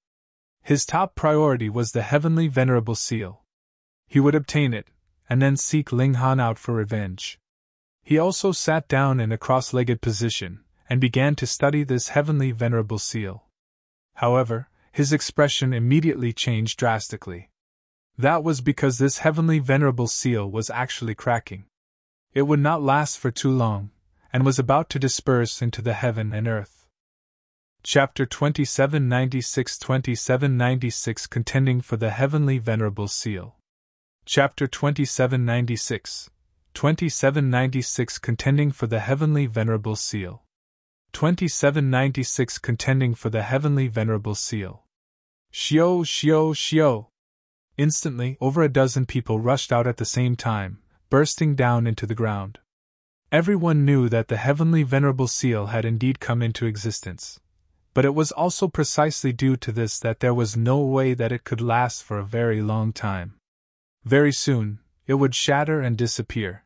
His top priority was the heavenly Venerable Seal. He would obtain it, and then seek Ling Han out for revenge. He also sat down in a cross-legged position, and began to study this heavenly Venerable Seal. However, his expression immediately changed drastically. That was because this heavenly Venerable Seal was actually cracking. It would not last for too long, and was about to disperse into the heaven and earth. Chapter 2796 Contending for the Heavenly Venerable Seal. Chapter 2796 Contending for the Heavenly Venerable Seal. 2796 Contending for the Heavenly Venerable Seal. Shio, shio, shio! Instantly, over a dozen people rushed out at the same time, bursting down into the ground. Everyone knew that the Heavenly Venerable Seal had indeed come into existence, but it was also precisely due to this that there was no way that it could last for a very long time. Very soon, it would shatter and disappear.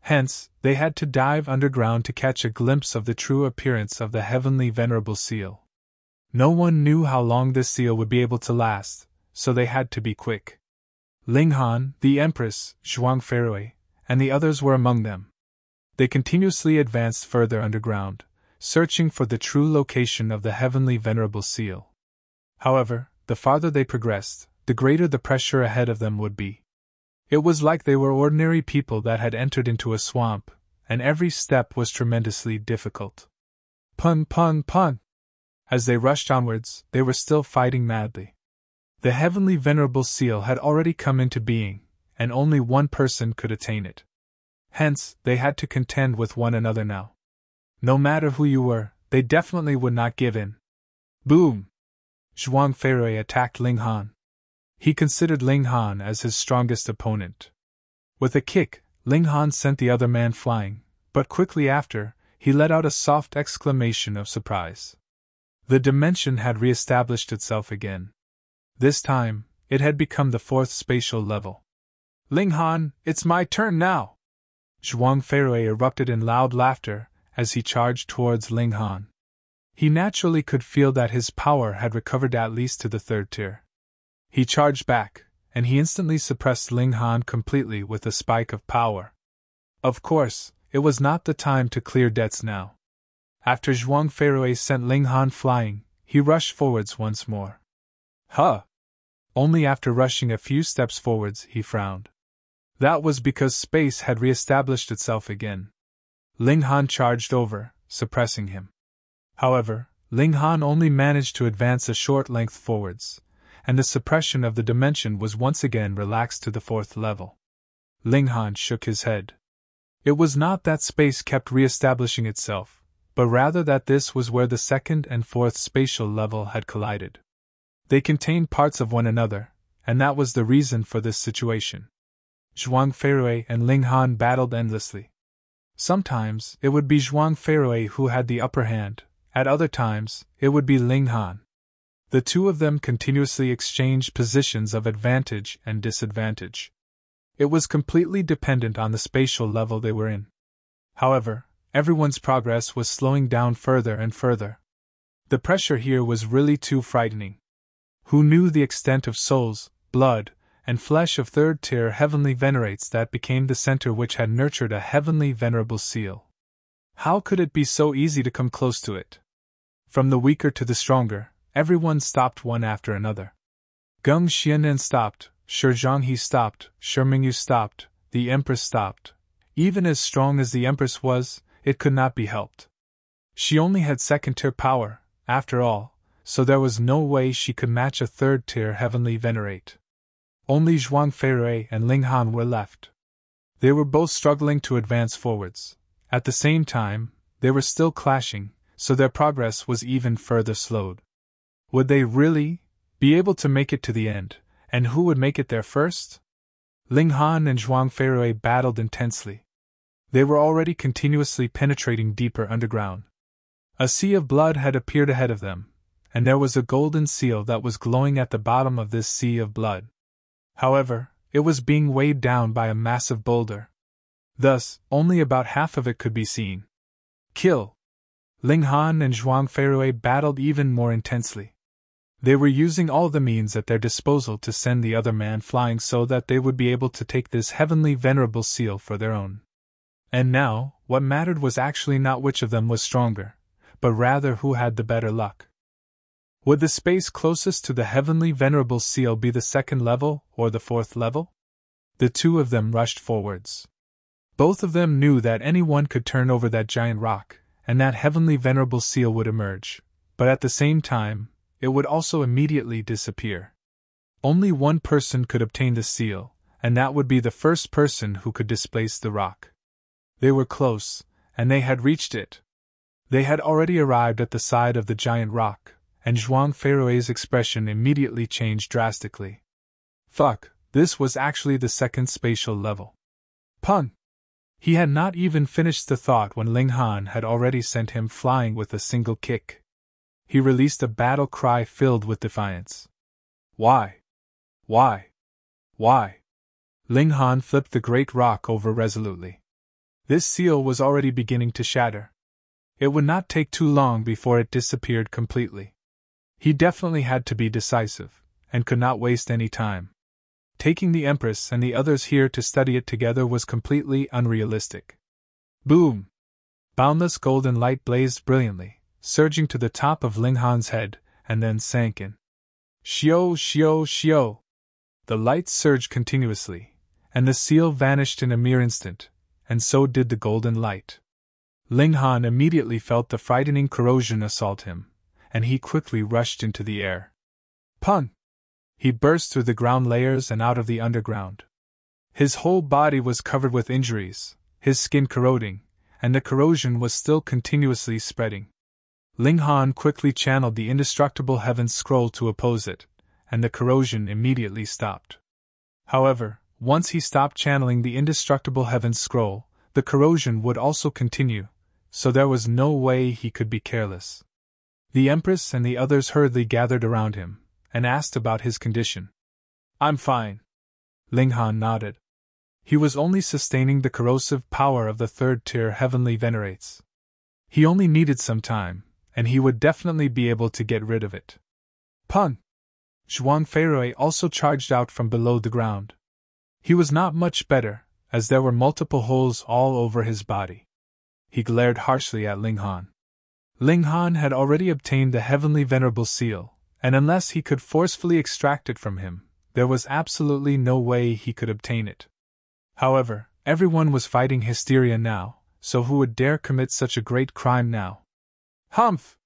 Hence, they had to dive underground to catch a glimpse of the true appearance of the Heavenly Venerable Seal. No one knew how long this seal would be able to last, so they had to be quick. Ling Han, the Empress, Zhuang Feirui, and the others were among them. They continuously advanced further underground, searching for the true location of the Heavenly Venerable Seal. However, the farther they progressed, the greater the pressure ahead of them would be. It was like they were ordinary people that had entered into a swamp, and every step was tremendously difficult. Pun pun pun! As they rushed onwards, they were still fighting madly. The Heavenly Venerable Seal had already come into being, and only one person could attain it. Hence, they had to contend with one another now. No matter who you were, they definitely would not give in. Boom! Zhuang Feirui attacked Ling Han. He considered Ling Han as his strongest opponent. With a kick, Ling Han sent the other man flying, but quickly after, he let out a soft exclamation of surprise. The dimension had re-established itself again. This time, it had become the fourth spatial level. Ling Han, it's my turn now! Zhuang Feirui erupted in loud laughter as he charged towards Ling Han. He naturally could feel that his power had recovered at least to the third tier. He charged back, and he instantly suppressed Ling Han completely with a spike of power. Of course, it was not the time to clear debts now. After Zhuang Feirui sent Ling Han flying, he rushed forwards once more. Huh! Only after rushing a few steps forwards he frowned. That was because space had re-established itself again. Ling Han charged over, suppressing him. However, Ling Han only managed to advance a short length forwards, and the suppression of the dimension was once again relaxed to the fourth level. Ling Han shook his head. It was not that space kept re-establishing itself, but rather that this was where the second and fourth spatial level had collided. They contained parts of one another, and that was the reason for this situation. Zhuang Feirui and Ling Han battled endlessly. Sometimes, it would be Zhuang Feirui who had the upper hand, at other times, it would be Ling Han. The two of them continuously exchanged positions of advantage and disadvantage. It was completely dependent on the spatial level they were in. However, everyone's progress was slowing down further and further. The pressure here was really too frightening. Who knew the extent of souls, blood, and flesh of third-tier heavenly venerates that became the center which had nurtured a heavenly venerable seal? How could it be so easy to come close to it? From the weaker to the stronger, everyone stopped one after another. Geng Xianen stopped, Shi Zhanghe stopped, Shi Mingyu stopped, the Empress stopped. Even as strong as the Empress was, it could not be helped. She only had second-tier power, after all, so there was no way she could match a third-tier heavenly venerate. Only Zhuang Feirui and Ling Han were left. They were both struggling to advance forwards. At the same time, they were still clashing, so their progress was even further slowed. Would they really be able to make it to the end, and who would make it there first? Ling Han and Zhuang Feirui battled intensely. They were already continuously penetrating deeper underground. A sea of blood had appeared ahead of them, and there was a golden seal that was glowing at the bottom of this sea of blood. However, it was being weighed down by a massive boulder. Thus, only about half of it could be seen. Kill! Ling Han and Zhuang Feirui battled even more intensely. They were using all the means at their disposal to send the other man flying so that they would be able to take this heavenly venerable seal for their own. And now, what mattered was actually not which of them was stronger, but rather who had the better luck. Would the space closest to the heavenly venerable seal be the second level or the fourth level? The two of them rushed forwards. Both of them knew that anyone could turn over that giant rock, and that heavenly venerable seal would emerge, but at the same time, it would also immediately disappear. Only one person could obtain the seal, and that would be the first person who could displace the rock. They were close, and they had reached it. They had already arrived at the side of the giant rock, and Zhuang Feirui's expression immediately changed drastically. Fuck, this was actually the second spatial level. Pun! He had not even finished the thought when Ling Han had already sent him flying with a single kick. He released a battle cry filled with defiance. Why? Why? Why? Ling Han flipped the great rock over resolutely. This seal was already beginning to shatter. It would not take too long before it disappeared completely. He definitely had to be decisive, and could not waste any time. Taking the Empress and the others here to study it together was completely unrealistic. Boom! Boundless golden light blazed brilliantly, surging to the top of Ling Han's head, and then sank in. Shio, shio, shio! The light surged continuously, and the seal vanished in a mere instant, and so did the golden light. Ling Han immediately felt the frightening corrosion assault him, and he quickly rushed into the air. Pun! He burst through the ground layers and out of the underground. His whole body was covered with injuries, his skin corroding, and the corrosion was still continuously spreading. Ling Han quickly channeled the indestructible Heaven's Scroll to oppose it, and the corrosion immediately stopped. However, once he stopped channeling the indestructible Heaven's Scroll, the corrosion would also continue, so there was no way he could be careless. The Empress and the others hurriedly gathered around him, and asked about his condition. I'm fine. Ling Han nodded. He was only sustaining the corrosive power of the third-tier heavenly venerates. He only needed some time, and he would definitely be able to get rid of it. Pun! Zhuang Feirui also charged out from below the ground. He was not much better, as there were multiple holes all over his body. He glared harshly at Ling Han. Ling Han had already obtained the heavenly venerable seal, and unless he could forcefully extract it from him, there was absolutely no way he could obtain it. However, everyone was fighting hysteria now, so who would dare commit such a great crime now? Humph!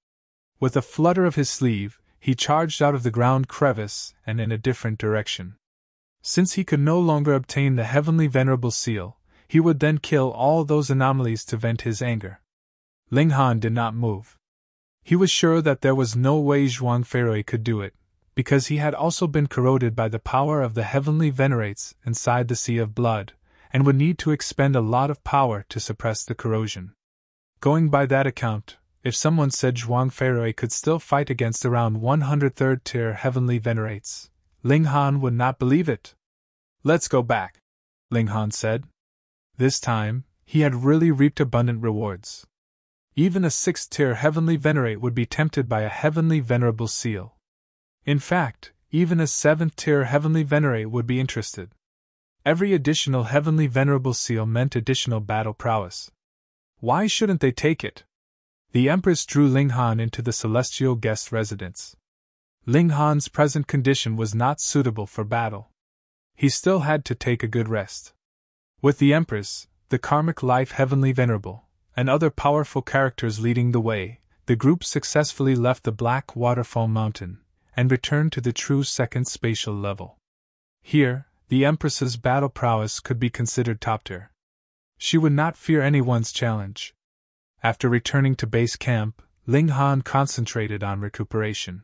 With a flutter of his sleeve, he charged out of the ground crevice and in a different direction. Since he could no longer obtain the heavenly venerable seal, he would then kill all those anomalies to vent his anger. Ling Han did not move. He was sure that there was no way Zhuang Feirui could do it, because he had also been corroded by the power of the heavenly venerates inside the Sea of Blood, and would need to expend a lot of power to suppress the corrosion. Going by that account, if someone said Zhuang Feirui could still fight against around 100 third-tier heavenly venerates, Ling Han would not believe it. Let's go back, Ling Han said. This time, he had really reaped abundant rewards. Even a 6th-tier heavenly venerate would be tempted by a heavenly venerable seal. In fact, even a 7th-tier heavenly venerate would be interested. Every additional heavenly venerable seal meant additional battle prowess. Why shouldn't they take it? The Empress drew Ling Han into the celestial guest residence. Ling Han's present condition was not suitable for battle. He still had to take a good rest. With the Empress, the karmic life heavenly venerable, and other powerful characters leading the way, the group successfully left the Black Waterfall Mountain, and returned to the true second spatial level. Here, the Empress's battle prowess could be considered top-tier. She would not fear anyone's challenge. After returning to base camp, Ling Han concentrated on recuperation.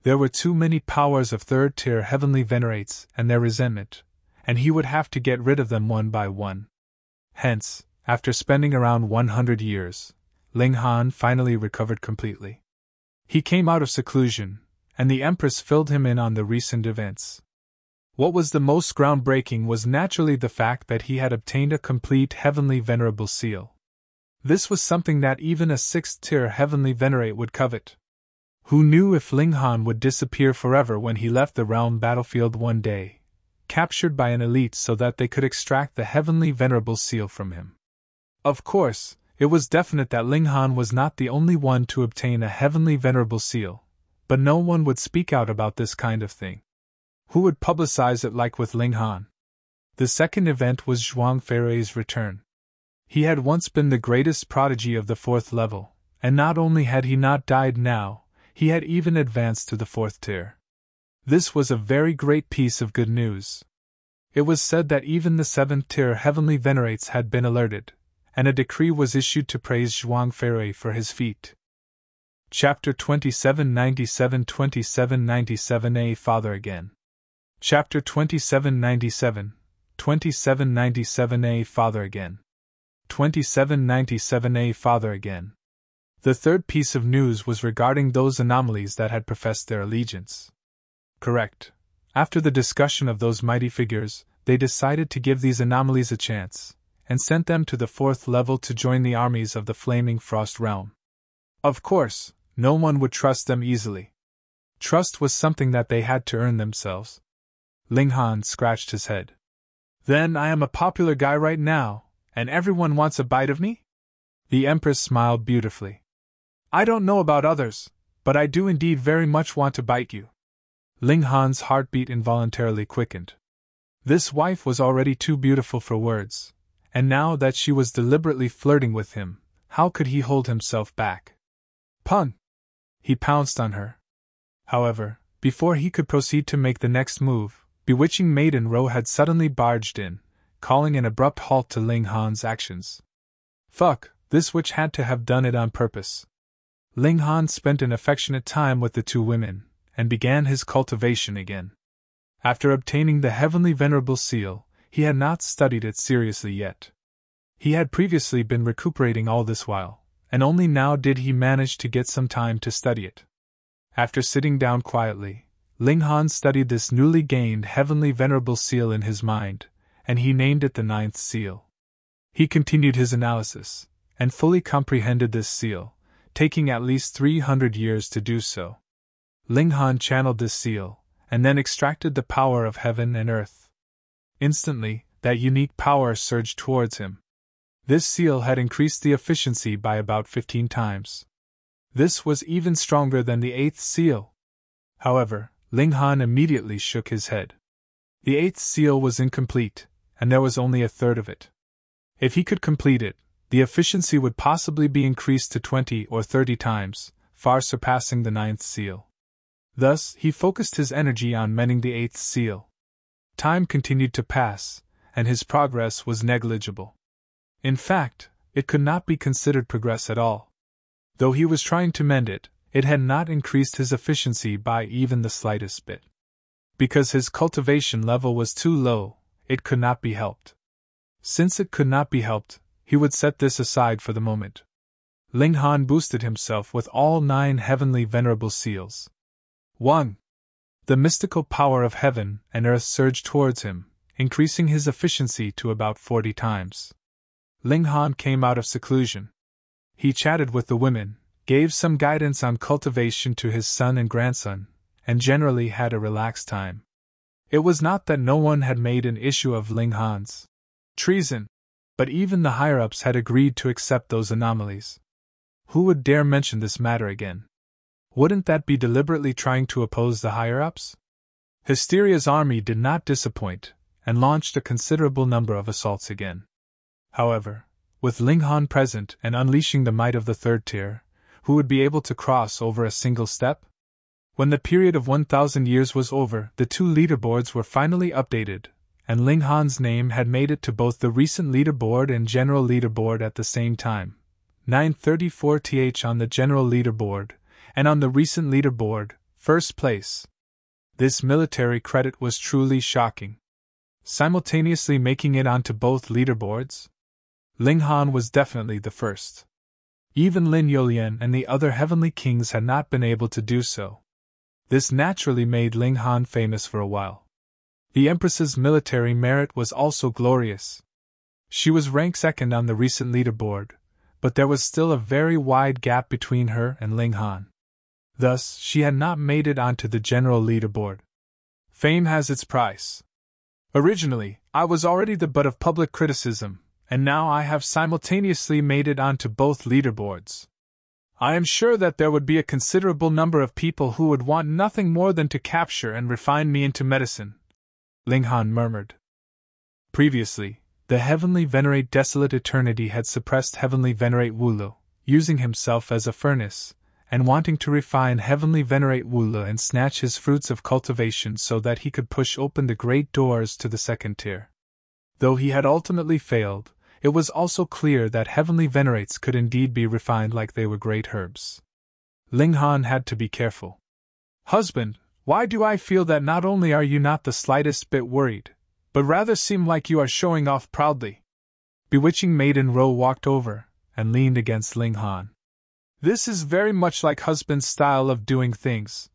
There were too many powers of third-tier heavenly venerates and their resentment, and he would have to get rid of them one by one. Hence, after spending around 100 years, Ling Han finally recovered completely. He came out of seclusion, and the Empress filled him in on the recent events. What was the most groundbreaking was naturally the fact that he had obtained a complete heavenly venerable seal. This was something that even a 6th-tier heavenly venerate would covet. Who knew if Ling Han would disappear forever when he left the realm battlefield one day, captured by an elite so that they could extract the heavenly Venerable seal from him? Of course, it was definite that Ling Han was not the only one to obtain a heavenly Venerable seal, but no one would speak out about this kind of thing. Who would publicize it like with Ling Han? The second event was Zhuang Feirui's return. He had once been the greatest prodigy of the 4th level, and not only had he not died now, he had even advanced to the 4th tier. This was a very great piece of good news. It was said that even the 7th tier heavenly venerates had been alerted, and a decree was issued to praise Zhuang Feirui for his feat. Chapter 2797-2797a Father Again. Chapter 2797, 2797a Father Again. 2797a Father Again. The third piece of news was regarding those anomalies that had professed their allegiance. Correct. After the discussion of those mighty figures, they decided to give these anomalies a chance, and sent them to the 4th level to join the armies of the Flaming Frost Realm. Of course, no one would trust them easily. Trust was something that they had to earn themselves. Ling Han scratched his head. Then I am a popular guy right now, and everyone wants a bite of me? The Empress smiled beautifully. I don't know about others, but I do indeed very much want to bite you. Ling Han's heartbeat involuntarily quickened. This wife was already too beautiful for words, and now that she was deliberately flirting with him, how could he hold himself back? Pun! He pounced on her. However, before he could proceed to make the next move, bewitching Maiden Ro had suddenly barged in, calling an abrupt halt to Ling Han's actions. Fuck, this witch had to have done it on purpose. Ling Han spent an affectionate time with the two women, and began his cultivation again. After obtaining the heavenly Venerable seal, he had not studied it seriously yet. He had previously been recuperating all this while, and only now did he manage to get some time to study it. After sitting down quietly, Ling Han studied this newly gained heavenly Venerable seal in his mind, and he named it the 9th seal. He continued his analysis, and fully comprehended this seal, taking at least 300 years to do so. Ling Han channeled this seal, and then extracted the power of heaven and earth. Instantly, that unique power surged towards him. This seal had increased the efficiency by about 15 times. This was even stronger than the 8th seal. However, Ling Han immediately shook his head. The 8th seal was incomplete, and there was only a third of it. If he could complete it, the efficiency would possibly be increased to 20 or 30 times, far surpassing the 9th seal. Thus, he focused his energy on mending the 8th seal. Time continued to pass, and his progress was negligible. In fact, it could not be considered progress at all. Though he was trying to mend it, it had not increased his efficiency by even the slightest bit. Because his cultivation level was too low, it could not be helped. Since it could not be helped, he would set this aside for the moment. Ling Han boosted himself with all 9 heavenly Venerable seals. 1. The mystical power of heaven and earth surged towards him, increasing his efficiency to about 40 times. Ling Han came out of seclusion. He chatted with the women, gave some guidance on cultivation to his son and grandson, and generally had a relaxed time. It was not that no one had made an issue of Ling Han's treason, but even the higher-ups had agreed to accept those anomalies. Who would dare mention this matter again? Wouldn't that be deliberately trying to oppose the higher-ups? Hysteria's army did not disappoint, and launched a considerable number of assaults again. However, with Ling Han present and unleashing the might of the 3rd tier, who would be able to cross over a single step? When the period of 1,000 years was over, the 2 leaderboards were finally updated, and Ling Han's name had made it to both the recent leaderboard and general leaderboard at the same time. 934th on the general leaderboard, and on the recent leaderboard, 1st place. This military credit was truly shocking. Simultaneously making it onto both leaderboards? Ling Han was definitely the first. Even Lin Yolian and the other heavenly kings had not been able to do so. This naturally made Ling Han famous for a while. The Empress's military merit was also glorious. She was ranked 2nd on the recent leaderboard, but there was still a very wide gap between her and Ling Han. Thus, she had not made it onto the general leaderboard. Fame has its price. Originally, I was already the butt of public criticism, and now I have simultaneously made it onto both leaderboards. I am sure that there would be a considerable number of people who would want nothing more than to capture and refine me into medicine, Ling Han murmured. Previously, the Heavenly Venerate Desolate Eternity had suppressed Heavenly Venerate Wulu, using himself as a furnace, and wanting to refine Heavenly Venerate Wulu and snatch his fruits of cultivation so that he could push open the great doors to the second tier. Though he had ultimately failed, it was also clear that Heavenly Venerates could indeed be refined like they were great herbs. Ling Han had to be careful. Husband, why do I feel that not only are you not the slightest bit worried, but rather seem like you are showing off proudly? Bewitching Maiden Ro walked over and leaned against Ling Han. This is very much like husband's style of doing things.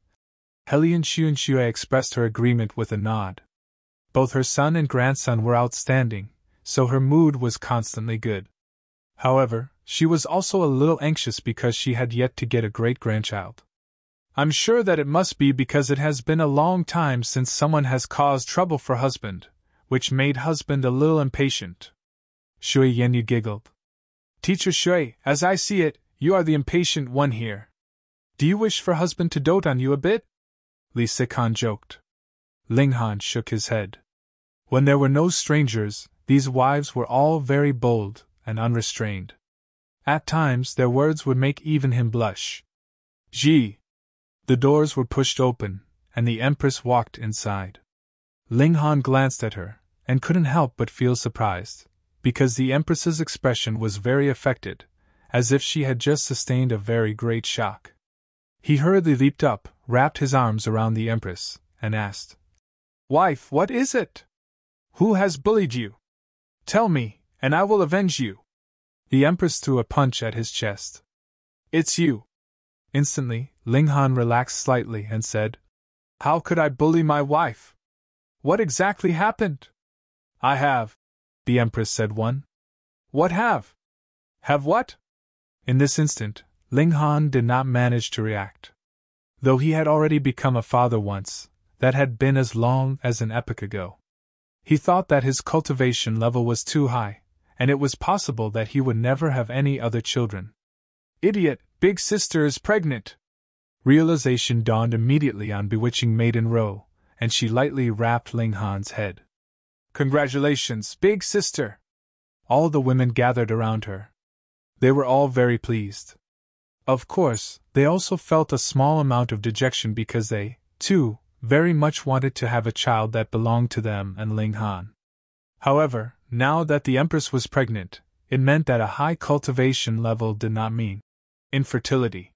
Helian Xuanxue expressed her agreement with a nod. Both her son and grandson were outstanding, so her mood was constantly good. However, she was also a little anxious because she had yet to get a great-grandchild. I'm sure that it must be because it has been a long time since someone has caused trouble for husband, which made husband a little impatient. Shui Yenyu giggled. Teacher Shui, as I see it, you are the impatient one here. Do you wish for husband to dote on you a bit? Li Sikan joked. Ling Han shook his head. When there were no strangers, these wives were all very bold and unrestrained. At times their words would make even him blush. Ji! The doors were pushed open, and the Empress walked inside. Ling Han glanced at her, and couldn't help but feel surprised, because the Empress's expression was very affected, as if she had just sustained a very great shock. He hurriedly leaped up, wrapped his arms around the Empress, and asked, Wife, what is it? Who has bullied you? Tell me, and I will avenge you. The Empress threw a punch at his chest. It's you. Instantly, Ling Han relaxed slightly and said, How could I bully my wife? What exactly happened? I have, the Empress said. What have? Have what? In this instant, Ling Han did not manage to react. Though he had already become a father once, that had been as long as an epoch ago. He thought that his cultivation level was too high, and it was possible that he would never have any other children. Idiot, big sister is pregnant! Realization dawned immediately on bewitching Maiden Ro, and she lightly rapped Ling Han's head. Congratulations, big sister! All the women gathered around her. They were all very pleased. Of course, they also felt a small amount of dejection because they, too, very much wanted to have a child that belonged to them and Ling Han. However, now that the Empress was pregnant, it meant that a high cultivation level did not mean infertility.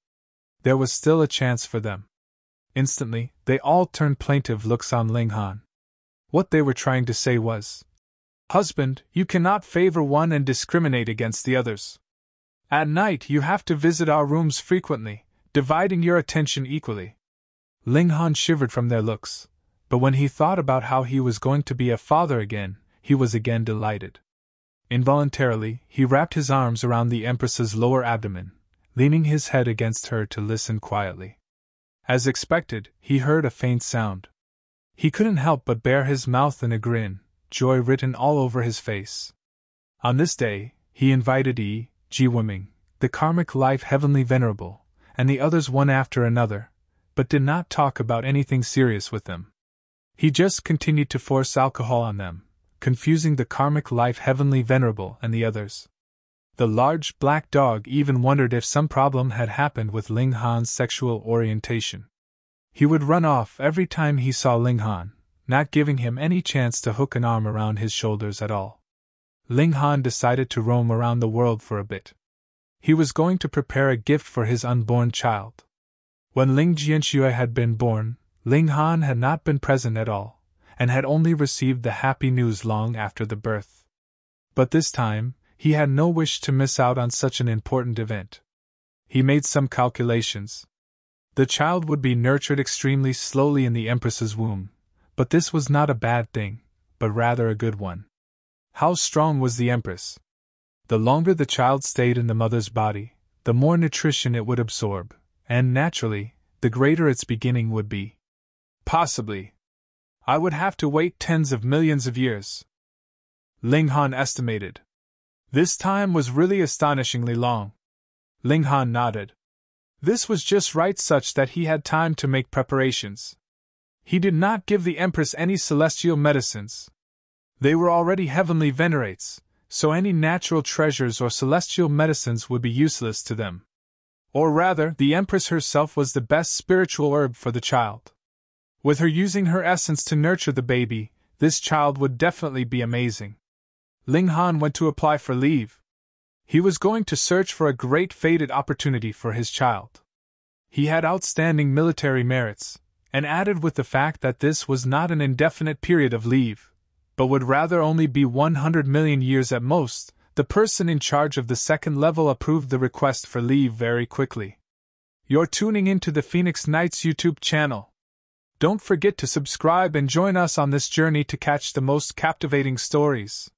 There was still a chance for them. Instantly, they all turned plaintive looks on Ling Han. What they were trying to say was, Husband, you cannot favor one and discriminate against the others. At night you have to visit our rooms frequently, dividing your attention equally. Ling Han shivered from their looks, but when he thought about how he was going to be a father again, he was again delighted. Involuntarily, he wrapped his arms around the Empress's lower abdomen, leaning his head against her to listen quietly. As expected, he heard a faint sound. He couldn't help but bare his mouth in a grin, joy written all over his face. On this day, he invited Ji Wiming, the karmic life Heavenly Venerable, and the others one after another, but did not talk about anything serious with them. He just continued to force alcohol on them, confusing the karmic life Heavenly Venerable and the others. The large black dog even wondered if some problem had happened with Ling Han's sexual orientation. He would run off every time he saw Ling Han, not giving him any chance to hook an arm around his shoulders at all. Ling Han decided to roam around the world for a bit. He was going to prepare a gift for his unborn child. When Ling Jianxue had been born, Ling Han had not been present at all, and had only received the happy news long after the birth. But this time, he had no wish to miss out on such an important event. He made some calculations. The child would be nurtured extremely slowly in the Empress's womb, but this was not a bad thing, but rather a good one. How strong was the Empress? The longer the child stayed in the mother's body, the more nutrition it would absorb, and naturally, the greater its beginning would be. Possibly. I would have to wait tens of millions of years. Ling Han estimated. This time was really astonishingly long. Ling Han nodded. This was just right, such that he had time to make preparations. He did not give the Empress any celestial medicines. They were already heavenly venerates, so any natural treasures or celestial medicines would be useless to them. Or rather, the Empress herself was the best spiritual herb for the child. With her using her essence to nurture the baby, this child would definitely be amazing. Ling Han went to apply for leave. He was going to search for a great fated opportunity for his child. He had outstanding military merits, and added with the fact that this was not an indefinite period of leave, but would rather only be 100 million years at most, the person in charge of the second level approved the request for leave very quickly. You're tuning into the Phoenix Knights YouTube channel. Don't forget to subscribe and join us on this journey to catch the most captivating stories.